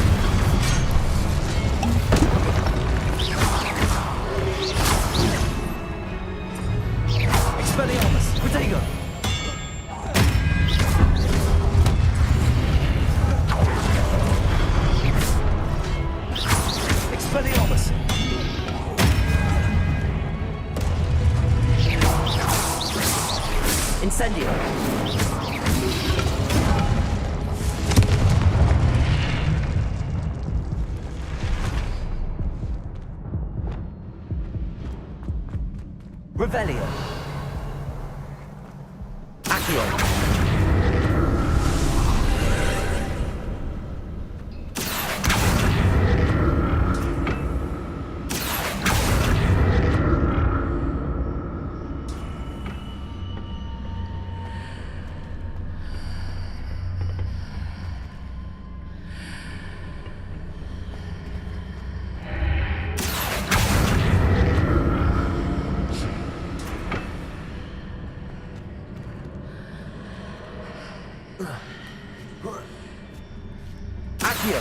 Expelliarmus. Protego. Expelliarmus. Incendio. Revelio. Accio. Accio.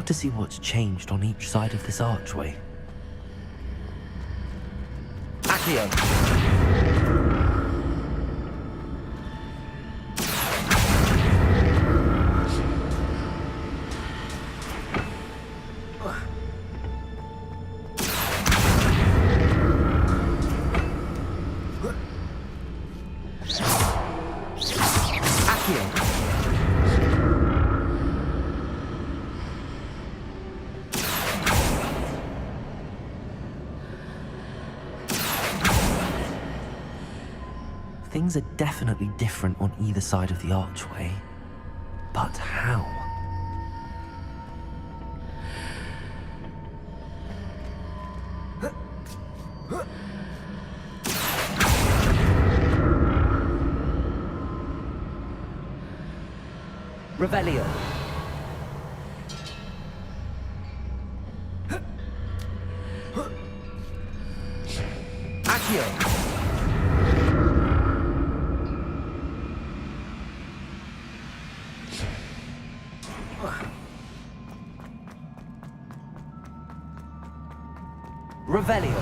to see what's changed on each side of this archway. Accio. Things are definitely different on either side of the archway. But how? Revelio. Accio. Revelio.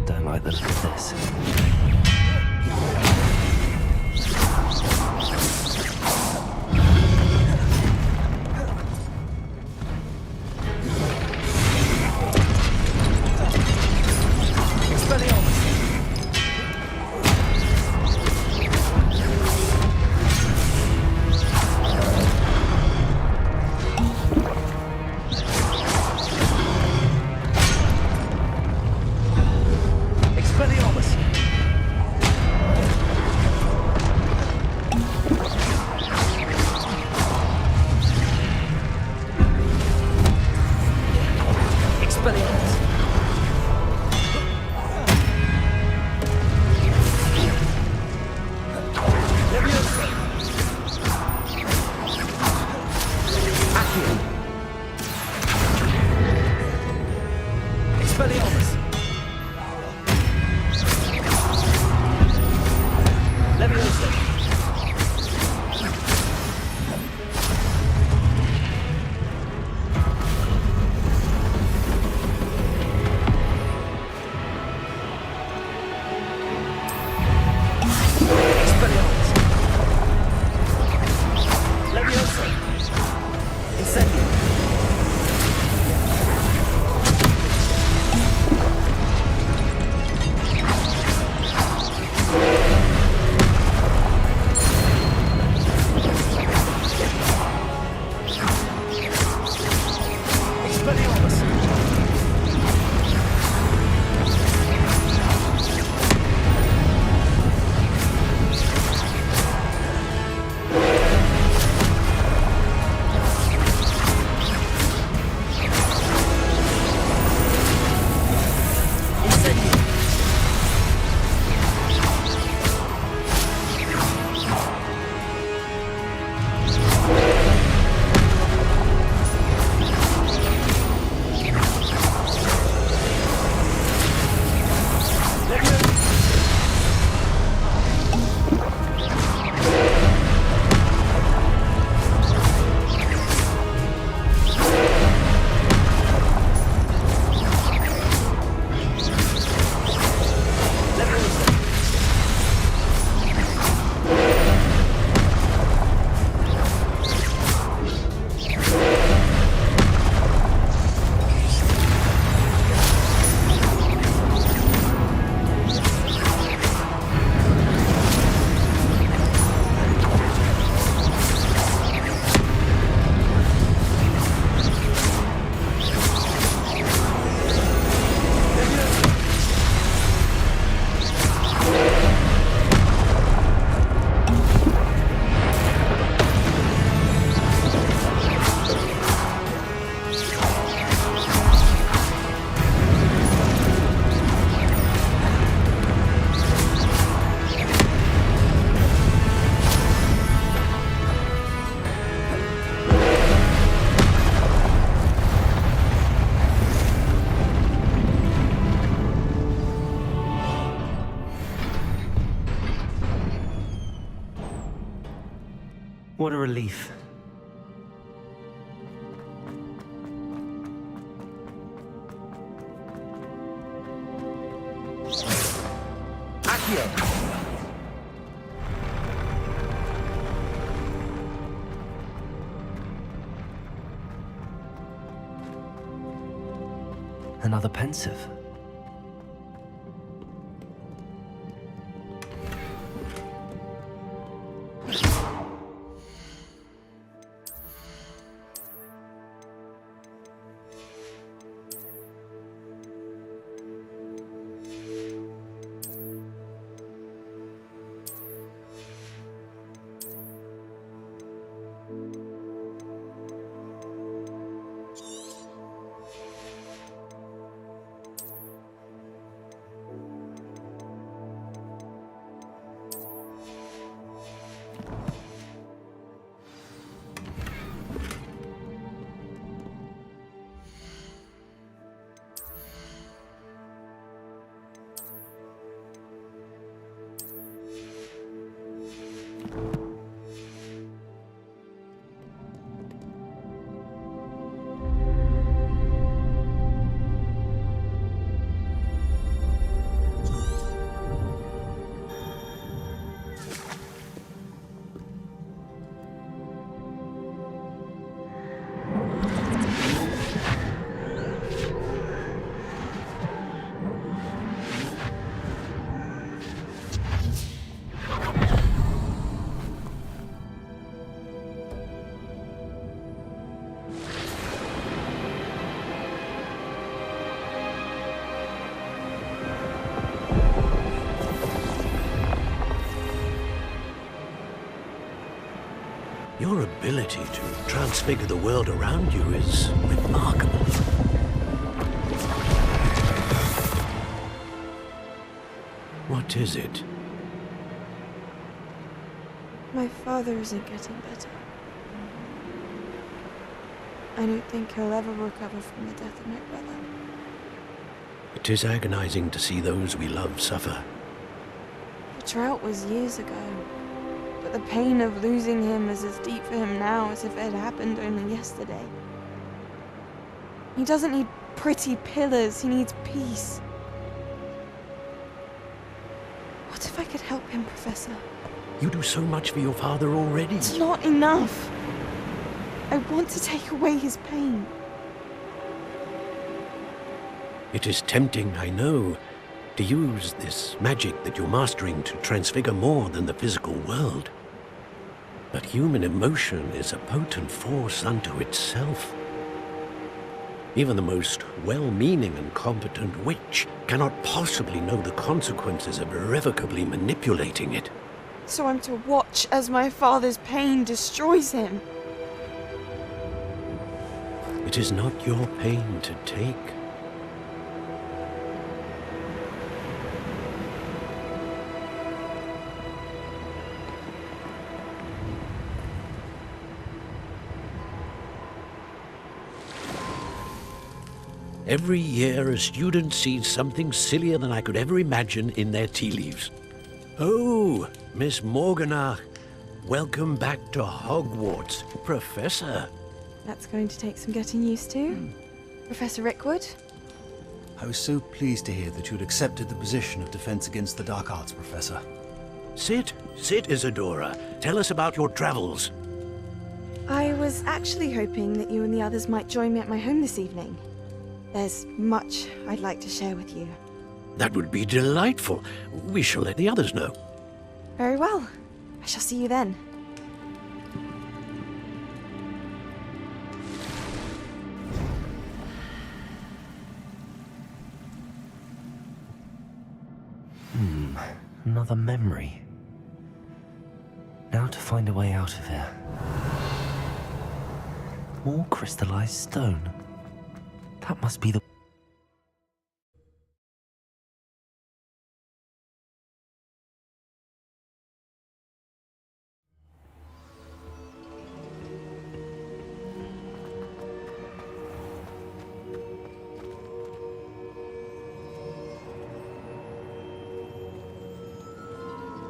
Don't like the look of this. Expelliarmus. What a relief. Accio! Another pensive. Your ability to transfigure the world around you is remarkable. What is it? My father isn't getting better. I don't think he'll ever recover from the death of my brother. It is agonizing to see those we love suffer. The drought was years ago. But the pain of losing him is as deep for him now as if it had happened only yesterday. He doesn't need pretty pillars, he needs peace. What if I could help him, Professor? You do so much for your father already. It's not enough. I want to take away his pain. It is tempting, I know, to use this magic that you're mastering to transfigure more than the physical world. But human emotion is a potent force unto itself. Even the most well-meaning and competent witch cannot possibly know the consequences of irrevocably manipulating it. So I'm to watch as my father's pain destroys him. It is not your pain to take. Every year, a student sees something sillier than I could ever imagine in their tea leaves. Oh, Miss Morganach, welcome back to Hogwarts, Professor. That's going to take some getting used to. Professor Rickwood? I was so pleased to hear that you'd accepted the position of Defense Against the Dark Arts, Professor. Sit, Isadora. Tell us about your travels. I was actually hoping that you and the others might join me at my home this evening. There's much I'd like to share with you. That would be delightful. We shall let the others know. Very well. I shall see you then. Another memory. Now to find a way out of here. More crystallized stone. That must be the...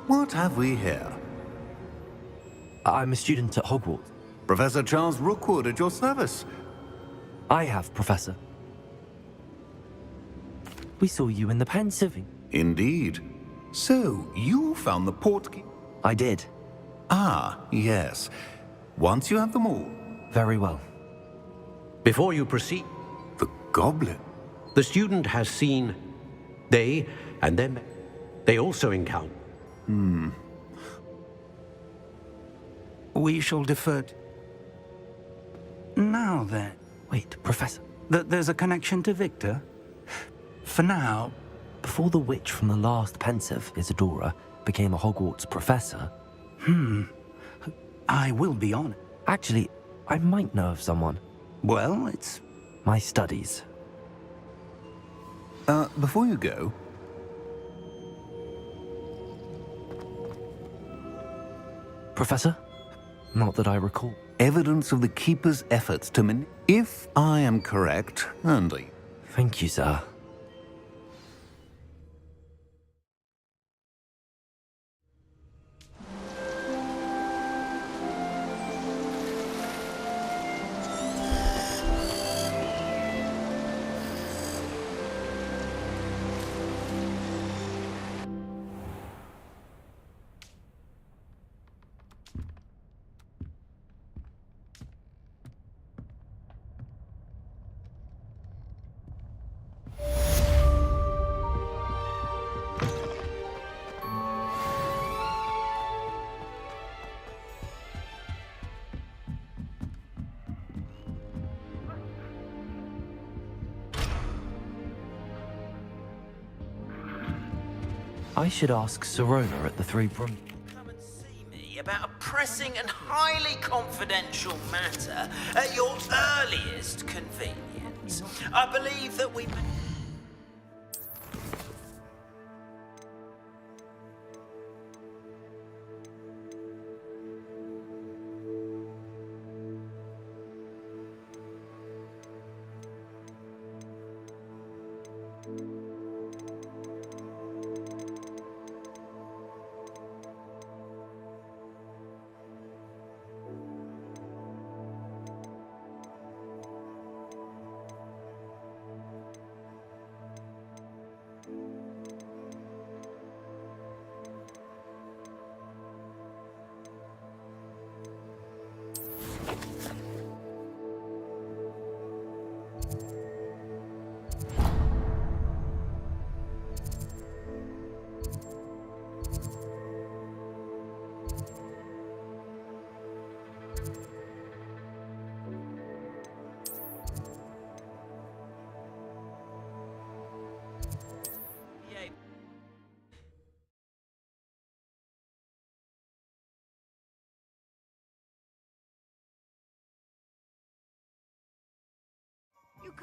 What have we here? I'm a student at Hogwarts. Professor Charles Rookwood at your service. I have, Professor. We saw you in the Pensieve. Indeed. So, you found the portkey? I did. Ah, yes. Once you have them all. Very well. Before you proceed, the goblin. The student has seen they and them. They also encounter. We shall defer. Now then. Wait, Professor. There's a connection to Victor? For now. Before the witch from the last Pensieve, Isadora, became a Hogwarts professor. I will be on it. Actually, I might know of someone. Well, it's my studies. Before you go... Professor? Not that I recall. Evidence of the Keeper's efforts to If I am correct, Andy. Thank you, sir. I should ask Sirona at the Three Brooms. Come and see me about a pressing and highly confidential matter at your earliest convenience. I believe that we...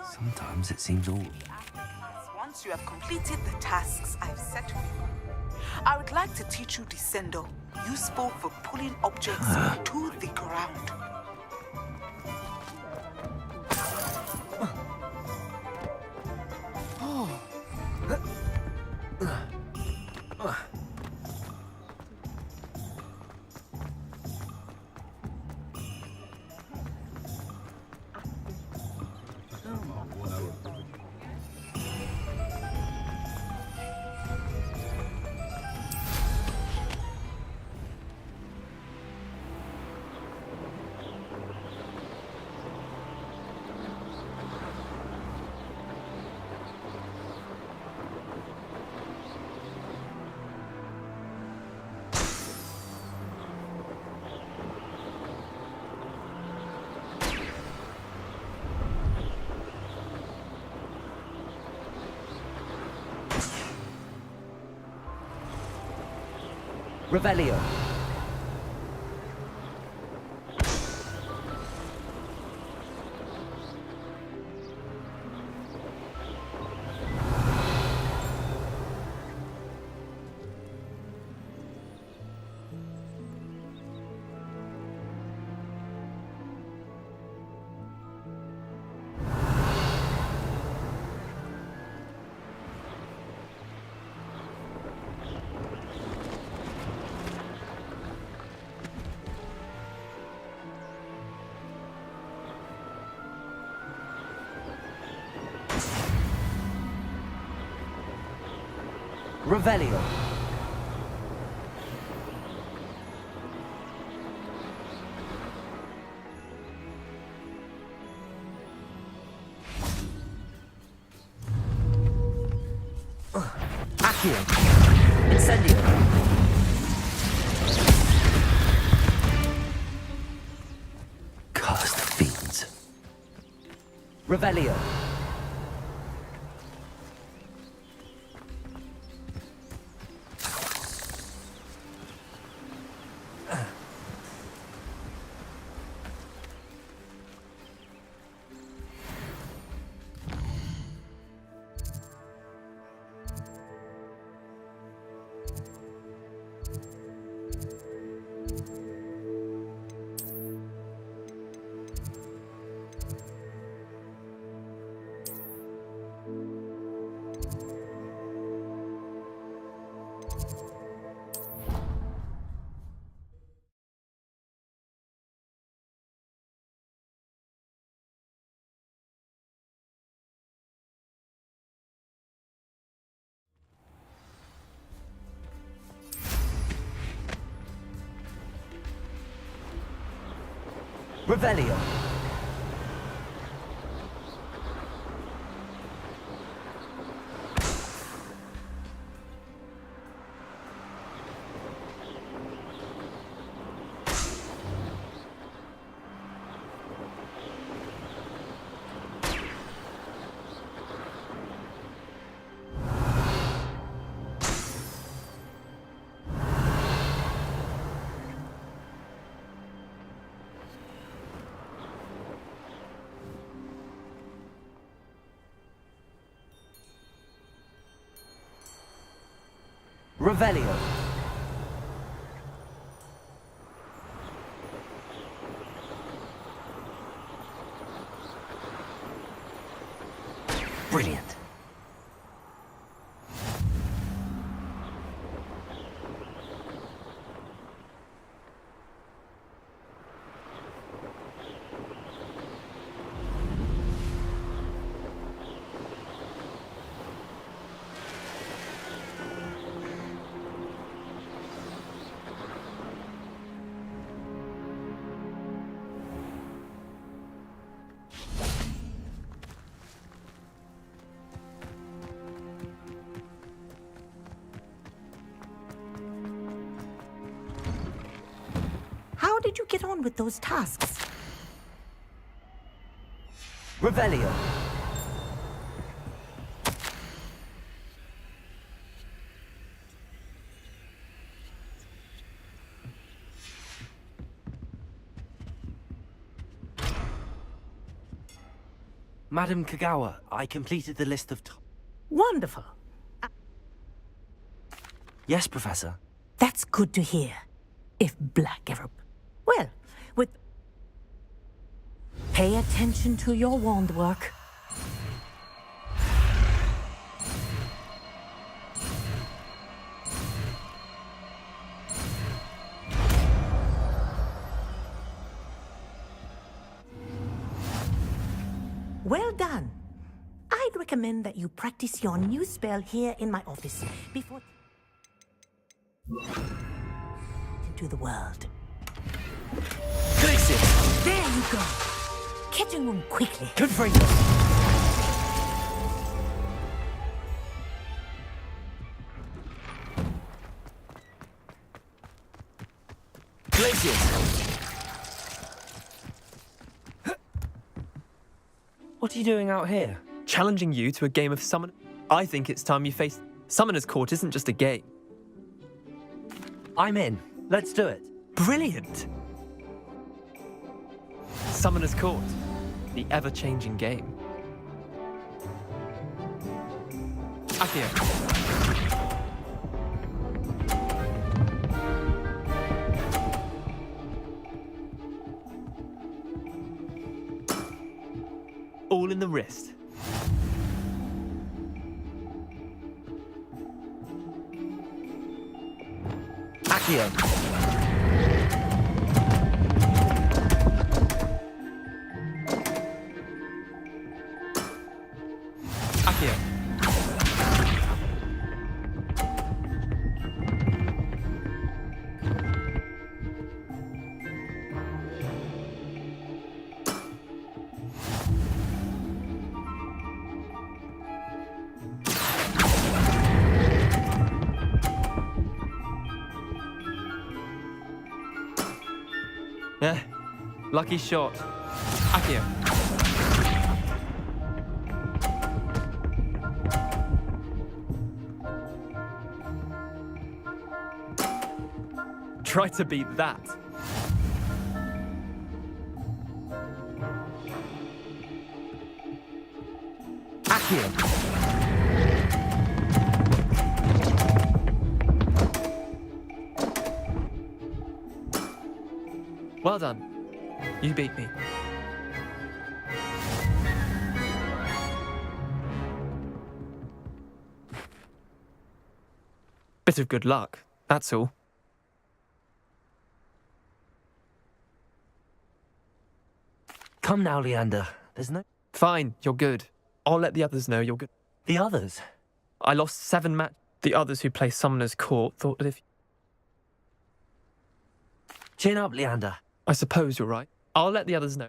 Sometimes it seems all... Once you have completed the tasks I've set for you, I would like to teach you Descendo, useful for pulling objects to the ground. Revelio. Revelio. Accio. Incendio. Cursed fiends. Revelio. Revelio. Revelio. Brilliant. How did you get on with those tasks? Revelio. Madam Kagawa, I completed the list of... Wonderful. Yes, Professor. That's good to hear. If Black ever... Well, with... Pay attention to your wand work. Well done. I'd recommend that you practice your new spell here in my office before... into the world. Glacius! There you go. Catching them quickly. Confringo! Glacius! What are you doing out here? Challenging you to a game of summon. I think it's time you face... Summoner's Court isn't just a game. I'm in. Let's do it. Brilliant! Summoner's Court. The ever-changing game. Accio. All in the wrist. Accio. Accio. Lucky shot. Accio. Try to beat that. Accio. Well done. You beat me. Bit of good luck, that's all. Come now, Leander. There's no... Fine, you're good. I'll let the others know you're good. The others? I lost 7 matches. The others who play Summoner's Court thought that if... Chin up, Leander. I suppose you're right. I'll let the others know.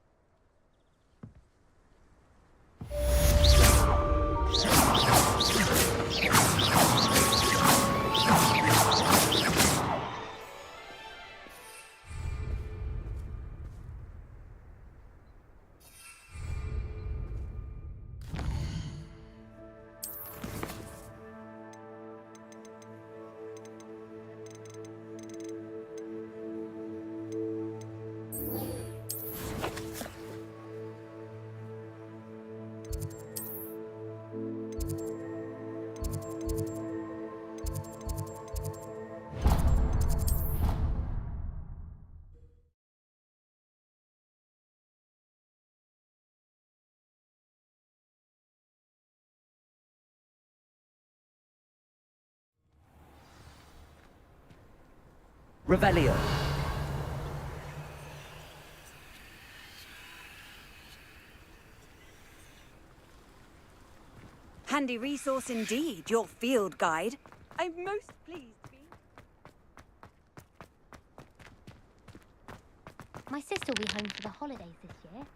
Revelio. Handy resource indeed, your field guide. I'm most pleased to be... My sister will be home for the holidays this year.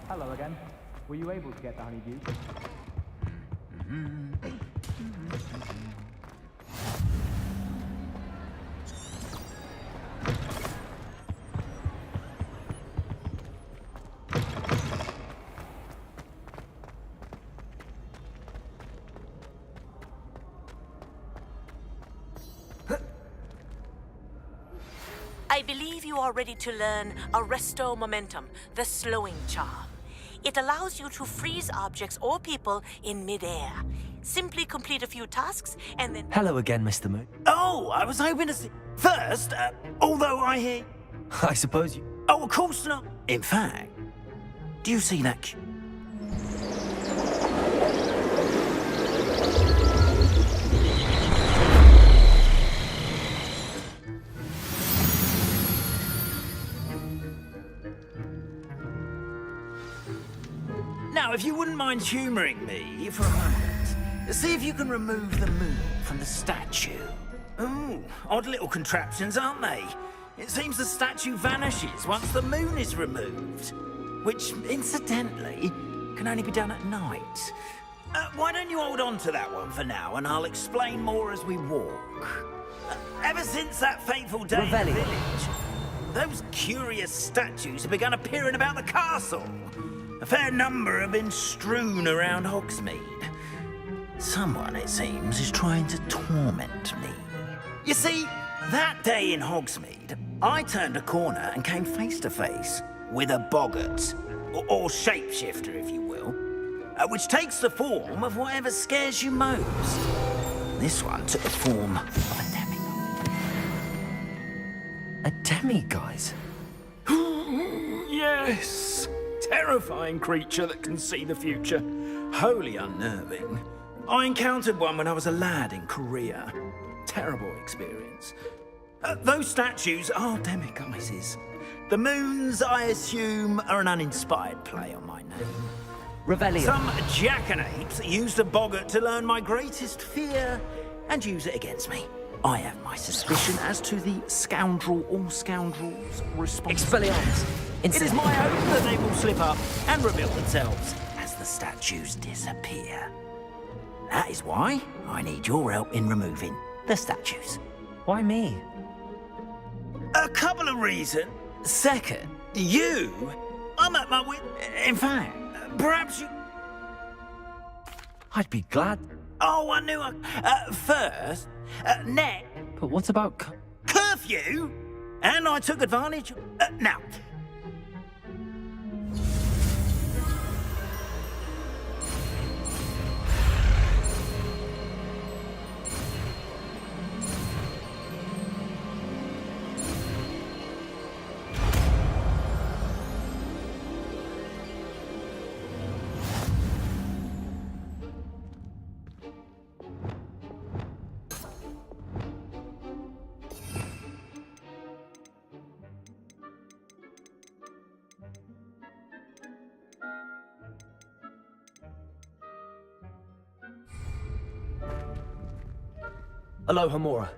Hello again. Were you able to get the honeydew? I believe you are ready to learn Arresto Momentum, the slowing charm. It allows you to freeze objects or people in midair. Simply complete a few tasks and then... Hello again, Mr. Moon. Oh, I was hoping to see... First, although I hear... I suppose you... Oh, of course not. In fact, do you see that... Now, if you wouldn't mind humouring me for a moment, see if you can remove the moon from the statue. Ooh, odd little contraptions, aren't they? It seems the statue vanishes once the moon is removed, which, incidentally, can only be done at night. Why don't you hold on to that one for now, and I'll explain more as we walk. Ever since that fateful day in the village, those curious statues have begun appearing about the castle. A fair number have been strewn around Hogsmeade. Someone, it seems, is trying to torment me. You see, that day in Hogsmeade, I turned a corner and came face to face with a boggart, or shapeshifter, if you will, which takes the form of whatever scares you most. This one took the form of a demiguise. A demiguise? Yes! Terrifying creature that can see the future. Wholly unnerving. I encountered one when I was a lad in Korea. Terrible experience. Those statues are demiguises. The moons, I assume, are an uninspired play on my name. Revelio. Some jackanapes used a boggart to learn my greatest fear and use it against me. I have my suspicion as to the scoundrel or scoundrels responsible. Expelliarmus. It is my hope that they will slip up and reveal themselves as the statues disappear. That is why I need your help in removing the statues. Why me? A couple of reasons. Second, I'm at my wit. In fact, perhaps you. I'd be glad. Oh, I knew. First, net. But what about Curfew? And I took advantage. Now. Aloha, Mora.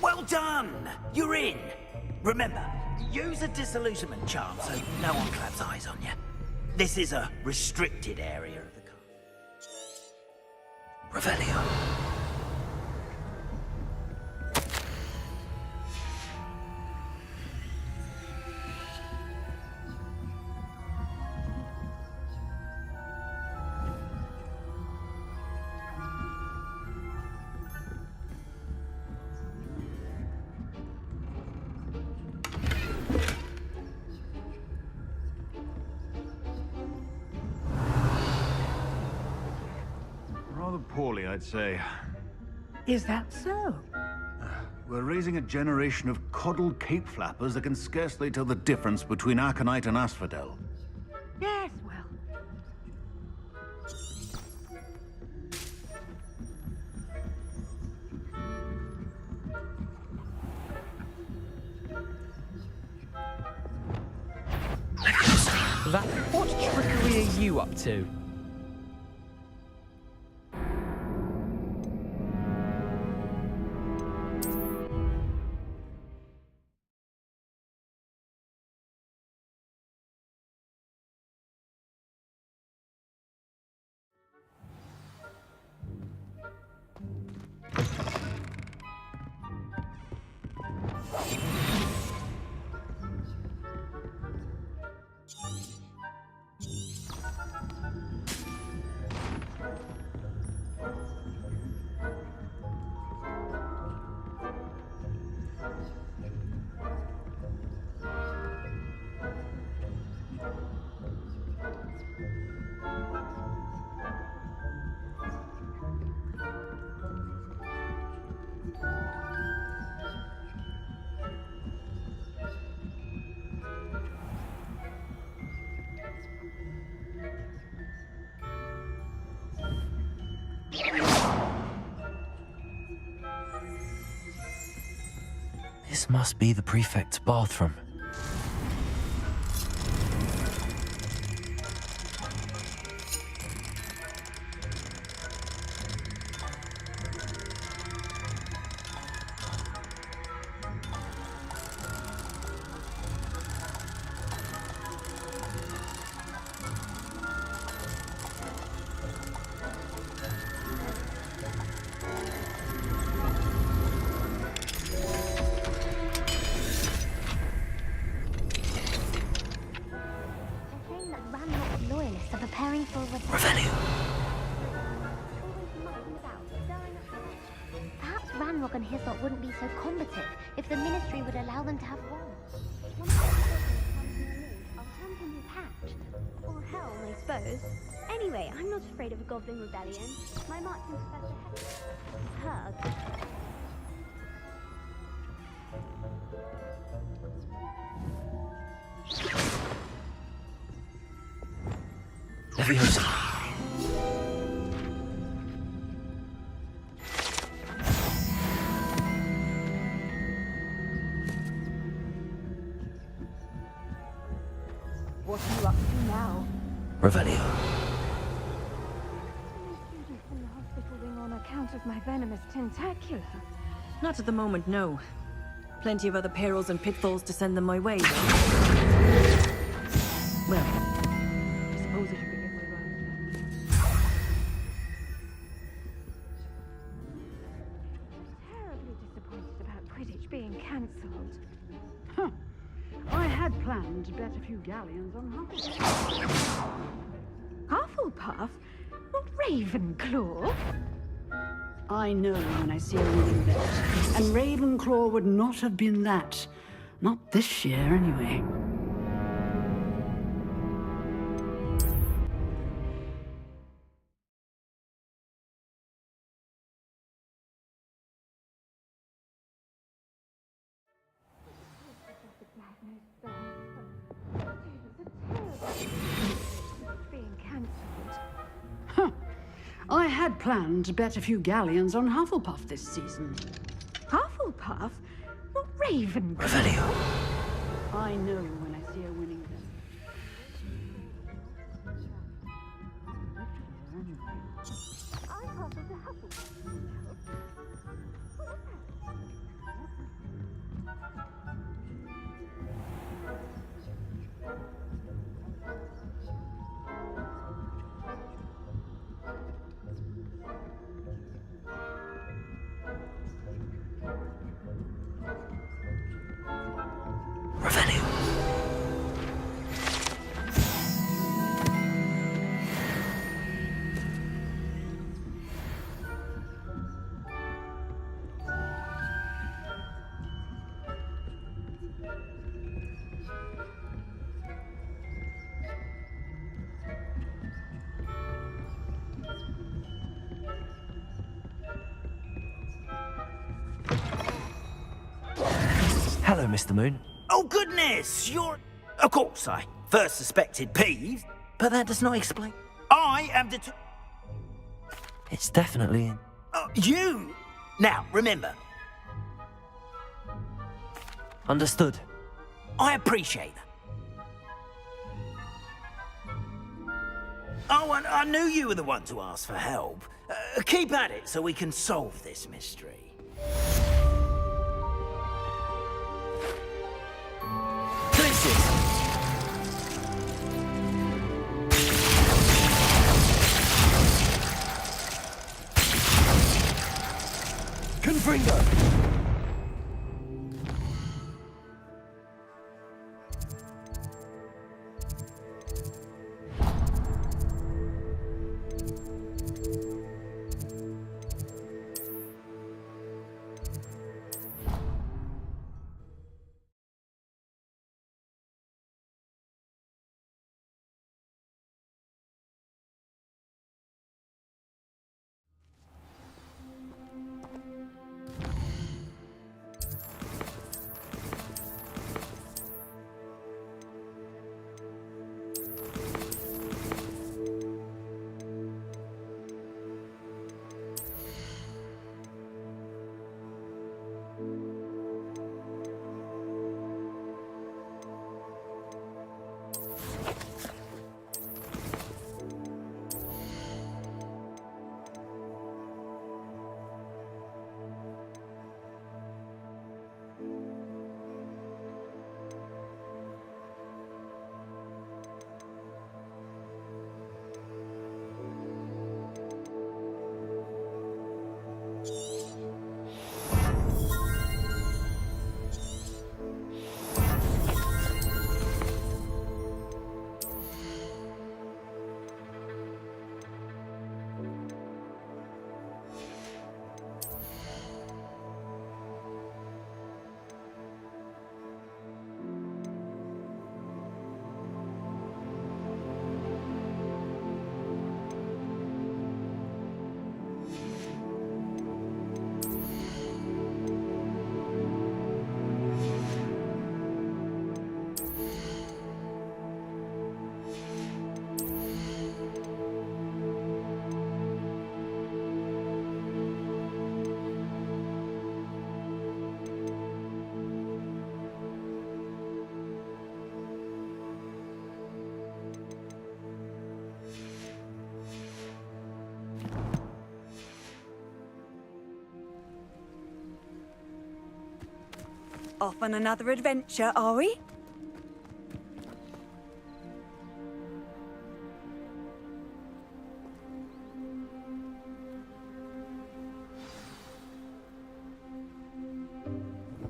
Well done! You're in. Remember, use a disillusionment charm so no one claps eyes on you. This is a restricted area of the castle. Revelio? Rather poorly, I'd say. Is that so? We're raising a generation of coddled cape flappers that can scarcely tell the difference between Aconite and Asphodel. Yes, well. What trickery are you up to? This must be the prefect's bathroom. Perhaps Ranrock and his lot wouldn't be so combative if the Ministry would allow them to have wands. One of the I'll hand him his hat. Or helm, I suppose. Anyway, I'm not afraid of a goblin rebellion. My marching professor has hug. Leviosa. What are you up to now? Revelio. Student from the hospital wing on account of my venomous tentacula. Not at the moment, no. Plenty of other perils and pitfalls to send them my way. Well, I suppose I should begin my run. Terribly disappointed about Quidditch being cancelled. Huh. I had planned to bet a few galleons on Hufflepuff. Hufflepuff? Not Ravenclaw? I know when I see a winning bet. And Ravenclaw would not have been that. Not this year, anyway. Being cancelled. Huh. I had planned to bet a few galleons on Hufflepuff this season. Hufflepuff? Not Ravenclaw? Revelio. I know when I see a winning bet. I puzzled to Hufflepuff. Revelio. Hello, Mr. Moon. Oh, goodness! You're... Of course, I first suspected Peeve, but that does not explain... I am It's definitely in. You! Now, remember, Understood. I appreciate that. Oh, and I knew you were the one to ask for help. Keep at it so we can solve this mystery. Confringo! Off on another adventure, are we?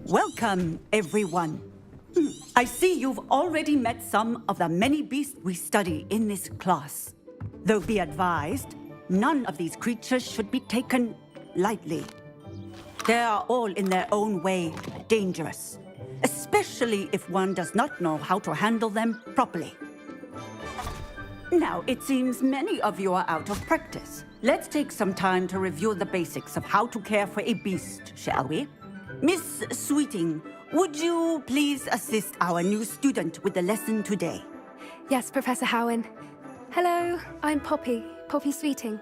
Welcome, everyone. I see you've already met some of the many beasts we study in this class. Though be advised, none of these creatures should be taken lightly. They are all in their own way dangerous, especially if one does not know how to handle them properly. Now, it seems many of you are out of practice. Let's take some time to review the basics of how to care for a beast, shall we? Miss Sweeting, would you please assist our new student with the lesson today? Yes, Professor Howen. Hello, I'm Poppy Sweeting.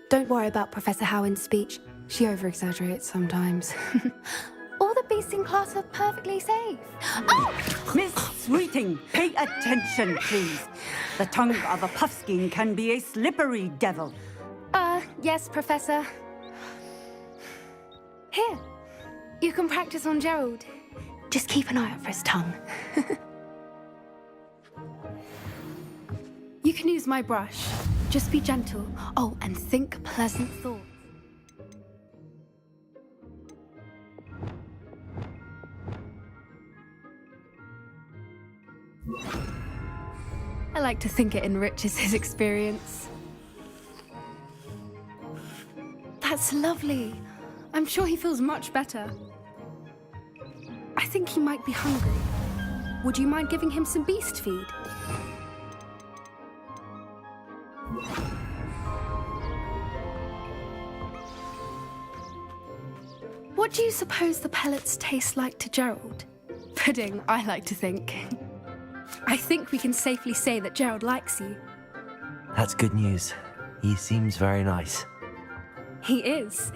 Don't worry about Professor Howen's speech. She over-exaggerates sometimes. All the beasts in class are perfectly safe. Oh! Miss Sweeting, pay attention, please. The tongue of a puffskein can be a slippery devil. Yes, Professor. Here, you can practice on Gerald. Just keep an eye out for his tongue. You can use my brush. Just be gentle. Oh, and think pleasant thoughts. I like to think it enriches his experience. That's lovely. I'm sure he feels much better. I think he might be hungry. Would you mind giving him some beast feed? What do you suppose the pellets taste like to Gerald? Pudding, I like to think. I think we can safely say that Gerald likes you. That's good news. He seems very nice. He is.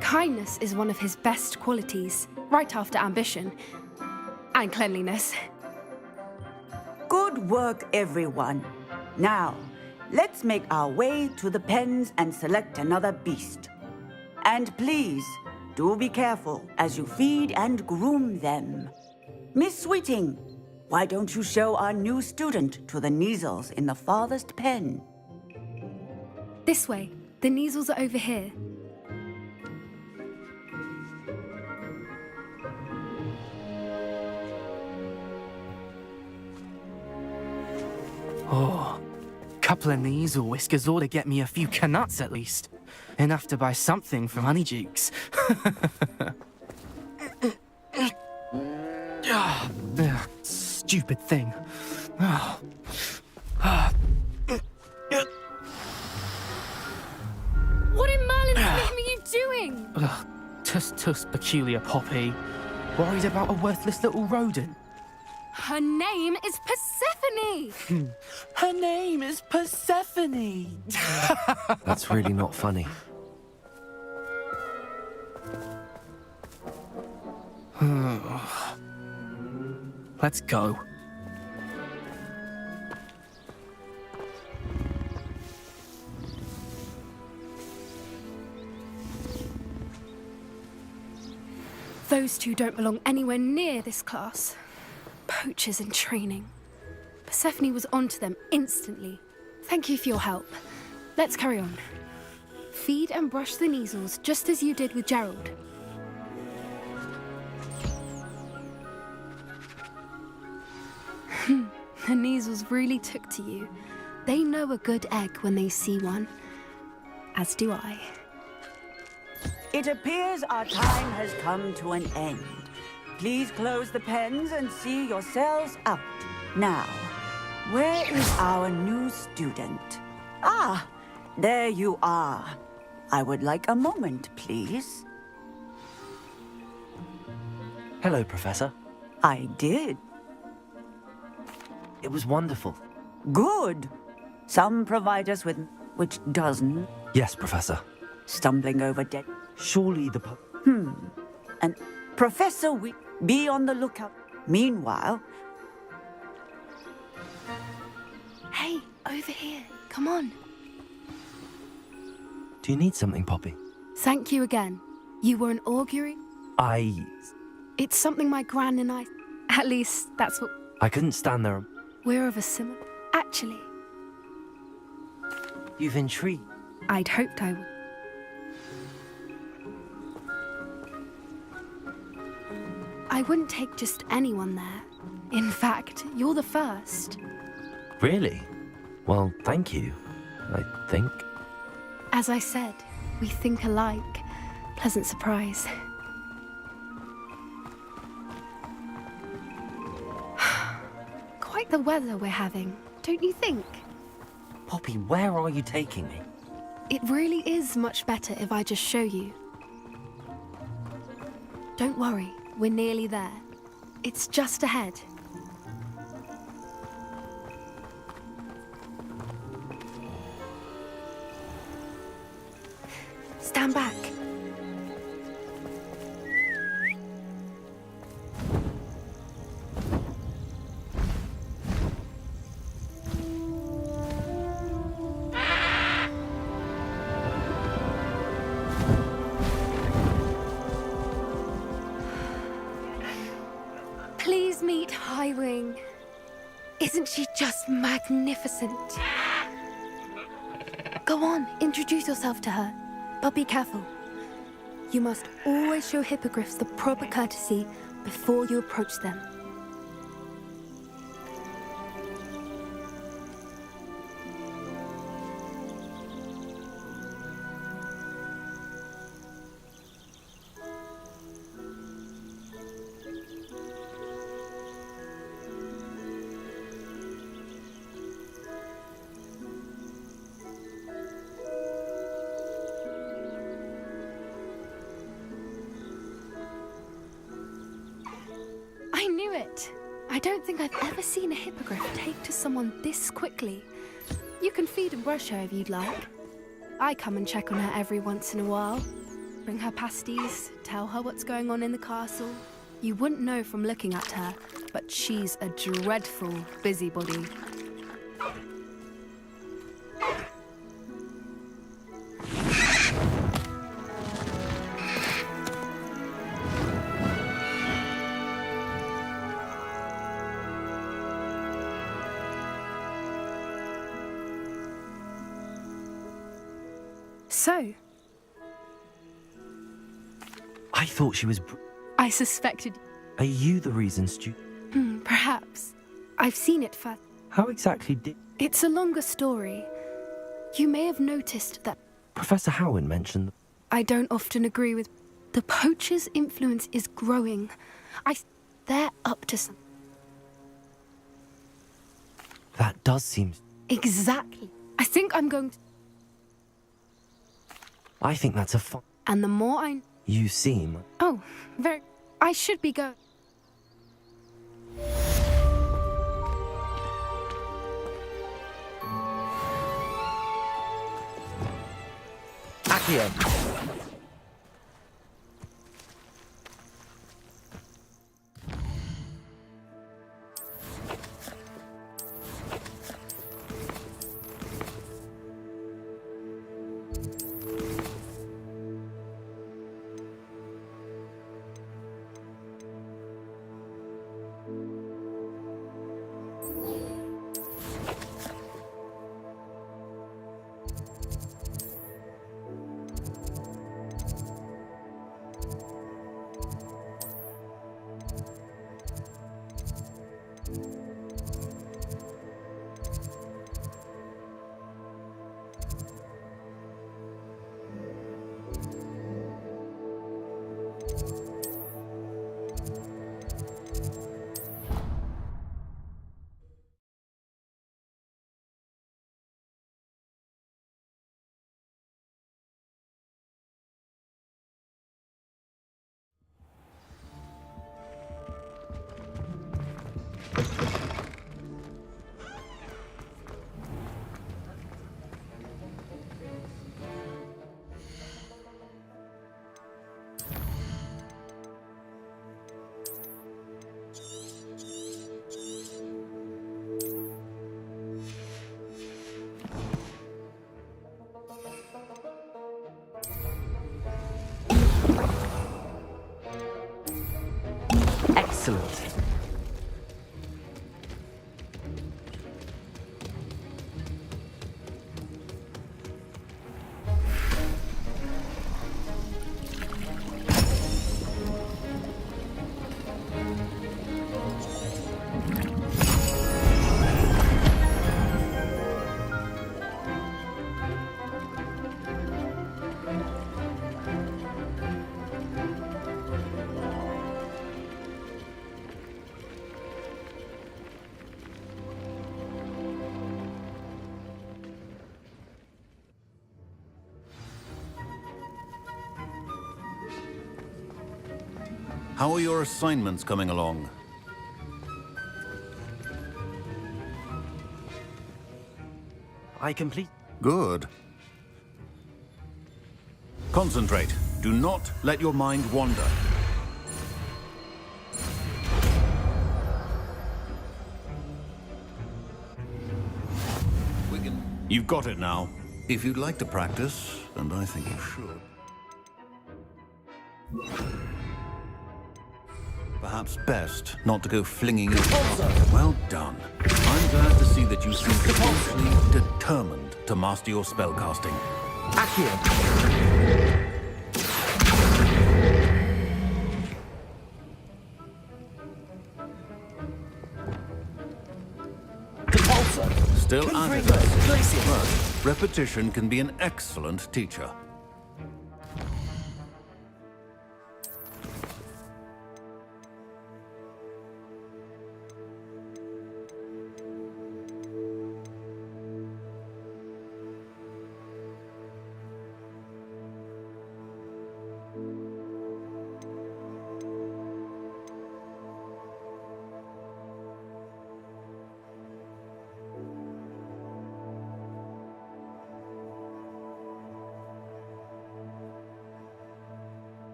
Kindness is one of his best qualities, right after ambition. And cleanliness. Good work, everyone. Now, let's make our way to the pens and select another beast. And please, do be careful as you feed and groom them. Miss Sweeting, why don't you show our new student to the Neasels in the farthest pen? This way. The Neasels are over here. Oh, couple of Neasel whiskers ought to get me a few canuts at least. Enough to buy something from Honeydukes. Stupid thing. What in Merlin's name are you doing? Tuss, peculiar Poppy. Worried about a worthless little rodent. Her name is Persephone! Her name is Persephone! That's really not funny. Let's go. Those two don't belong anywhere near this class. Poachers in training. Persephone was onto them instantly. Thank you for your help. Let's carry on. Feed and brush the Neasels just as you did with Gerald. The Neasels really took to you. They know a good egg when they see one. As do I. It appears our time has come to an end. Please close the pens and see yourselves out. Now, where is our new student? Ah, there you are. I would like a moment, please. Hello, Professor. I did. It was wonderful. Good. Some provide us with which doesn't. Yes, Professor. Stumbling over dead. Surely the... And Professor, be on the lookout. Meanwhile... Hey, over here. Come on. Do you need something, Poppy? Thank you again. You were an augury? It's something my gran and I... At least, that's what... I couldn't stand there. We're of a similar... Actually, You've intrigued. I'd hoped I would. I wouldn't take just anyone there. In fact, you're the first. Really? Well, thank you, I think. As I said, we think alike. Pleasant surprise. Quite the weather we're having, don't you think? Poppy, where are you taking me? It really is much better if I just show you. Don't worry, we're nearly there. It's just ahead. Stand back. Please meet Highwing. Isn't she just magnificent? Go on, introduce yourself to her. But be careful. You must always show hippogriffs the proper courtesy before you approach them. I knew it! I don't think I've ever seen a hippogriff take to someone this quickly. You can feed and brush her if you'd like. I come and check on her every once in a while. Bring her pasties, tell her what's going on in the castle. You wouldn't know from looking at her, but she's a dreadful busybody. So, I thought she was... I suspected... Are you the reason, Stu? Perhaps. I've seen it for... How exactly did... It's a longer story. You may have noticed that... Professor Howard mentioned... I don't often agree with... The poacher's influence is growing. They're up to some... That does seem... Exactly. I think I'm going to... I think that's a fun... And the more I... You seem... Oh, very... I should be going... Accio! Excellent. How are your assignments coming along? I complete. Good. Concentrate. Do not let your mind wander. You've got it now. If you'd like to practice, and I think you should. Perhaps best not to go flinging your... Well done. I'm glad to see that you seem completely determined to master your spellcasting. Accio. Still at it, but repetition can be an excellent teacher.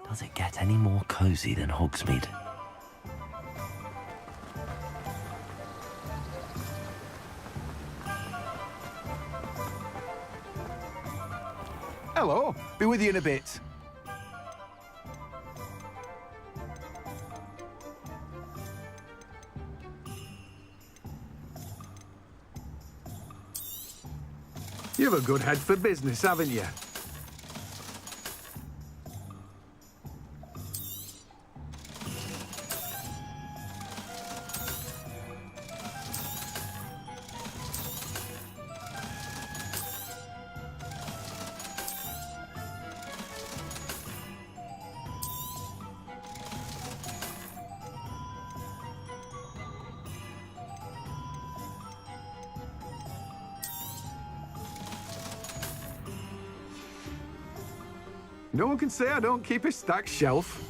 Does it get any more cozy than Hogsmeade? Hello. Be with you in a bit. You've a good head for business, haven't you? No one can say I don't keep a stacked shelf.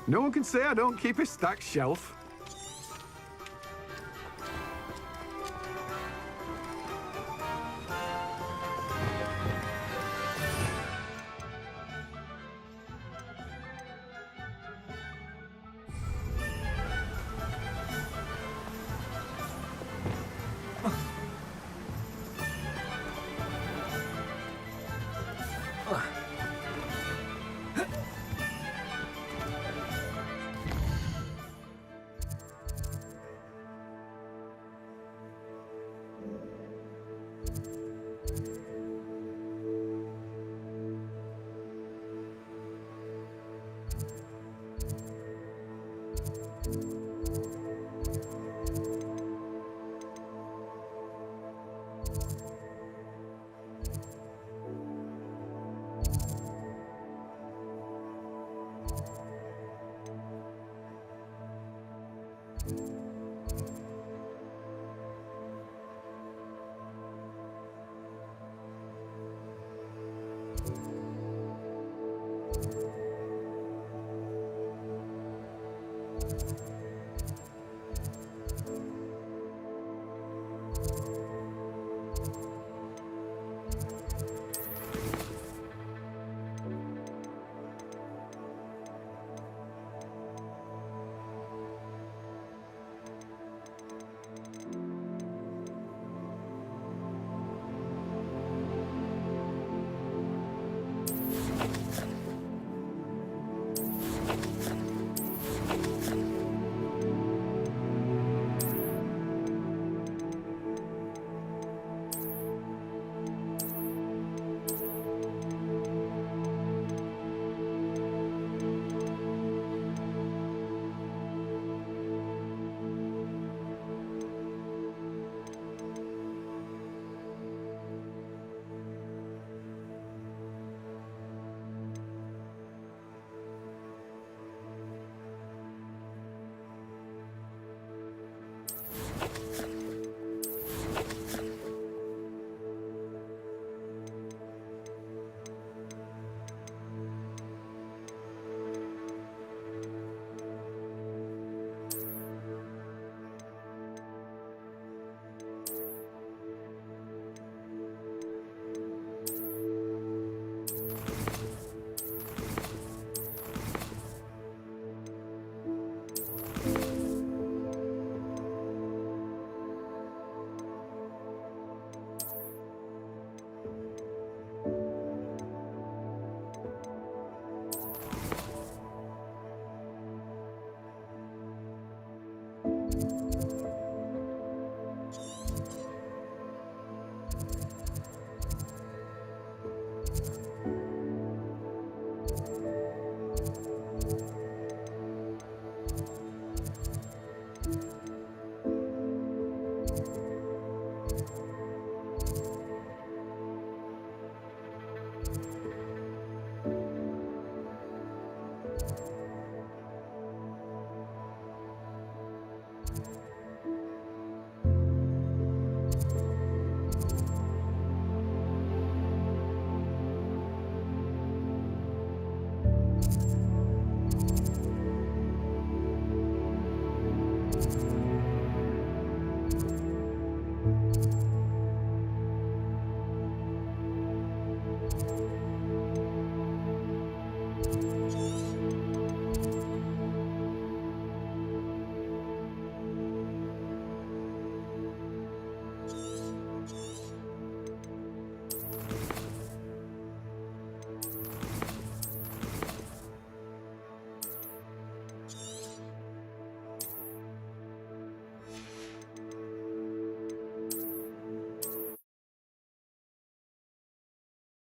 No one can say I don't keep a stacked shelf.